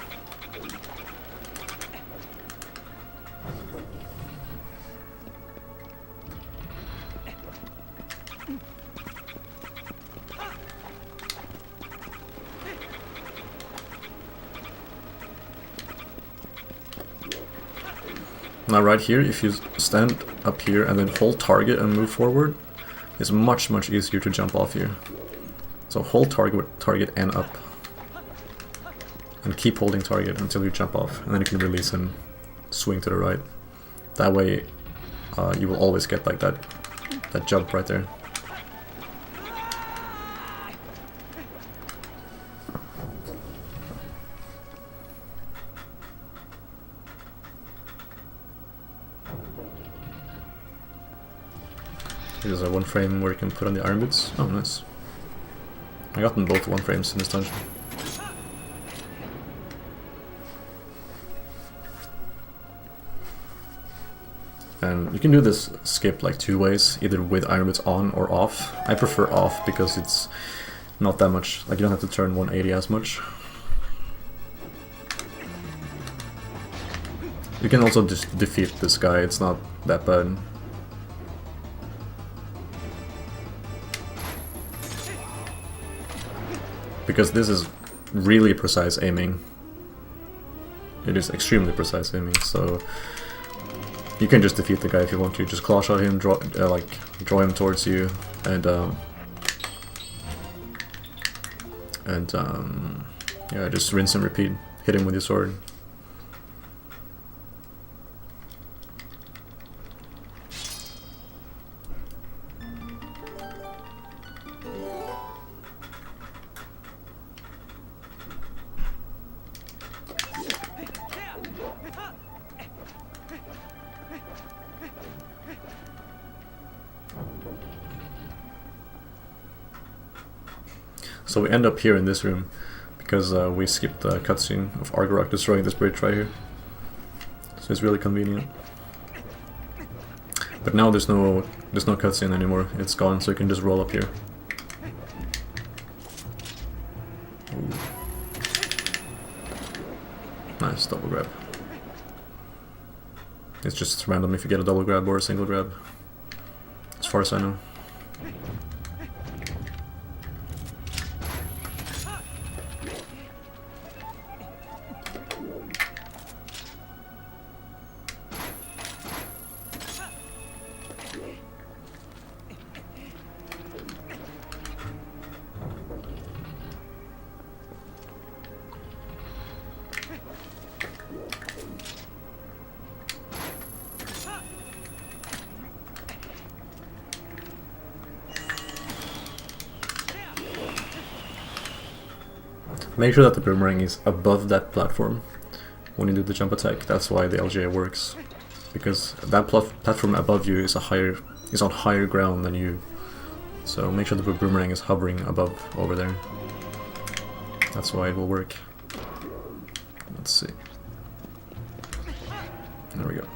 Now right here, if you stand up here and then hold target and move forward, it's much easier to jump off here. So hold target and up. And keep holding target until you jump off, and then you can release and swing to the right. That way you will always get like that jump right there. There's a one frame where you can put on the iron boots. Oh, nice. I got them both one frames in this dungeon. And you can do this skip like two ways, either with iron boots on or off. I prefer off because it's not that much, like you don't have to turn 180 as much. You can also just defeat this guy, it's not that bad. Because this is really precise aiming. It is extremely precise aiming, so you can just defeat the guy if you want to. Just claw shot him, draw him towards you, and yeah, just rinse and repeat. Hit him with your sword. So we end up here in this room because we skipped the cutscene of Argarok destroying this bridge right here. So it's really convenient. But now there's no cutscene anymore. It's gone, so you can just roll up here. Ooh. Nice double grab. It's just random if you get a double grab or a single grab, as far as I know. Make sure that the boomerang is above that platform when you do the jump attack. That's why the LGA works, because that platform above you is on higher ground than you. So make sure the boomerang is hovering above over there. That's why it will work. Let's see. There we go.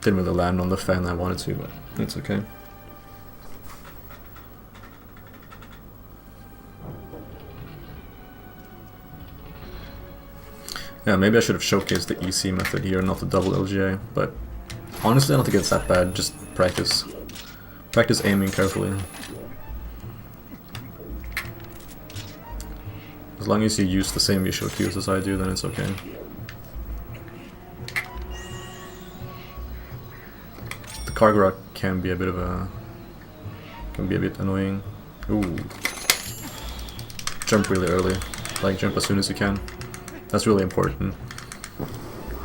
Didn't really land on the fan I wanted to, but it's okay. Yeah, maybe I should have showcased the EC method here, not the double LGA, but honestly I don't think it's that bad, just practice. Practice aiming carefully. As long as you use the same visual cues as I do, then it's okay. The Cargarok can be a bit annoying. Ooh. Jump really early. Like, jump as soon as you can. That's really important.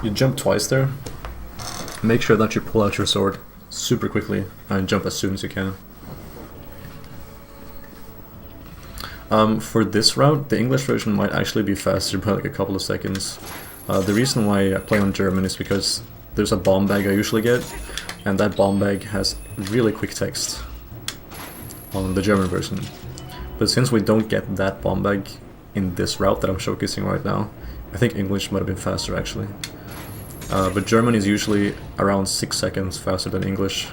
You jump twice there. Make sure that you pull out your sword super quickly and jump as soon as you can. For this route, the English version might actually be faster by like a couple of seconds. The reason why I play on German is because there's a bomb bag I usually get, and that bomb bag has really quick text on the German version. But since we don't get that bomb bag in this route that I'm showcasing right now, I think English might have been faster actually. But German is usually around 6 seconds faster than English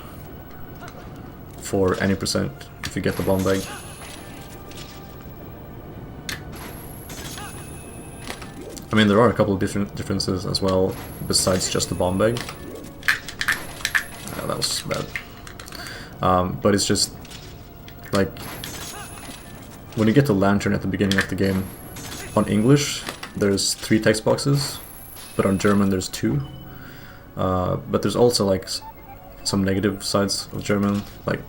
for any percent if you get the bomb bag. I mean, there are a couple of differences as well besides just the bomb bag. Yeah, that was bad. But it's just like when you get the lantern at the beginning of the game, on English there's 3 text boxes, but on German there's 2. But there's also like some negative sides of German, like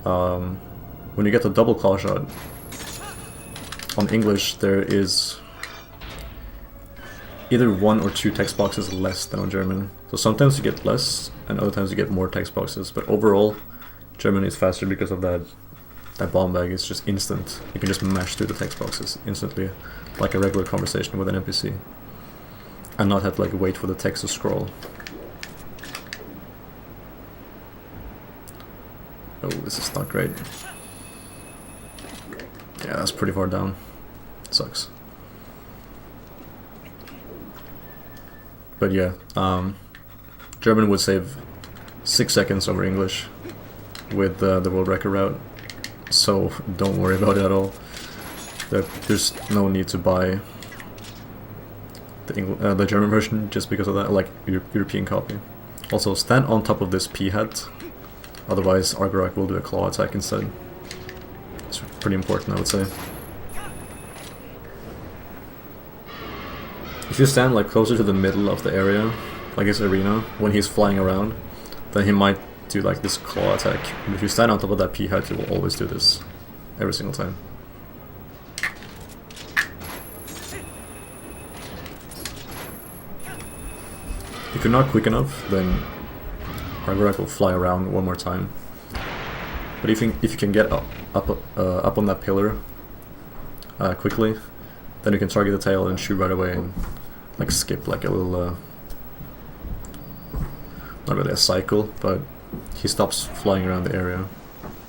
when you get the double claw shot on English there is either 1 or 2 text boxes less than on German. So sometimes you get less and other times you get more text boxes, but overall German is faster because of that bomb bag. Is just instant. You can just mash through the text boxes instantly, like a regular conversation with an NPC, and not have to like wait for the text to scroll. Oh, this is not great. Yeah, that's pretty far down. Sucks. But yeah, German would save 6 seconds over English with the world record route, so don't worry about it at all. There's no need to buy the German version just because of that, like European copy. Also, stand on top of this P-hat, otherwise Argorak will do a claw attack instead. It's pretty important, I would say. If you stand like closer to the middle of the area, like his arena, when he's flying around, then he might do like this claw attack. But if you stand on top of that P-hat, he will always do this every single time. If you're not quick enough, then Argorak will fly around one more time. But if you can get up on that pillar quickly, then you can target the tail and shoot right away and like skip like a little, not really a cycle, but he stops flying around the area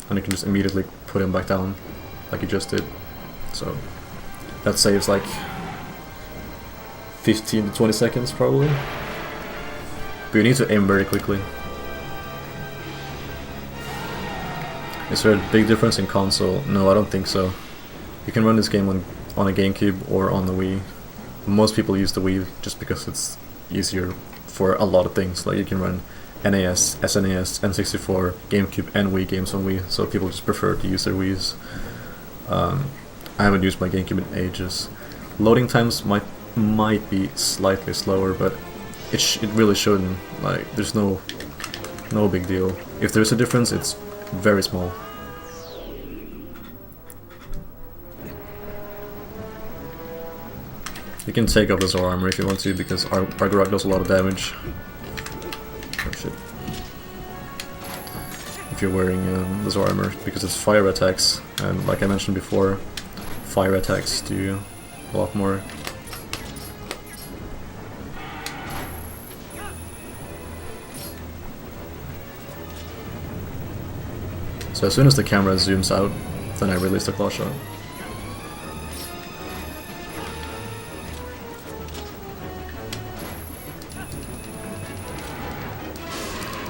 and you can just immediately put him back down like you just did. So that saves like 15 to 20 seconds probably. But you need to aim very quickly. Is there a big difference in console? No, I don't think so. You can run this game on a GameCube or on the Wii. Most people use the Wii just because it's easier for a lot of things. Like you can run NAS, SNES, N64, GameCube and Wii games on Wii, so people just prefer to use their Wiis. I haven't used my GameCube in ages. Loading times might be slightly slower, but it really shouldn't. Like there's no big deal. If there's a difference, it's very small. You can take off the Zor armor if you want to, because Argorak does a lot of damage. Oh shit. If you're wearing the Zor armor, because it's fire attacks, and like I mentioned before, fire attacks do a lot more. So as soon as the camera zooms out, then I release the claw shot.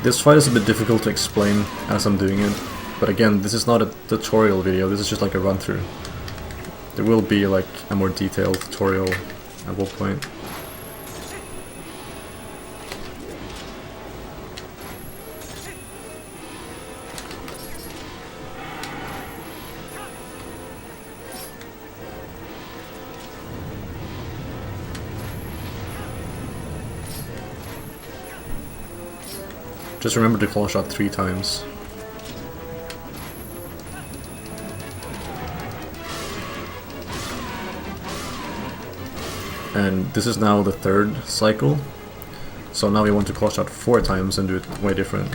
This fight is a bit difficult to explain as I'm doing it, but again, this is not a tutorial video, this is just like a run-through. There will be like a more detailed tutorial at one point. Just remember to claw shot 3 times. And this is now the 3rd cycle, so now we want to claw shot 4 times and do it way different.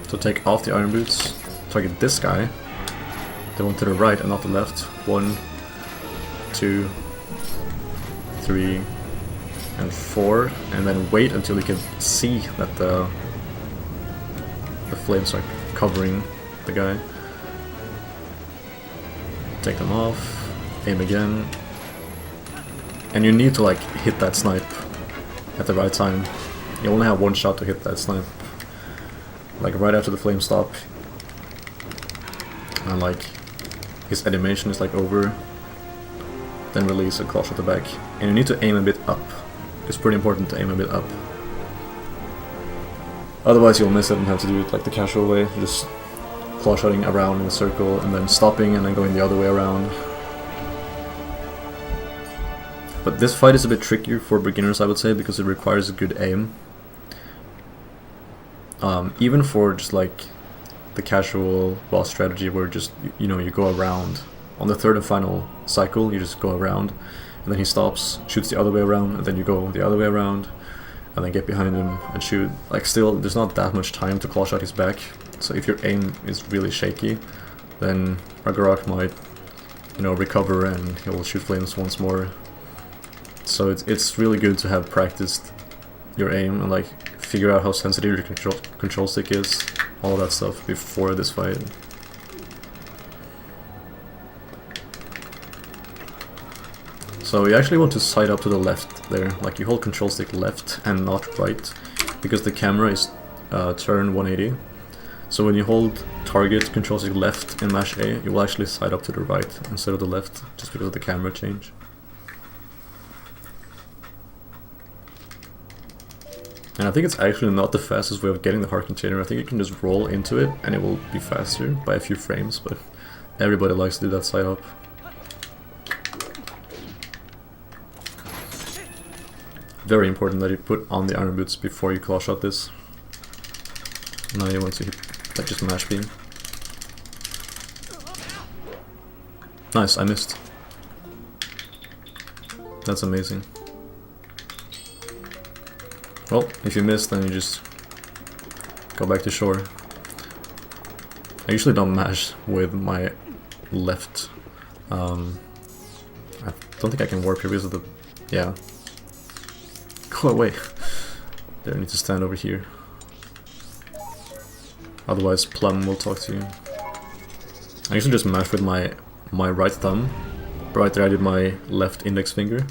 So take off the iron boots, target this guy, the one to the right and not the left. 1, 2, 3, and 4, and then wait until you can see that the flames are covering the guy. Take them off, aim again, and you need to like hit that snipe at the right time. You only have 1 shot to hit that snipe, like right after the flames stop, and like his animation is like over. Then release a claw shot at the back. And you need to aim a bit up. It's pretty important to aim a bit up. Otherwise you'll miss it and have to do it like the casual way. Just claw shotting around in a circle and then stopping and then going the other way around. But this fight is a bit trickier for beginners, I would say, because it requires a good aim. Even for just like the casual boss strategy where just, you know, you go around. On the 3rd and final cycle, you just go around, and then he stops, shoots the other way around, and then you go the other way around, and then get behind him and shoot. Like still, there's not that much time to claw shot his back, so if your aim is really shaky, then Ragnarok might, you know, recover and he'll shoot flames once more. So it's really good to have practiced your aim and like figure out how sensitive your control stick is, all that stuff before this fight. So you actually want to side up to the left there, like you hold control stick left and not right, because the camera is turned 180. So when you hold target control stick left and mash A, you will actually side up to the right instead of the left, just because of the camera change. And I think it's actually not the fastest way of getting the heart container. I think you can just roll into it and it will be faster by a few frames, but everybody likes to do that side up. Very important that you put on the iron boots before you claw shot this. Now you want to hit like just mash beam. Nice, I missed. That's amazing. Well, if you miss, then you just go back to shore. I usually don't mash with my left. I don't think I can warp here because of the... yeah. Go away. There, I need to stand over here. Otherwise Plum will talk to you. I usually just mash with my right thumb. Right there I did my left index finger.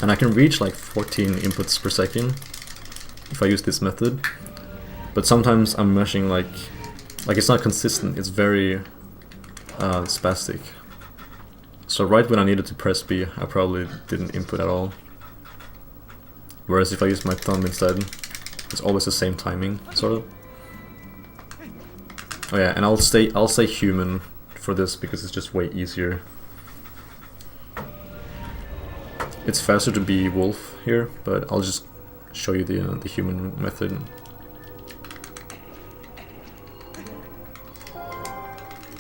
And I can reach like 14 inputs per second if I use this method. But sometimes I'm mashing like it's not consistent, it's very spastic. So right when I needed to press B, I probably didn't input at all. Whereas if I use my thumb instead, it's always the same timing, sort of. Oh yeah, and I'll say human for this because it's just way easier. It's faster to be wolf here, but I'll just show you the human method.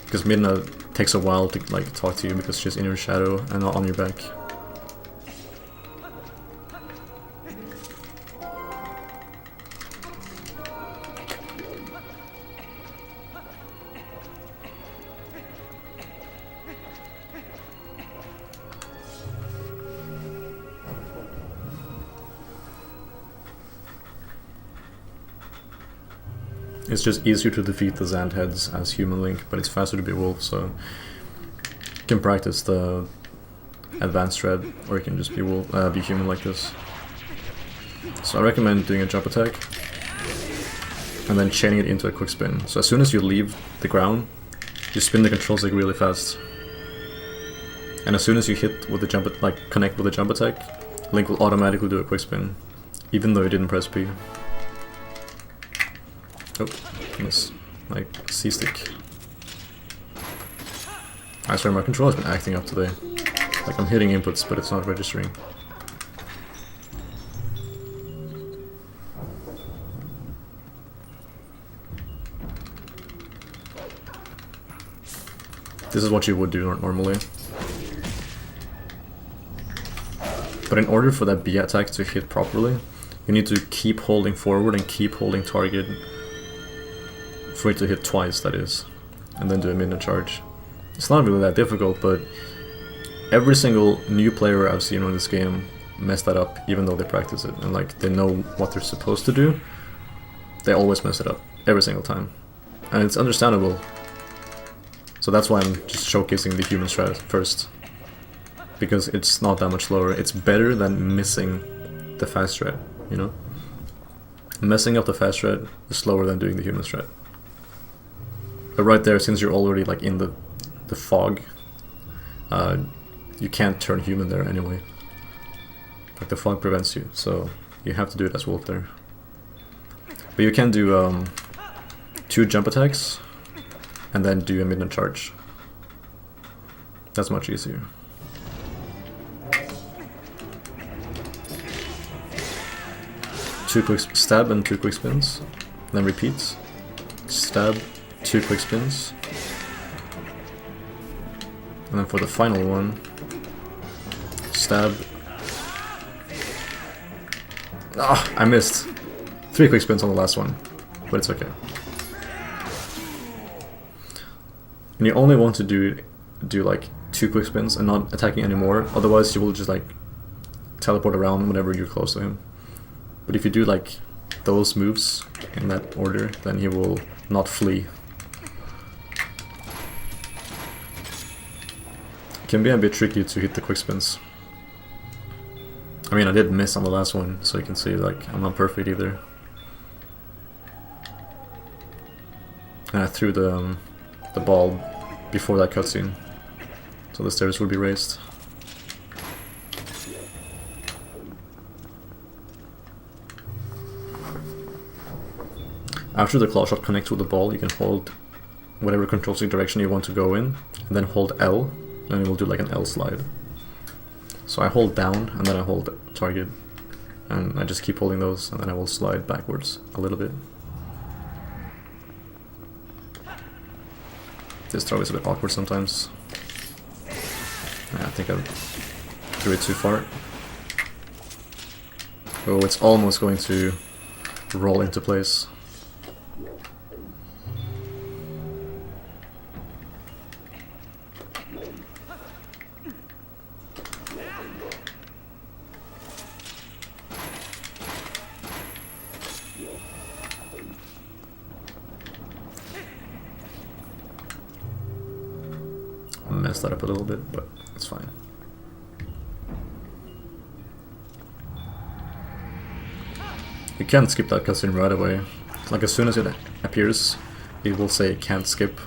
Because Midna takes a while to like talk to you because she's in your shadow and not on your back. It's just easier to defeat the Zand heads as human Link, but it's faster to be Wolf, so you can practice the advanced thread, or you can just be Wolf, be human like this. So I recommend doing a jump attack, and then chaining it into a quick spin. So as soon as you leave the ground, you spin the control stick really fast. And as soon as you hit with the jump, connect with the jump attack, Link will automatically do a quick spin, even though you didn't press B. Oh, miss. Like, C-stick. I swear my control has been acting up today. Like I'm hitting inputs, but it's not registering. This is what you would do normally. But in order for that B attack to hit properly, you need to keep holding forward and keep holding target for it to hit twice, that is. And then do a midnight charge. It's not really that difficult, but every single new player I've seen on this game mess that up, even though they practice it. And like, they know what they're supposed to do. They always mess it up, every single time. And it's understandable. So that's why I'm just showcasing the human strat first. Because it's not that much slower. It's better than missing the fast strat, you know? Messing up the fast strat is slower than doing the human strat. But right there, since you're already like in the fog, you can't turn human there anyway. Like the fog prevents you, so you have to do it as Wolf there. But you can do 2 jump attacks, and then do a midnight charge. That's much easier. Two quick stab and 2 quick spins, then repeats. Stab, 2 quick spins. And then for the final one, stab. Ah, I missed. 3 quick spins on the last one, but it's okay. And you only want to do like 2 quick spins and not attacking anymore, otherwise you will just like teleport around whenever you're close to him. But if you do like those moves in that order, then he will not flee. It can be a bit tricky to hit the quick spins. I mean, I did miss on the last one, so you can see like I'm not perfect either. And I threw the ball before that cutscene, so the stairs would be raised. After the claw shot connects with the ball, you can hold whatever control stick direction you want to go in, and then hold L, and it will do like an L slide. So I hold down, and then I hold target, and I just keep holding those, and then I will slide backwards a little bit. This throw is a bit awkward sometimes. I think I threw it too far. Oh, it's almost going to roll into place. Messed that up a little bit, but it's fine. You can't skip that cutscene right away. Like as soon as it appears, it will say can't skip,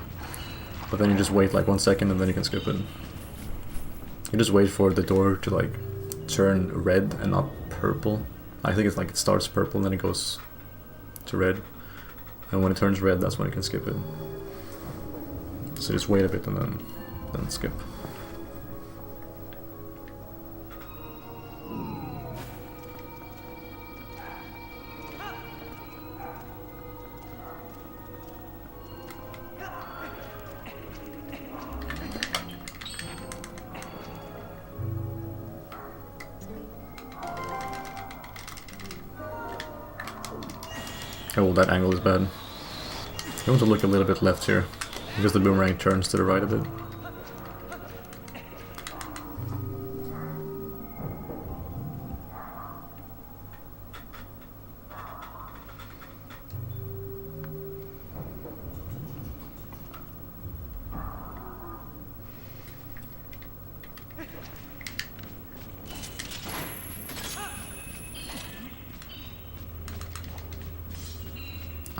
but then you just wait like 1 second and then you can skip it. You just wait for the door to like turn red and not purple. I think it's like it starts purple and then it goes to red, and when it turns red, that's when you can skip it. So just wait a bit and then skip. Oh, that angle is bad. I want to look a little bit left here, because the boomerang turns to the right a bit.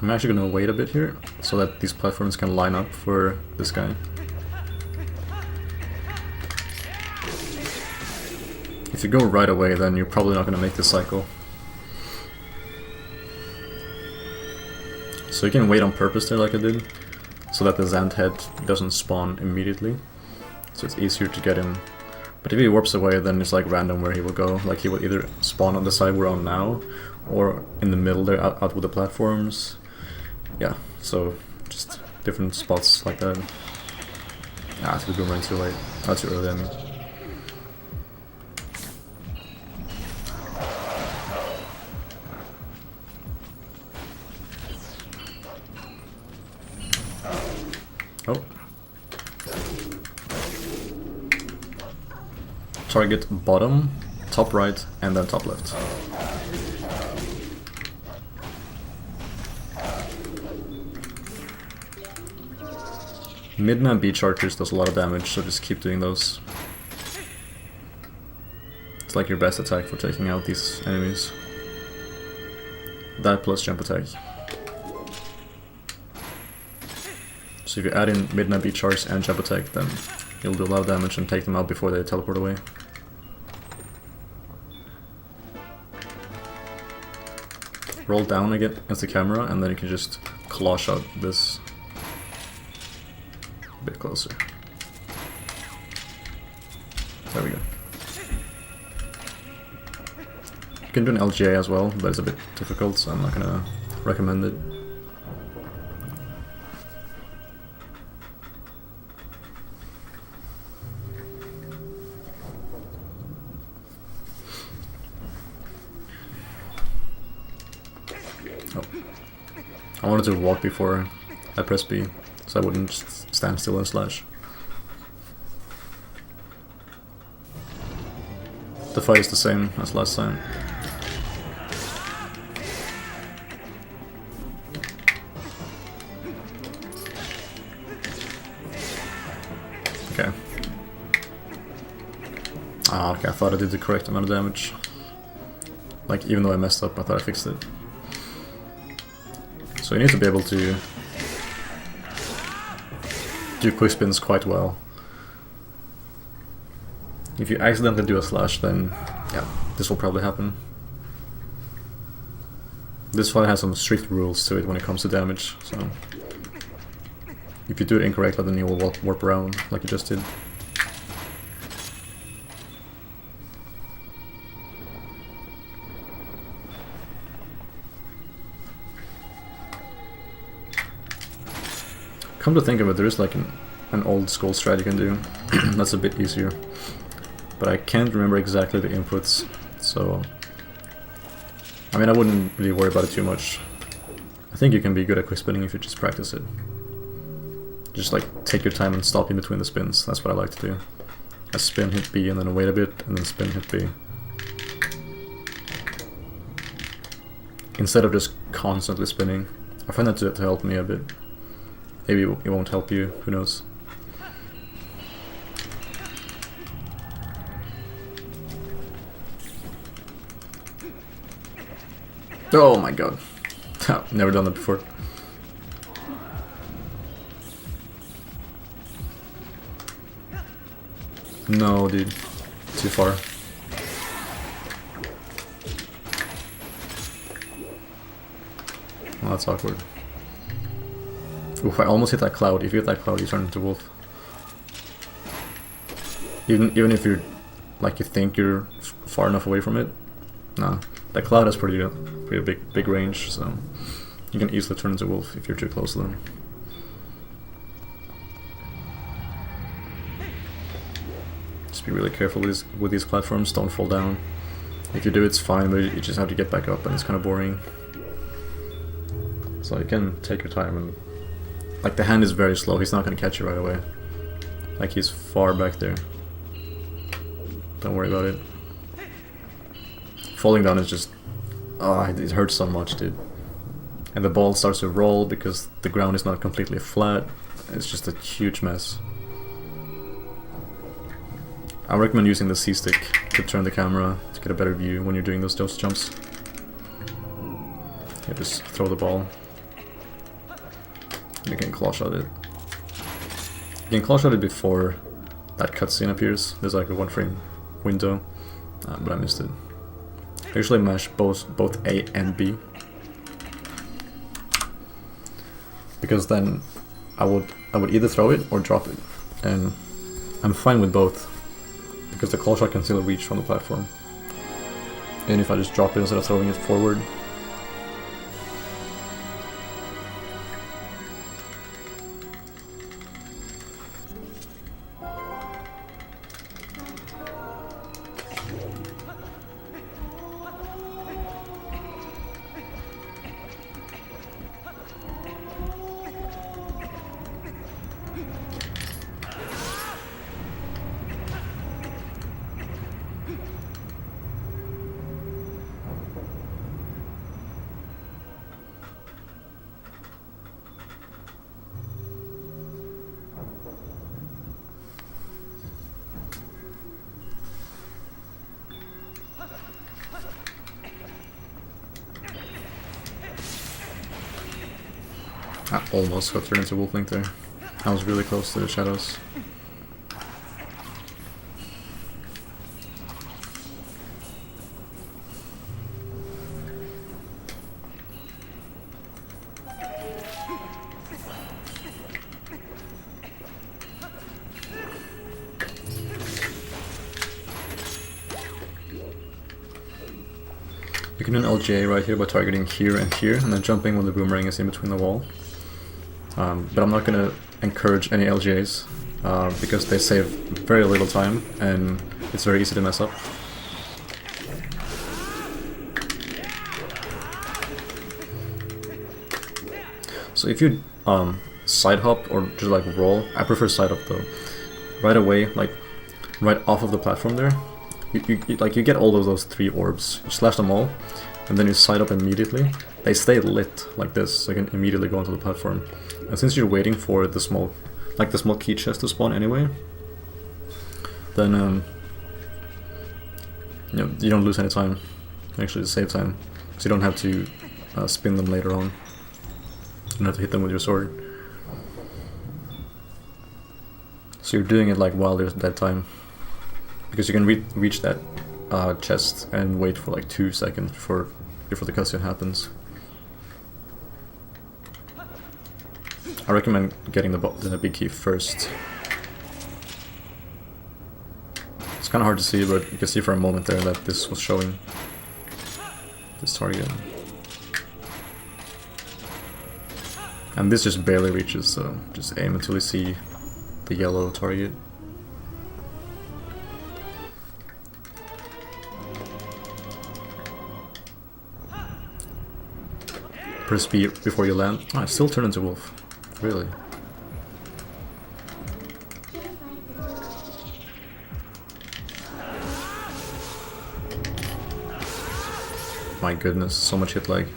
I'm actually gonna wait a bit here, so that these platforms can line up for this guy. If you go right away, then you're probably not gonna make this cycle. So you can wait on purpose there like I did, so that the Zant head doesn't spawn immediately. So it's easier to get him. But if he warps away, then it's like random where he will go. Like he will either spawn on the side we're on now, or in the middle there, out with the platforms. Yeah, so just different spots like that. Ah, it's boomerang too late. Not too early, I mean. Oh. Target bottom, top right, and then top left. Mid-man beach archers does a lot of damage, so just keep doing those. It's like your best attack for taking out these enemies. That plus jump attack. So if you add in mid-man beach charge and jump attack, then you'll do a lot of damage and take them out before they teleport away. Roll down again against the camera, and then you can just claw shot this a bit closer. There we go. You can do an LGA as well, but it's a bit difficult, so I'm not gonna recommend it. I wanted to walk before I press B, so I wouldn't just stand still and slash. The fight is the same as last time. Okay. Ah, okay, I thought I did the correct amount of damage. Like, even though I messed up, I thought I fixed it. So you need to be able to do quick spins quite well. If you accidentally do a slash, then yeah, this will probably happen. This fight has some strict rules to it when it comes to damage, so if you do it incorrectly, then you will warp around like you just did. Come to think of it, there is like an old school strat you can do that's a bit easier. But I can't remember exactly the inputs, so I mean I wouldn't really worry about it too much. I think you can be good at quick spinning if you just practice it. Just like take your time and stop in between the spins, that's what I like to do. I spin, hit B, and then wait a bit, and then spin, hit B. Instead of just constantly spinning. I find that to help me a bit. Maybe it won't help you, who knows. Oh my god. Never done that before. No, dude. Too far. Well, that's awkward. Oof, I almost hit that cloud. If you hit that cloud, you turn into wolf. Even if you're like you think you're far enough away from it, nah. That cloud has pretty big range, so you can easily turn into wolf if you're too close to them. Just be really careful with these platforms. Don't fall down. If you do, it's fine, but you just have to get back up, and it's kind of boring. So you can take your time and. Like, the hand is very slow, he's not gonna catch you right away. Like, he's far back there. Don't worry about it. Falling down is just... Oh, it hurts so much, dude. And the ball starts to roll because the ground is not completely flat. It's just a huge mess. I recommend using the C-stick to turn the camera to get a better view when you're doing those jumps. Yeah, just throw the ball. You can claw shot it. You can claw shot it before that cutscene appears. There's like a 1 frame window, but I missed it. I usually mash both A and B, because then I would either throw it or drop it, and I'm fine with both because the claw shot can still reach from the platform. And if I just drop it instead of throwing it forward. I almost got turned into Wolf Link there. I was really close to the shadows. You can do an LGA right here by targeting here and here, and then jumping when the boomerang is in between the wall. But I'm not going to encourage any LGAs, because they save very little time, and it's very easy to mess up. So if you side hop or just like roll, I prefer side hop though. Right away, like right off of the platform there, you get all of those 3 orbs. You slash them all, and then you side up immediately. They stay lit like this, so you can immediately go onto the platform. And since you're waiting for the small key chest to spawn anyway, then you don't lose any time. Actually, save time, so you don't have to spin them later on. You don't have to hit them with your sword. So you're doing it like while there's dead time, because you can reach that chest and wait for like 2 seconds before the cutscene happens. I recommend getting the big key first. It's kind of hard to see, but you can see for a moment there that this was showing this target. And this just barely reaches, so just aim until you see the yellow target. Press B before you land. Oh, I still turn into wolf. Really? My goodness, so much hit lag.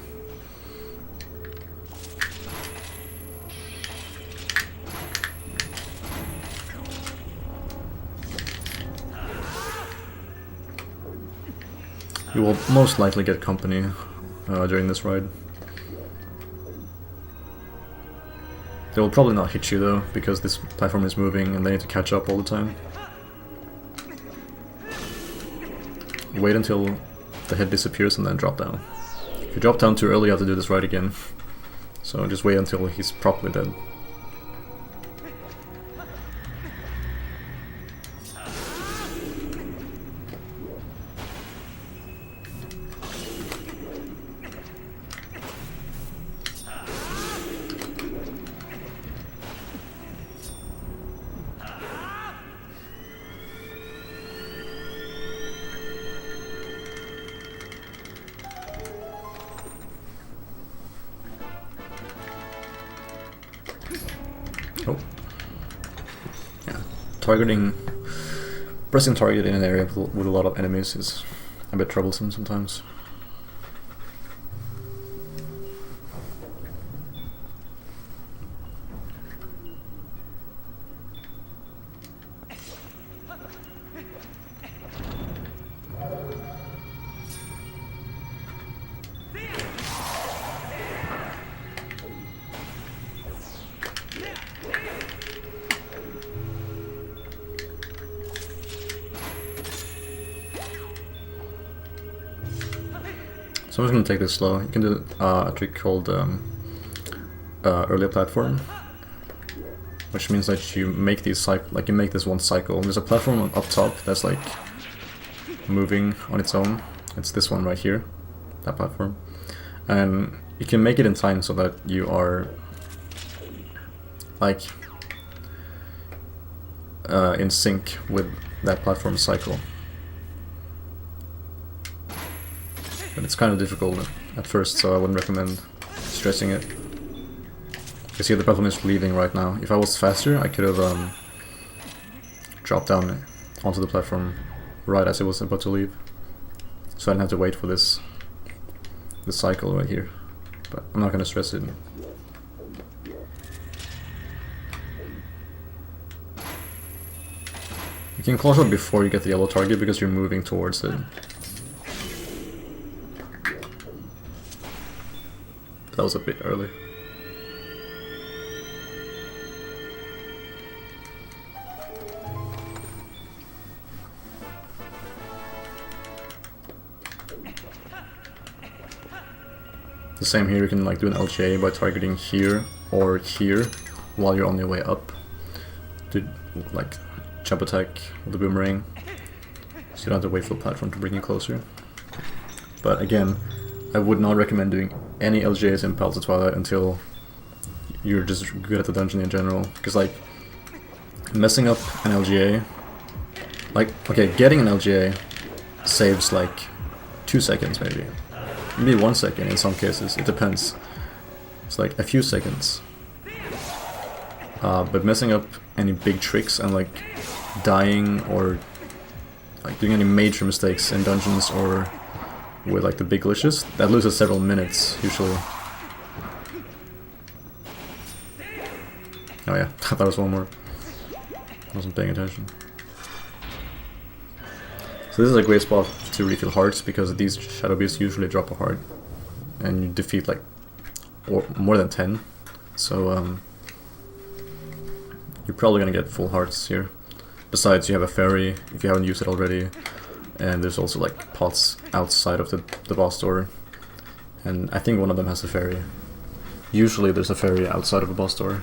You will most likely get company during this ride. They will probably not hit you though, because this platform is moving and they need to catch up all the time. Wait until the head disappears and then drop down. If you drop down too early, you have to do this ride again. So just wait until he's properly dead. Oh. Yeah, pressing target in an area with a lot of enemies is a bit troublesome sometimes. So I'm just gonna take this slow. You can do a trick called earlier platform, which means that you make these you make this one cycle. There's a platform up top that's like moving on its own. It's this one right here, that platform, and you can make it in time so that you are like in sync with that platform cycle. But it's kind of difficult at first, so I wouldn't recommend stressing it. You see the platform is leaving right now. If I was faster, I could have dropped down onto the platform right as it was about to leave. So I didn't have to wait for this cycle right here. But I'm not going to stress it. You can close up before you get the yellow target because you're moving towards it. That was a bit early. The same here, you can like do an LGA by targeting here or here while you're on your way up. Do like jump attack with the boomerang, so you don't have to wait for the platform to bring you closer. But again, I would not recommend doing any LGAs in Palace of Twilight until you're just good at the dungeon in general, because like messing up an LGA, like okay, getting an LGA saves like 2 seconds maybe 1 second in some cases, it depends. It's like a few seconds. But messing up any big tricks and like dying or like doing any major mistakes in dungeons or with like the big glitches, that loses several minutes usually. Oh yeah, that was one more. I wasn't paying attention. So this is a great spot to refill hearts because these shadow beasts usually drop a heart and you defeat like more than 10. So you're probably gonna get full hearts here. Besides, you have a fairy if you haven't used it already, and there's also like pots outside of the boss door, and I think one of them has a fairy. Usually there's a fairy outside of a boss door.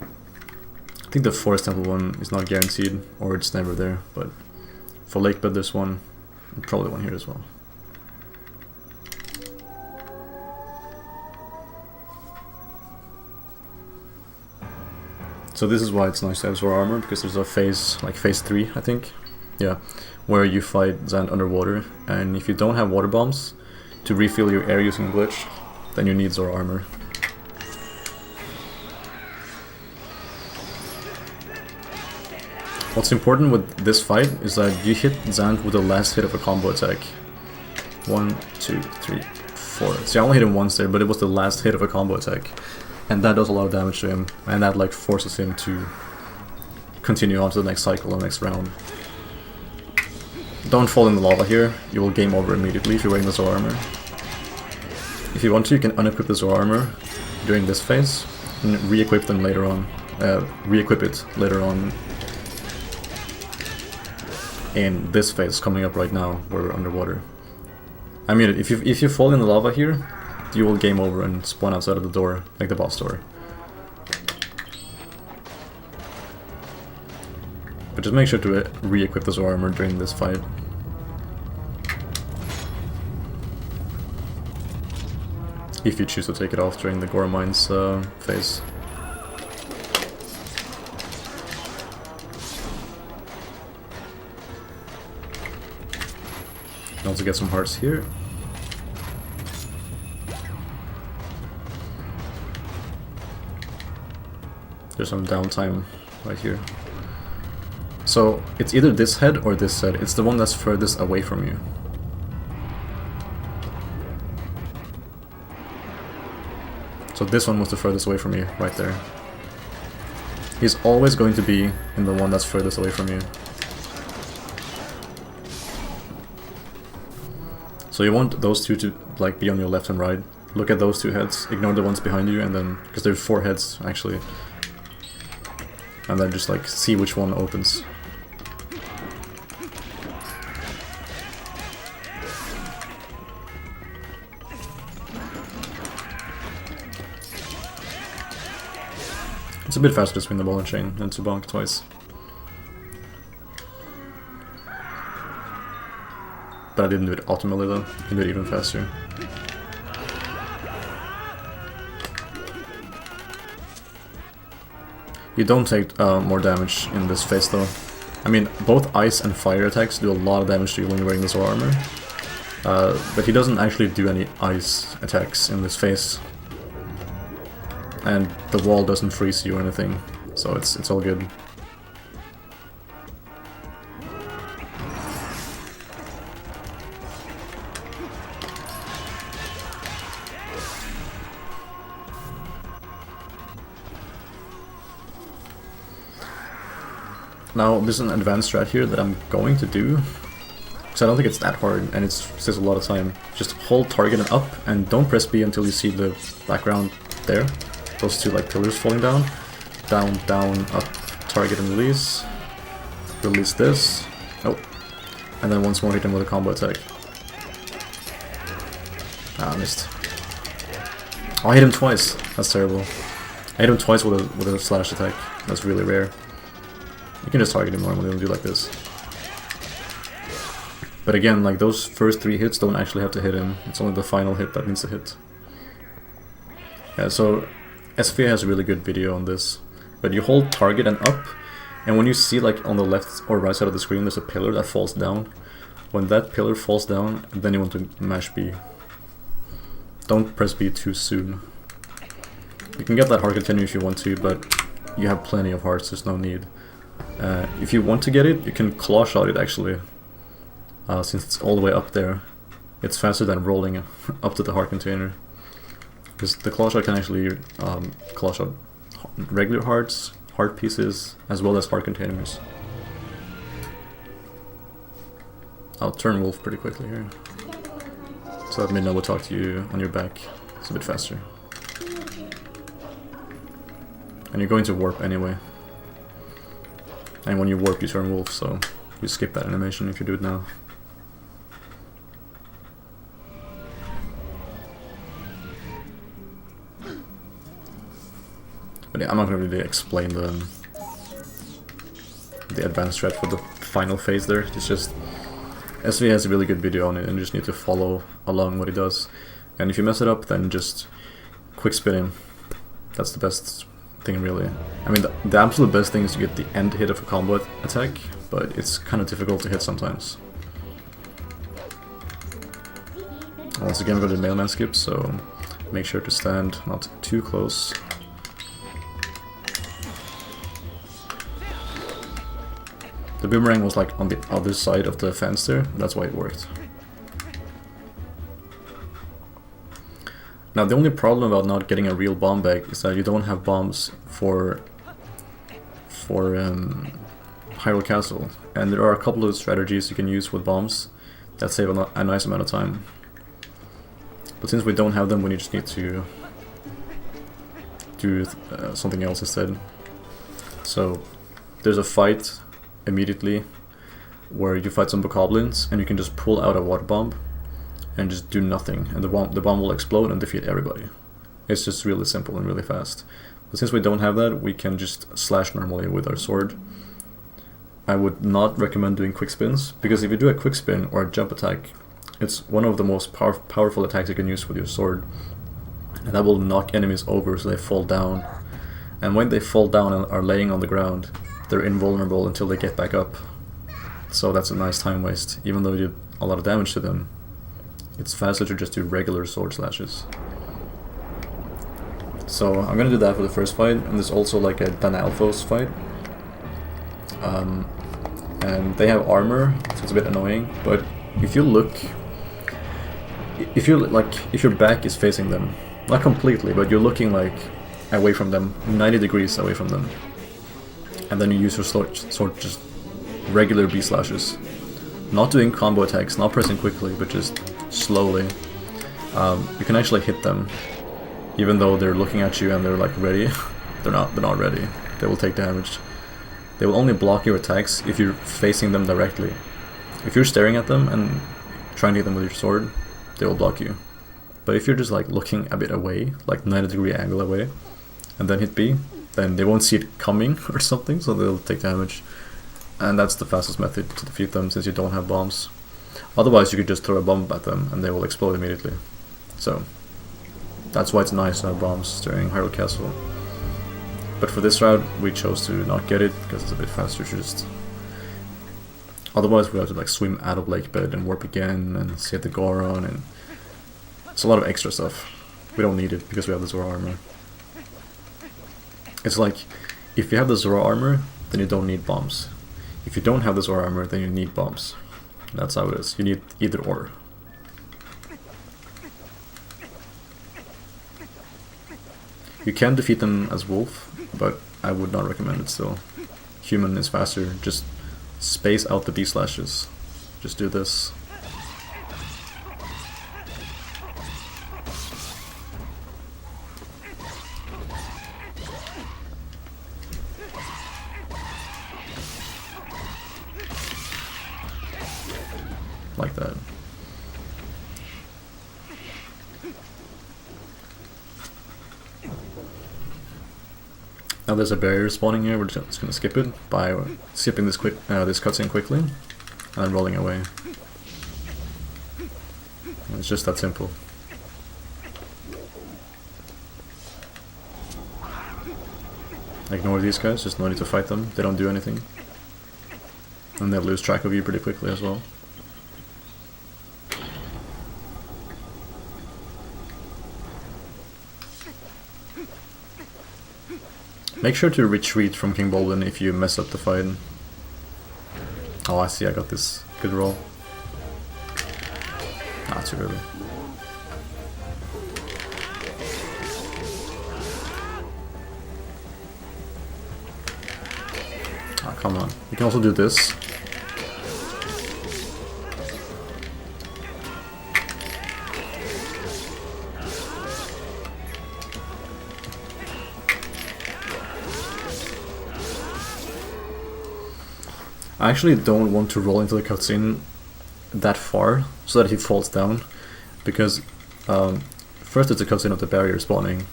I think the Forest Temple one is not guaranteed, or it's never there, but for Lakebed there's one, and probably one here as well. So this is why it's nice to have Zora armor, because there's a phase, like phase 3 I think, yeah, where you fight Zant underwater, and if you don't have water bombs to refill your air using glitch, then you need Zora armor. What's important with this fight is that you hit Zant with the last hit of a combo attack. 1, 2, 3, 4. See, I only hit him once there, but it was the last hit of a combo attack. And that does a lot of damage to him, and that like forces him to continue on to the next cycle and next round. Don't fall in the lava here, you will game over immediately if you're wearing the Zora armor. If you want to, you can unequip the Zora armor during this phase, and re-equip them later on. Re-equip it later on in this phase coming up right now, where we're underwater. I mean, if you fall in the lava here, you will game over and spawn outside of the door, like the boss door. But just make sure to re-equip the Zora armor during this fight. If you choose to take it off during the Gore Mines phase. You can also get some hearts here. There's some downtime right here. So it's either this head or this head. It's the one that's furthest away from you. So this one was the furthest away from you, right there. He's always going to be in the one that's furthest away from you. So you want those two to like be on your left and right. Look at those two heads, ignore the ones behind you, and then, because there's 4 heads actually. And then just like see which one opens. a bit faster to swing the ball and chain than to bonk twice. But I didn't do it optimally though, I can do it even faster. You don't take more damage in this phase though. I mean, both ice and fire attacks do a lot of damage to you when you're wearing this armor. But he doesn't actually do any ice attacks in this phase. And the wall doesn't freeze you or anything, so it's all good. Now, there's an advanced strat here that I'm going to do, because I don't think it's that hard, and it saves a lot of time. Just hold target and up, and don't press B until you see the background there. Those two like pillars falling down. Down, down, up, target and release. Release this. Oh. And then once more hit him with a combo attack. Ah, I missed. Oh, I hit him twice. That's terrible. I hit him twice with a slash attack. That's really rare. You can just target him normally and do like this. But again, like those first 3 hits don't actually have to hit him. It's only the final hit that needs to hit. Yeah, so SVA has a really good video on this. But you hold target and up, and when you see like on the left or right side of the screen there's a pillar that falls down. When that pillar falls down, then you want to mash B. Don't press B too soon. You can get that heart continue if you want to, but you have plenty of hearts, there's no need. If you want to get it, you can claw shot it actually, since it's all the way up there. It's faster than rolling up to the heart container. Because the claw shot can actually claw shot regular hearts, heart pieces, as well as heart containers. I'll turn wolf pretty quickly here, so that Midna will talk to you on your back. It's a bit faster. And you're going to warp anyway. And when you warp you turn wolf, so you skip that animation if you do it now. But yeah, I'm not going to really explain the advanced strat for the final phase there. It's just SV has a really good video on it, and you just need to follow along what he does. And if you mess it up, then just quick spin him. That's the best thing, really. I mean, the absolute best thing is to get the end hit of a combo attack, but it's kind of difficult to hit sometimes. Once again, we're going to mailman skip, so make sure to stand not too close. The boomerang was like on the other side of the fence there, that's why it worked. Now the only problem about not getting a real bomb bag is that you don't have bombs for Hyrule Castle, and there are a couple of strategies you can use with bombs that save a nice amount of time. But since we don't have them, we just need to do something else instead. So there's a fight immediately where you fight some bokoblins and you can just pull out a water bomb and just do nothing, and the bomb will explode and defeat everybody. It's just really simple and really fast. But since we don't have that, we can just slash normally with our sword. I would not recommend doing quick spins, because if you do a quick spin or a jump attack, it's one of the most powerful attacks you can use with your sword, and that will knock enemies over so they fall down. And when they fall down and are laying on the ground, they're invulnerable until they get back up. So that's a nice time waste. Even though you do a lot of damage to them, it's faster to just do regular sword slashes. So I'm gonna do that for the first fight, and there's also like a Danalphos fight. And they have armor, so it's a bit annoying, but if you look, if your back is facing them, not completely, but you're looking like away from them, 90 degrees away from them, and then you use your sword just regular B slashes, not doing combo attacks, not pressing quickly, but just slowly, you can actually hit them, even though they're looking at you and they're like ready. they're not ready. They will take damage. They will only block your attacks if you're facing them directly. If you're staring at them and trying to hit them with your sword, they will block you. But if you're just like looking a bit away, like 90-degree angle away, and then hit B, then they won't see it coming or something, so they'll take damage. And that's the fastest method to defeat them, since you don't have bombs. Otherwise, you could just throw a bomb at them and they will explode immediately. So that's why it's nice to have bombs during Hyrule Castle. But for this route, we chose to not get it because it's a bit faster. Just otherwise, we have to like swim out of Lake Bed and warp again and save the Goron, and it's a lot of extra stuff. We don't need it because we have the Zora armor. It's like if you have the Zora armor, then you don't need bombs. If you don't have the Zora armor, then you need bombs. That's how it is. You need either or. You can defeat them as Wolf, but I would not recommend it still. Human is faster. Just space out the B-slashes. Just do this. Like that. Now there's a barrier spawning here. We're just gonna skip it by skipping this cutscene quickly and then rolling away. It's just that simple. Ignore these guys. Just no need to fight them. They don't do anything, and they'll lose track of you pretty quickly as well. Make sure to retreat from King Baldwin if you mess up the fight. Oh, I see, I got this good roll. Ah, too early. Ah, come on. You can also do this. I actually don't want to roll into the cutscene that far so that he falls down, because first it's a cutscene of the barrier spawning,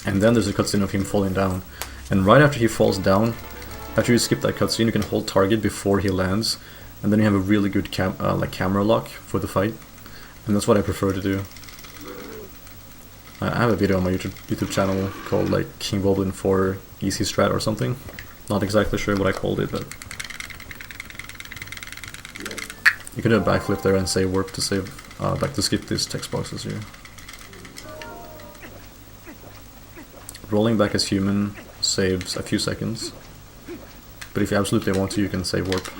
and then there's a cutscene of him falling down. And right after he falls down, after you skip that cutscene, you can hold target before he lands, and then you have a really good camera lock for the fight, and that's what I prefer to do. I have a video on my YouTube channel called like King Baldwin 4 Easy Strat or something. Not exactly sure what I called it, but you can do a backflip there and say warp to save, back to skip these text boxes here. Rolling back as human saves a few seconds, but if you absolutely want to, you can say warp.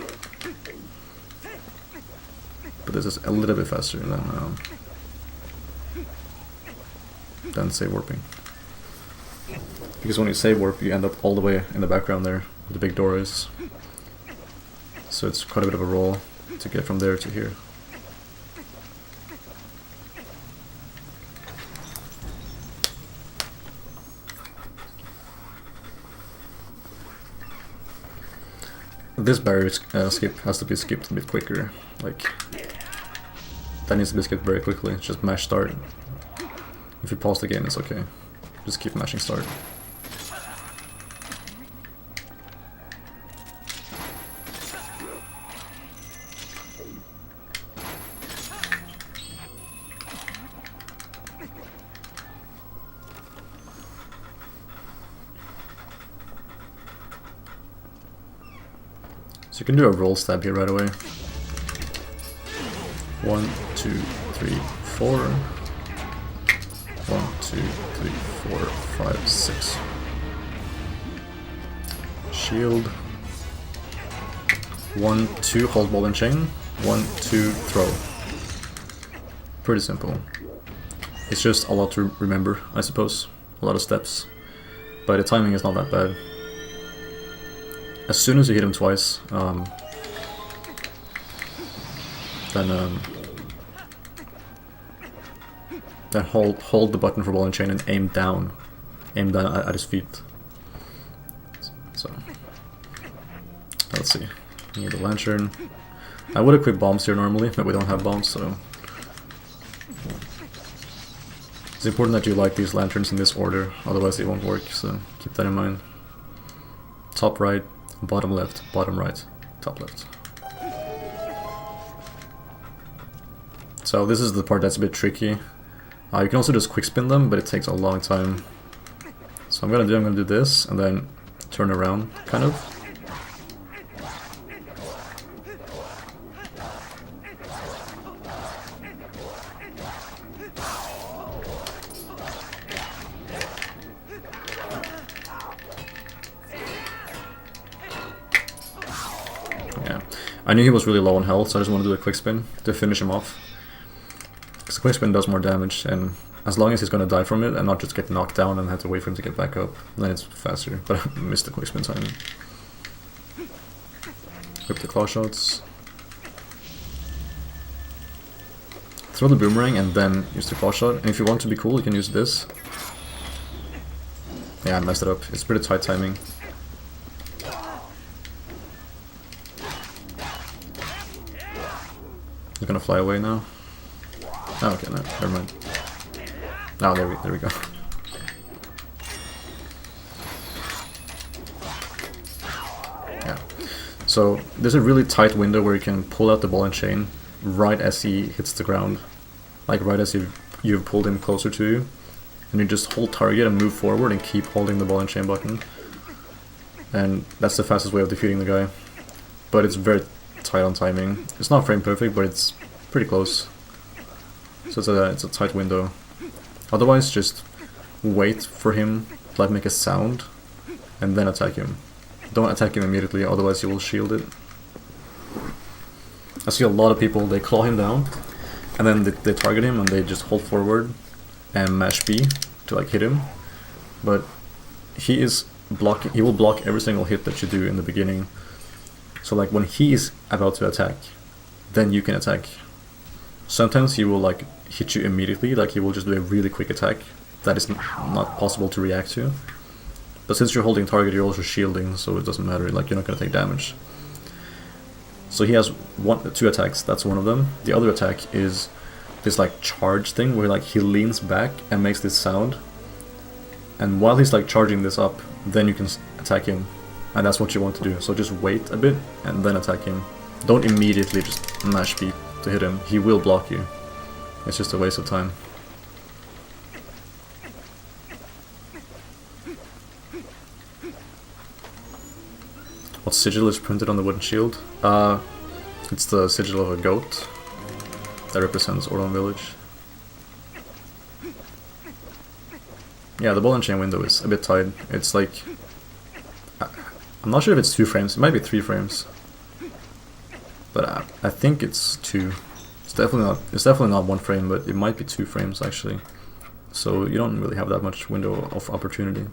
But this is a little bit faster than say warping. Because when you say warp, you end up all the way in the background there, where the big door is. So it's quite a bit of a roll to get from there to here. This barrier skip has to be skipped a bit quicker. Like, that needs to be skipped very quickly. Just mash start. If you pause the game, it's okay. Just keep mashing start. So you can do a roll stab here right away. 1, 2, 3, 4. 1, 2, 3, 4, 5, 6. Shield. 1, 2, hold ball and chain. 1, 2, throw. Pretty simple. It's just a lot to remember, I suppose. A lot of steps. But the timing is not that bad. As soon as you hit him twice, then hold the button for ball and chain and aim down at his feet. So let's see. We need a lantern. I would equip bombs here normally, but we don't have bombs, so It's important that you light these lanterns in this order, otherwise it won't work, so keep that in mind. Top right, bottom left, bottom right, top left. So this is the part that's a bit tricky. You can also just quick spin them, but it takes a long time. So I'm gonna do this, and then turn around, kind of. Yeah, I knew he was really low on health, so I just want to do a quick spin to finish him off. Because quick spin does more damage, and as long as he's gonna die from it and not just get knocked down and have to wait for him to get back up, then it's faster. But I missed the quick spin timing. Whip the claw shots. Throw the boomerang and then use the claw shot. And if you want to be cool, you can use this. Yeah, I messed it up. It's pretty tight timing. He's gonna fly away now. Oh, okay, no, never mind. Oh, there we go. Yeah. So there's a really tight window where you can pull out the ball and chain right as he hits the ground, like right as you've pulled him closer to you, and you just hold target and move forward and keep holding the ball and chain button. And that's the fastest way of defeating the guy. But it's very tight on timing. It's not frame perfect, but it's pretty close. So it's a tight window. Otherwise, just wait for him to like make a sound, and then attack him. Don't attack him immediately, otherwise you will shield it. I see a lot of people, they claw him down, and then they target him and they just hold forward and mash B to like hit him. But he will block every single hit that you do in the beginning. So like when he is about to attack, then you can attack. Sometimes he will like hit you immediately, like he will just do a really quick attack that is not possible to react to. But since you're holding target, you're also shielding, so it doesn't matter, like you're not gonna take damage. So he has two attacks, that's one of them. The other attack is this like charge thing where like he leans back and makes this sound. And while he's like charging this up, then you can attack him. And that's what you want to do. So just wait a bit and then attack him. Don't immediately just mash B to hit him. He will block you. It's just a waste of time. What sigil is printed on the wooden shield? It's the sigil of a goat that represents Orlon Village. Yeah, the ball and chain window is a bit tight. It's like... I'm not sure if it's 2 frames, it might be 3 frames. But I think it's 2. It's definitely not 1 frame, but it might be 2 frames actually. So you don't really have that much window of opportunity.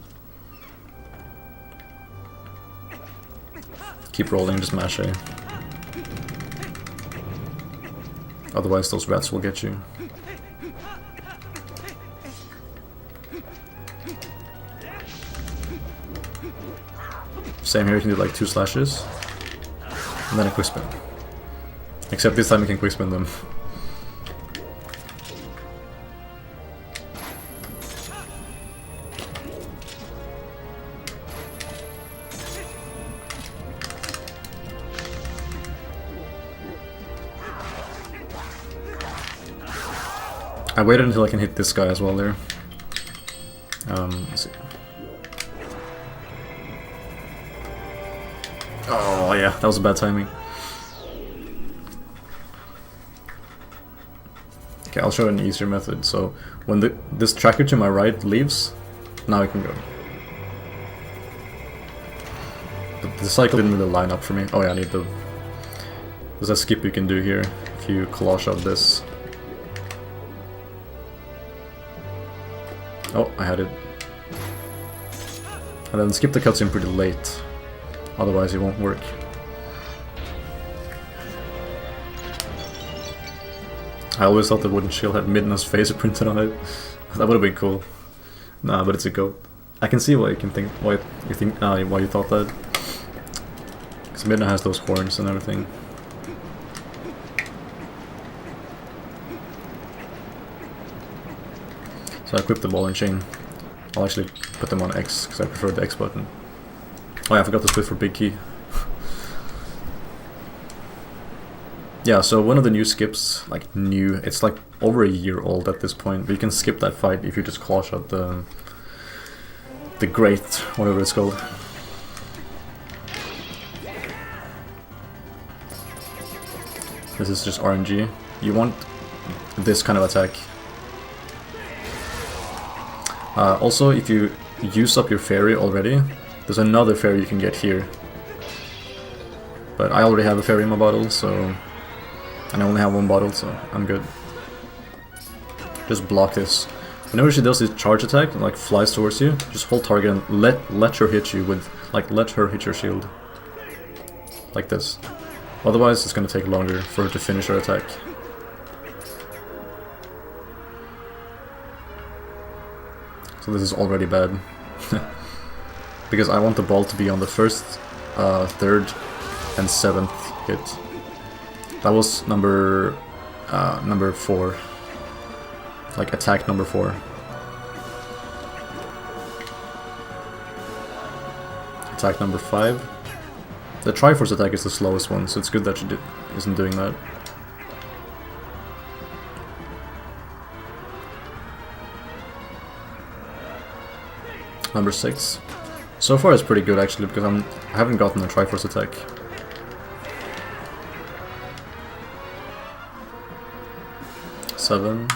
Keep rolling, just mash A. Otherwise those rats will get you. Same here, you can do like 2 slashes, and then a quick spin. Except this time you can quick spin them. I waited until I can hit this guy as well there. Let's see. Oh yeah, that was bad timing. Okay, I'll show an easier method. So when this tracker to my right leaves, now I can go. But the cycle didn't really line up for me. Oh yeah, I need there's a skip you can do here if you claw shot this. Oh, I had it. And then skip the cutscene pretty late, otherwise it won't work. I always thought the wooden shield had Midna's face printed on it. That would have been cool. Nah, but it's a goat. I can see why you can think why you thought that. Because Midna has those horns and everything. So I equip the ball and chain. I'll actually put them on X, because I prefer the X button. Oh yeah, I forgot to split for big key. Yeah, so one of the new skips, like new, it's like over a year old at this point, but you can skip that fight if you just claw shot the Great, whatever it's called. This is just RNG. You want this kind of attack. Also, if you use up your fairy already, there's another fairy you can get here. But I already have a fairy in my bottle, so... And I only have one bottle, so I'm good. Just block this. Whenever she does this charge attack, like flies towards you, just hold target and let her hit you with... Like, let her hit your shield. Like this. Otherwise, it's gonna take longer for her to finish her attack. So this is already bad. Because I want the ball to be on the first, third, and 7th hit. That was number 4. Like attack number 4. Attack number 5. The Triforce attack is the slowest one, so it's good that she isn't doing that. Number 6. So far it's pretty good actually, because I haven't gotten a Triforce attack. Seven.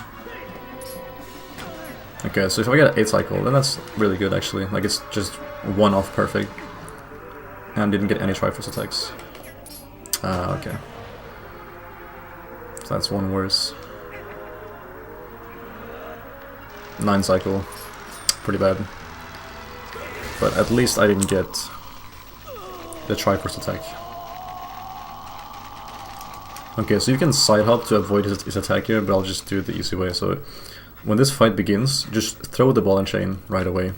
Okay, so if I get an 8 cycle, then that's really good actually. Like it's just 1 off perfect. And didn't get any Triforce attacks. Okay. So that's 1 worse. 9 cycle. Pretty bad. But at least I didn't get the Triforce attack. Okay, so you can side hop to avoid his attack here, but I'll just do it the easy way. So when this fight begins, just throw the ball and chain right away.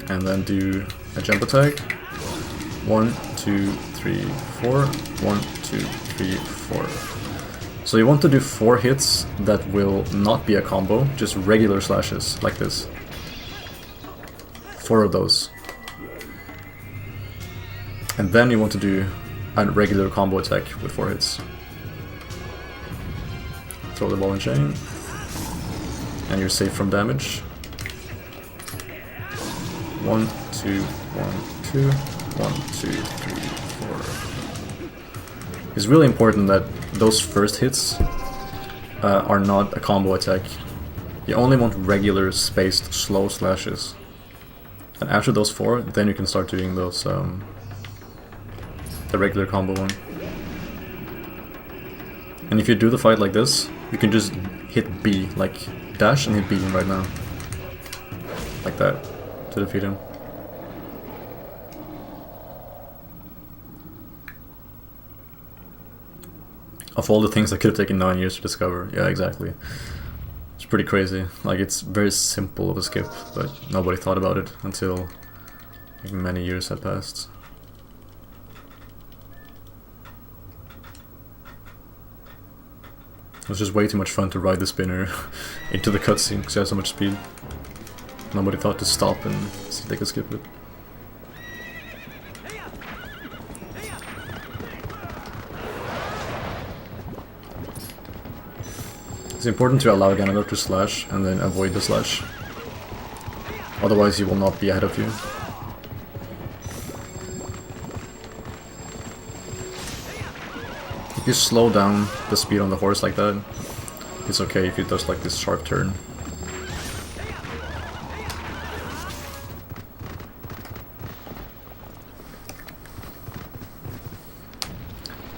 And then do a jump attack. 1, 2, 3, 4. 1, 2, 3, 4. So you want to do 4 hits that will not be a combo, just regular slashes, like this. 4 of those. And then you want to do a regular combo attack with 4 hits. Throw the ball and chain. And you're safe from damage. 1, 2, 1, 2, 1, 2, 3, 4. It's really important that those first hits are not a combo attack. You only want regular spaced slow slashes. And after those 4, then you can start doing those the regular combo one. And if you do the fight like this, you can just hit B, like dash and hit B right now. Like that. To defeat him. Of all the things that could have taken 9 years to discover, yeah, exactly. It's pretty crazy. Like, it's very simple of a skip, but nobody thought about it until like, many years had passed. It was just way too much fun to ride the spinner into the cutscene because it has so much speed. Nobody thought to stop and see if they could skip it. It's important to allow Ganondorf to slash and then avoid the slash. Otherwise he will not be ahead of you. If you slow down the speed on the horse like that, it's okay if he does like this sharp turn.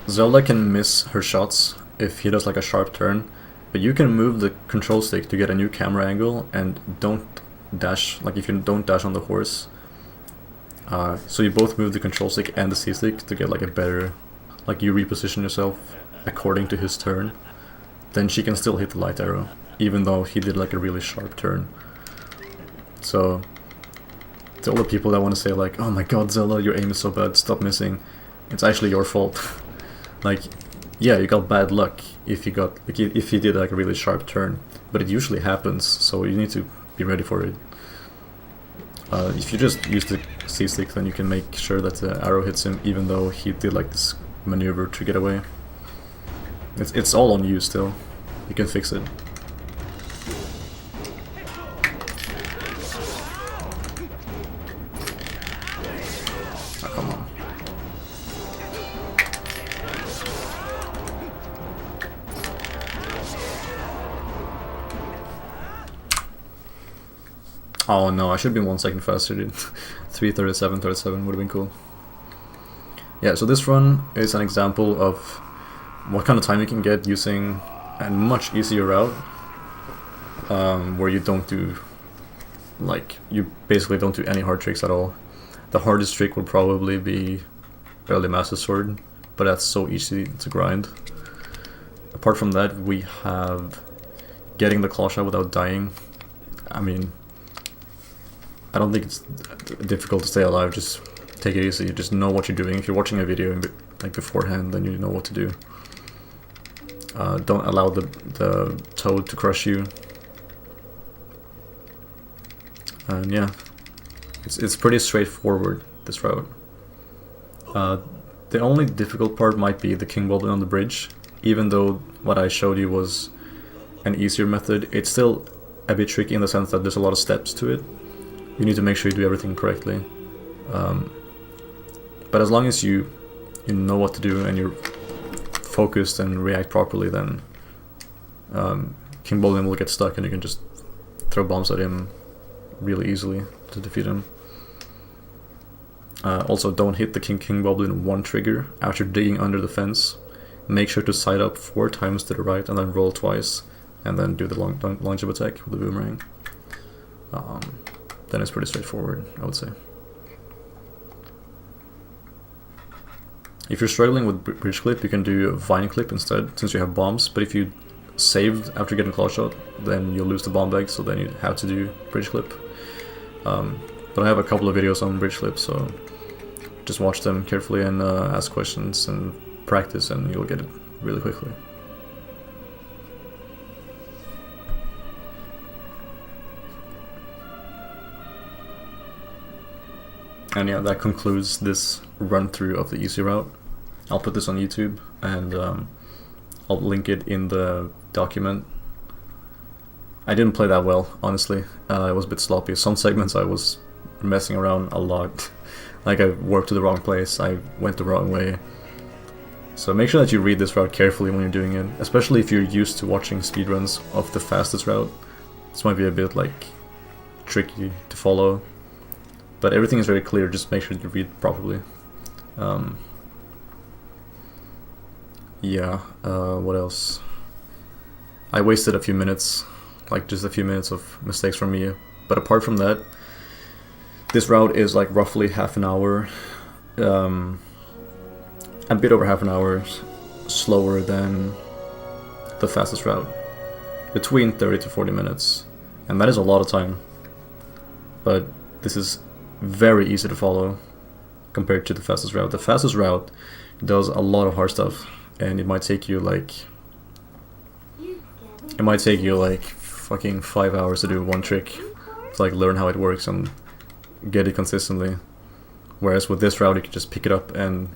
Zelda can miss her shots if he does like a sharp turn, but you can move the control stick to get a new camera angle and don't dash, like if you don't dash on the horse. So you both move the control stick and the C-stick to get like a better, like you reposition yourself according to his turn. Then she can still hit the light arrow, even though he did like a really sharp turn. So to all the people that want to say like, oh my god Zelda, your aim is so bad, stop missing. it's actually your fault. Like, yeah, you got bad luck if you got like if you did like a really sharp turn, but it usually happens, so you need to be ready for it. If you just use the C-stick, then you can make sure that the arrow hits him, even though he did like this maneuver to get away. It's all on you still. You can fix it. Oh, come on. Oh no, I should have been 1 second faster, dude. 3:37:37 would have been cool. Yeah, so this run is an example of what kind of time you can get using a much easier route, where you don't do, like, you basically don't do any hard tricks at all. The hardest trick would probably be Early Master Sword, but that's so easy to grind. Apart from that, we have getting the claw shot without dying. I mean, I don't think it's difficult to stay alive, just take it easy, just know what you're doing. If you're watching a video like beforehand, then you know what to do. Don't allow the toad to crush you. And yeah, it's pretty straightforward, this route. The only difficult part might be the king goblin on the bridge. Even though what I showed you was an easier method, it's still a bit tricky in the sense that there's a lot of steps to it. You need to make sure you do everything correctly. But as long as you know what to do and you're focused and react properly, then King Goblin will get stuck and you can just throw bombs at him really easily to defeat him. Also, don't hit the King Goblin one trigger after digging under the fence. Make sure to side up 4 times to the right and then roll twice, and then do the long jump attack with the boomerang. Then it's pretty straightforward, I would say. If you're struggling with bridge clip, you can do a vine clip instead, since you have bombs. But if you saved after getting claw shot, then you'll lose the bomb bag, so then you have to do bridge clip. But I have a couple of videos on bridge clip, so just watch them carefully and ask questions and practice, and you'll get it really quickly. And yeah, that concludes this run through of the easy route. I'll put this on YouTube, and I'll link it in the document. I didn't play that well, honestly. It was a bit sloppy. Some segments I was messing around a lot. Like, I warped to the wrong place, I went the wrong way. So make sure that you read this route carefully when you're doing it, especially if you're used to watching speedruns of the fastest route. This might be a bit, like, tricky to follow. But everything is very clear, just make sure you read properly. What else? I wasted a few minutes, like just a few minutes of mistakes from me. But apart from that, this route is like roughly half an hour, a bit over half an hour slower than the fastest route. Between 30 to 40 minutes. And that is a lot of time. But this is very easy to follow compared to the fastest route. The fastest route does a lot of hard stuff, and it might take you like fucking 5 hours to do one trick, to like learn how it works and get it consistently. Whereas with this route you can just pick it up, and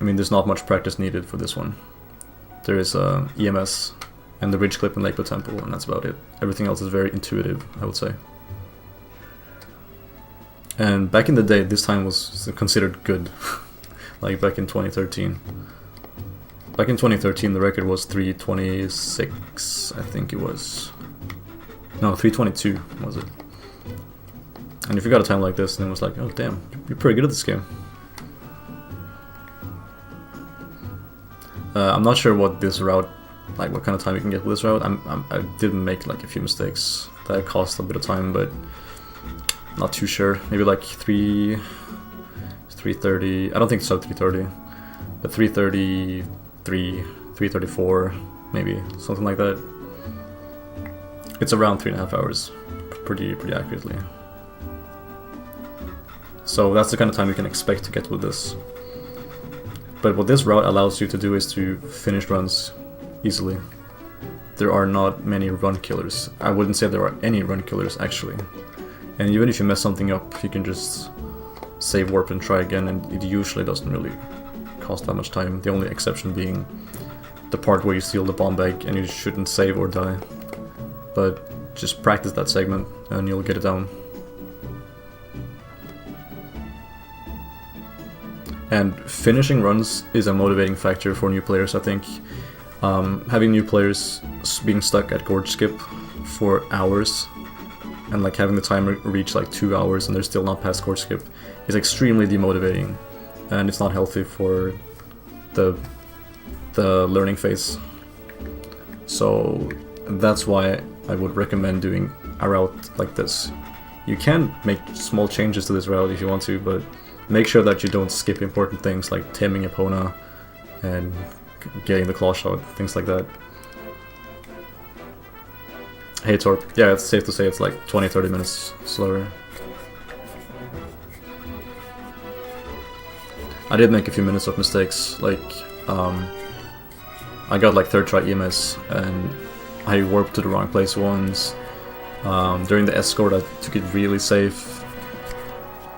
I mean, there's not much practice needed for this one. There is EMS and the ridge clip in Lakewood Temple, and that's about it. Everything else is very intuitive, I would say. And back in the day, this time was considered good. Like back in 2013. Back in 2013, the record was 3:26, I think it was. No, 3:22 was it. And if you got a time like this, then it was like, oh damn, you're pretty good at this game. I'm not sure what this route, like what kind of time you can get with this route. I did make like a few mistakes that cost a bit of time, but not too sure. Maybe like 3:30. I don't think it's up 3:30, but 3:33, 3:34, maybe something like that. It's around 3.5 hours, pretty accurately. So that's the kind of time you can expect to get with this. But what this route allows you to do is to finish runs easily. There are not many run killers. I wouldn't say there are any run killers actually. And even if you mess something up, you can just save warp and try again, and it usually doesn't really cost that much time. The only exception being the part where you steal the bomb bag and you shouldn't save or die. But just practice that segment and you'll get it down. And finishing runs is a motivating factor for new players, I think. Having new players being stuck at Gorge Skip for hours and like having the timer reach like 2 hours and they're still not past Gorge Skip is extremely demotivating, and it's not healthy for the learning phase. So that's why I would recommend doing a route like this. You can make small changes to this route if you want to, but make sure that you don't skip important things like taming Epona and getting the claw shot, things like that. Hey Torp, yeah, it's safe to say it's like 20-30 minutes slower. I did make a few minutes of mistakes, like I got like third try EMS and I warped to the wrong place once. During the escort I took it really safe,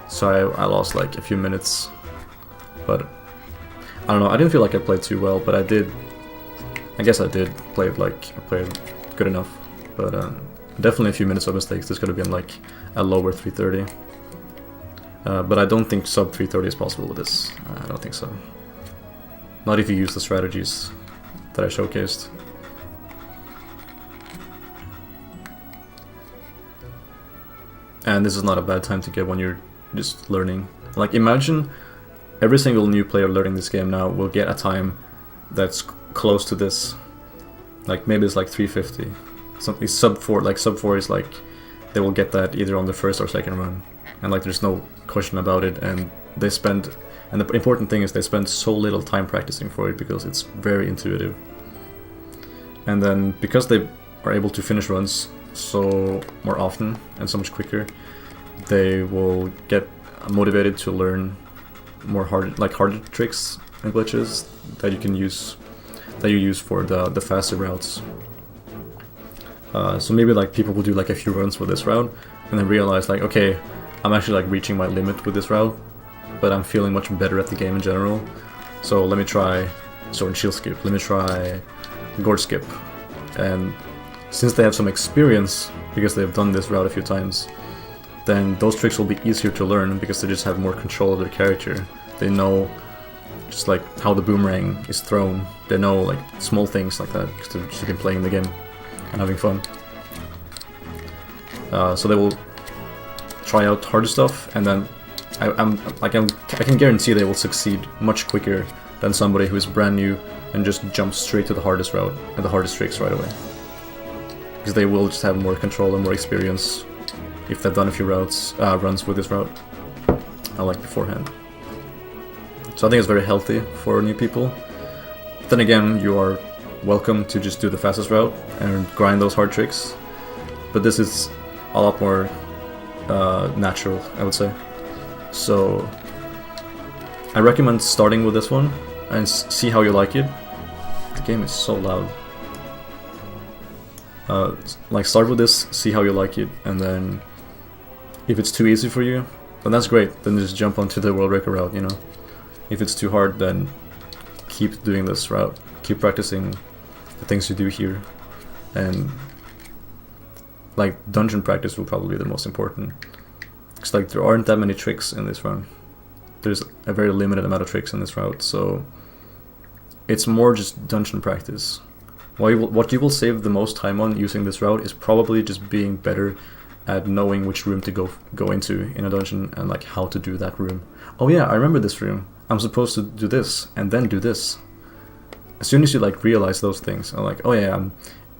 so I lost like a few minutes, but I don't know, I didn't feel like I played too well, but I guess I did play it like, I played good enough, but definitely a few minutes of mistakes. This could have been like a lower 330, but I don't think sub 330 is possible with this. I don't think so. Not if you use the strategies that I showcased. And this is not a bad time to get when you're just learning. Like imagine every single new player learning this game now will get a time that's close to this. Like maybe it's like 350. Something sub 4, like sub 4 is like they will get that either on the first or second run. And like there's no question about it, and they spend, and the important thing is they spend so little time practicing for it because it's very intuitive. And then because they are able to finish runs so more often and so much quicker, they will get motivated to learn more harder tricks and glitches that you can use, that you use for the faster routes. So maybe like people will do like a few runs with this route and then realize like, okay, I'm actually like reaching my limit with this route, but I'm feeling much better at the game in general. So let me try sword and shield skip, let me try Gorge skip. And since they have some experience because they've done this route a few times, then those tricks will be easier to learn because they just have more control of their character. They know just like how the boomerang is thrown. They know like small things like that because they've just been playing the game and having fun. So they will try out harder stuff, and then I can guarantee they will succeed much quicker than somebody who is brand new and just jumps straight to the hardest route and the hardest tricks right away. Because they will just have more control and more experience if they've done a few runs with this route, like beforehand. So I think it's very healthy for new people. But then again, you are welcome to just do the fastest route and grind those hard tricks. But this is a lot more natural, I would say. So I recommend starting with this one and see how you like it. The game is so loud. Like start with this, see how you like it, and then if it's too easy for you, then that's great. Then just jump onto the world record route, you know. If it's too hard, then keep doing this route. Keep practicing the things you do here, and like dungeon practice will probably be the most important. Because like there aren't that many tricks in this run. There's a very limited amount of tricks in this route, so it's more just dungeon practice. What you will save the most time on using this route is probably just being better at knowing which room to go into in a dungeon and like how to do that room. Oh yeah, I remember this room. I'm supposed to do this and then do this. As soon as you like realize those things, I'm like, oh yeah,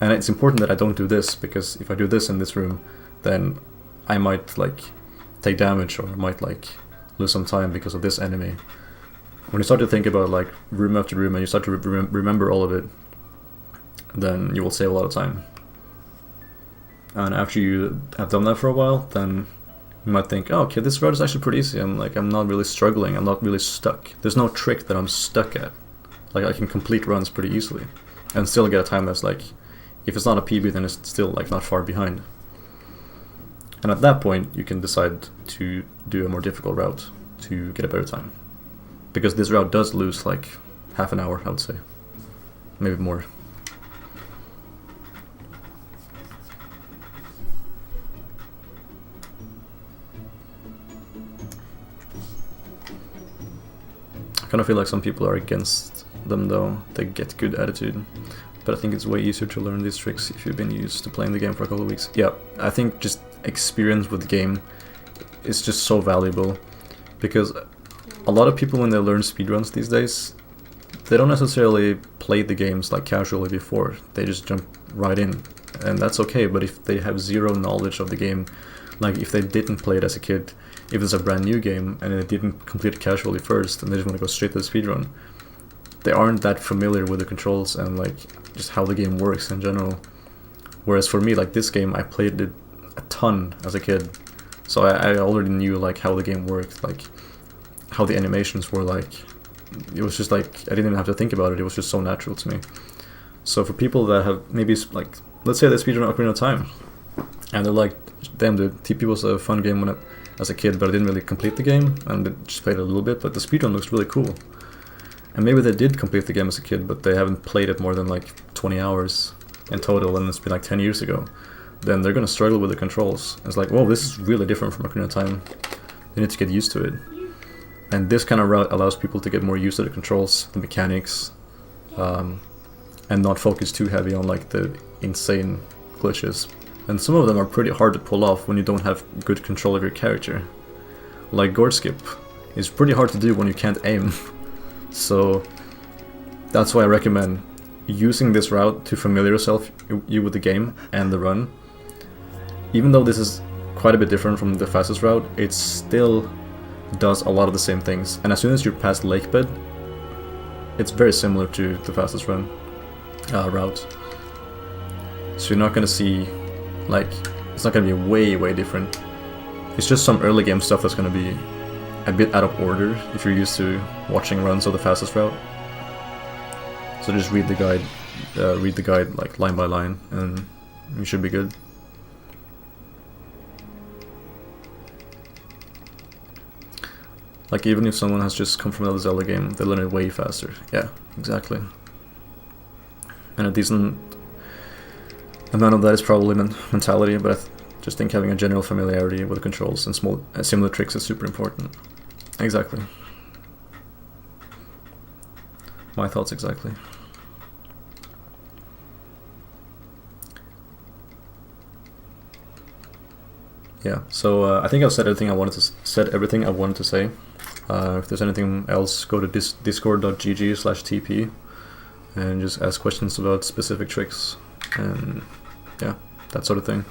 and it's important that I don't do this, because if I do this in this room, then I might like take damage or I might like lose some time because of this enemy. When you start to think about like room after room and you start to remember all of it, then you will save a lot of time. And after you have done that for a while, then You might think, oh, okay, this route is actually pretty easy. I'm not really struggling. I'm not really stuck. There's no trick that I'm stuck at. Like, I can complete runs pretty easily and still get a time that's like, if it's not a PB, then it's still like not far behind. And at that point, you can decide to do a more difficult route to get a better time. Because this route does lose like half an hour, I would say. Maybe more. I kind of feel like some people are against them though. They get good attitude. But I think it's way easier to learn these tricks if you've been used to playing the game for a couple of weeks. Yeah, I think just experience with the game is just so valuable. Because a lot of people, when they learn speedruns these days, they don't necessarily play the games like casually before. They just jump right in. And that's okay, but if they have zero knowledge of the game, like if they didn't play it as a kid, if it's a brand new game and they didn't complete it casually first and they just want to go straight to the speedrun, they aren't that familiar with the controls and like just how the game works in general. Whereas for me, like this game, I played it a ton as a kid, so I already knew like how the game worked, like how the animations were like. It was just like, I didn't even have to think about it, it was just so natural to me. So for people that have maybe like, let's say they speedrun Ocarina of Time, and they're like, damn, the TP was a fun game when as a kid, but I didn't really complete the game, and they just played it a little bit, but the speedrun looks really cool. And maybe they did complete the game as a kid, but they haven't played it more than like 20 hours in total, and it's been like 10 years ago. Then they're gonna struggle with the controls. It's like, whoa, this is really different from Ocarina of Time. They need to get used to it. And this kind of route allows people to get more used to the controls, the mechanics, and not focus too heavy on like the insane glitches. And some of them are pretty hard to pull off when you don't have good control of your character. Like Gourd Skip is pretty hard to do when you can't aim. So that's why I recommend using this route to familiar yourself with the game and the run. Even though this is quite a bit different from the fastest route, it still does a lot of the same things. And as soon as you're past Lakebed, it's very similar to the fastest run route. So you're not gonna see, like, it's not gonna be way different. It's just some early game stuff that's gonna be a bit out of order if you're used to watching runs of the fastest route. So just read the guide like line by line, and you should be good. Like even if someone has just come from another Zelda game, they learn it way faster. Yeah, exactly. And a decent amount of that is probably mentality, but I just think having a general familiarity with the controls and small similar tricks is super important. Exactly. My thoughts exactly. Yeah, so I think I've said everything I wanted to say. If there's anything else, go to discord.gg/TP and just ask questions about specific tricks and yeah, that sort of thing.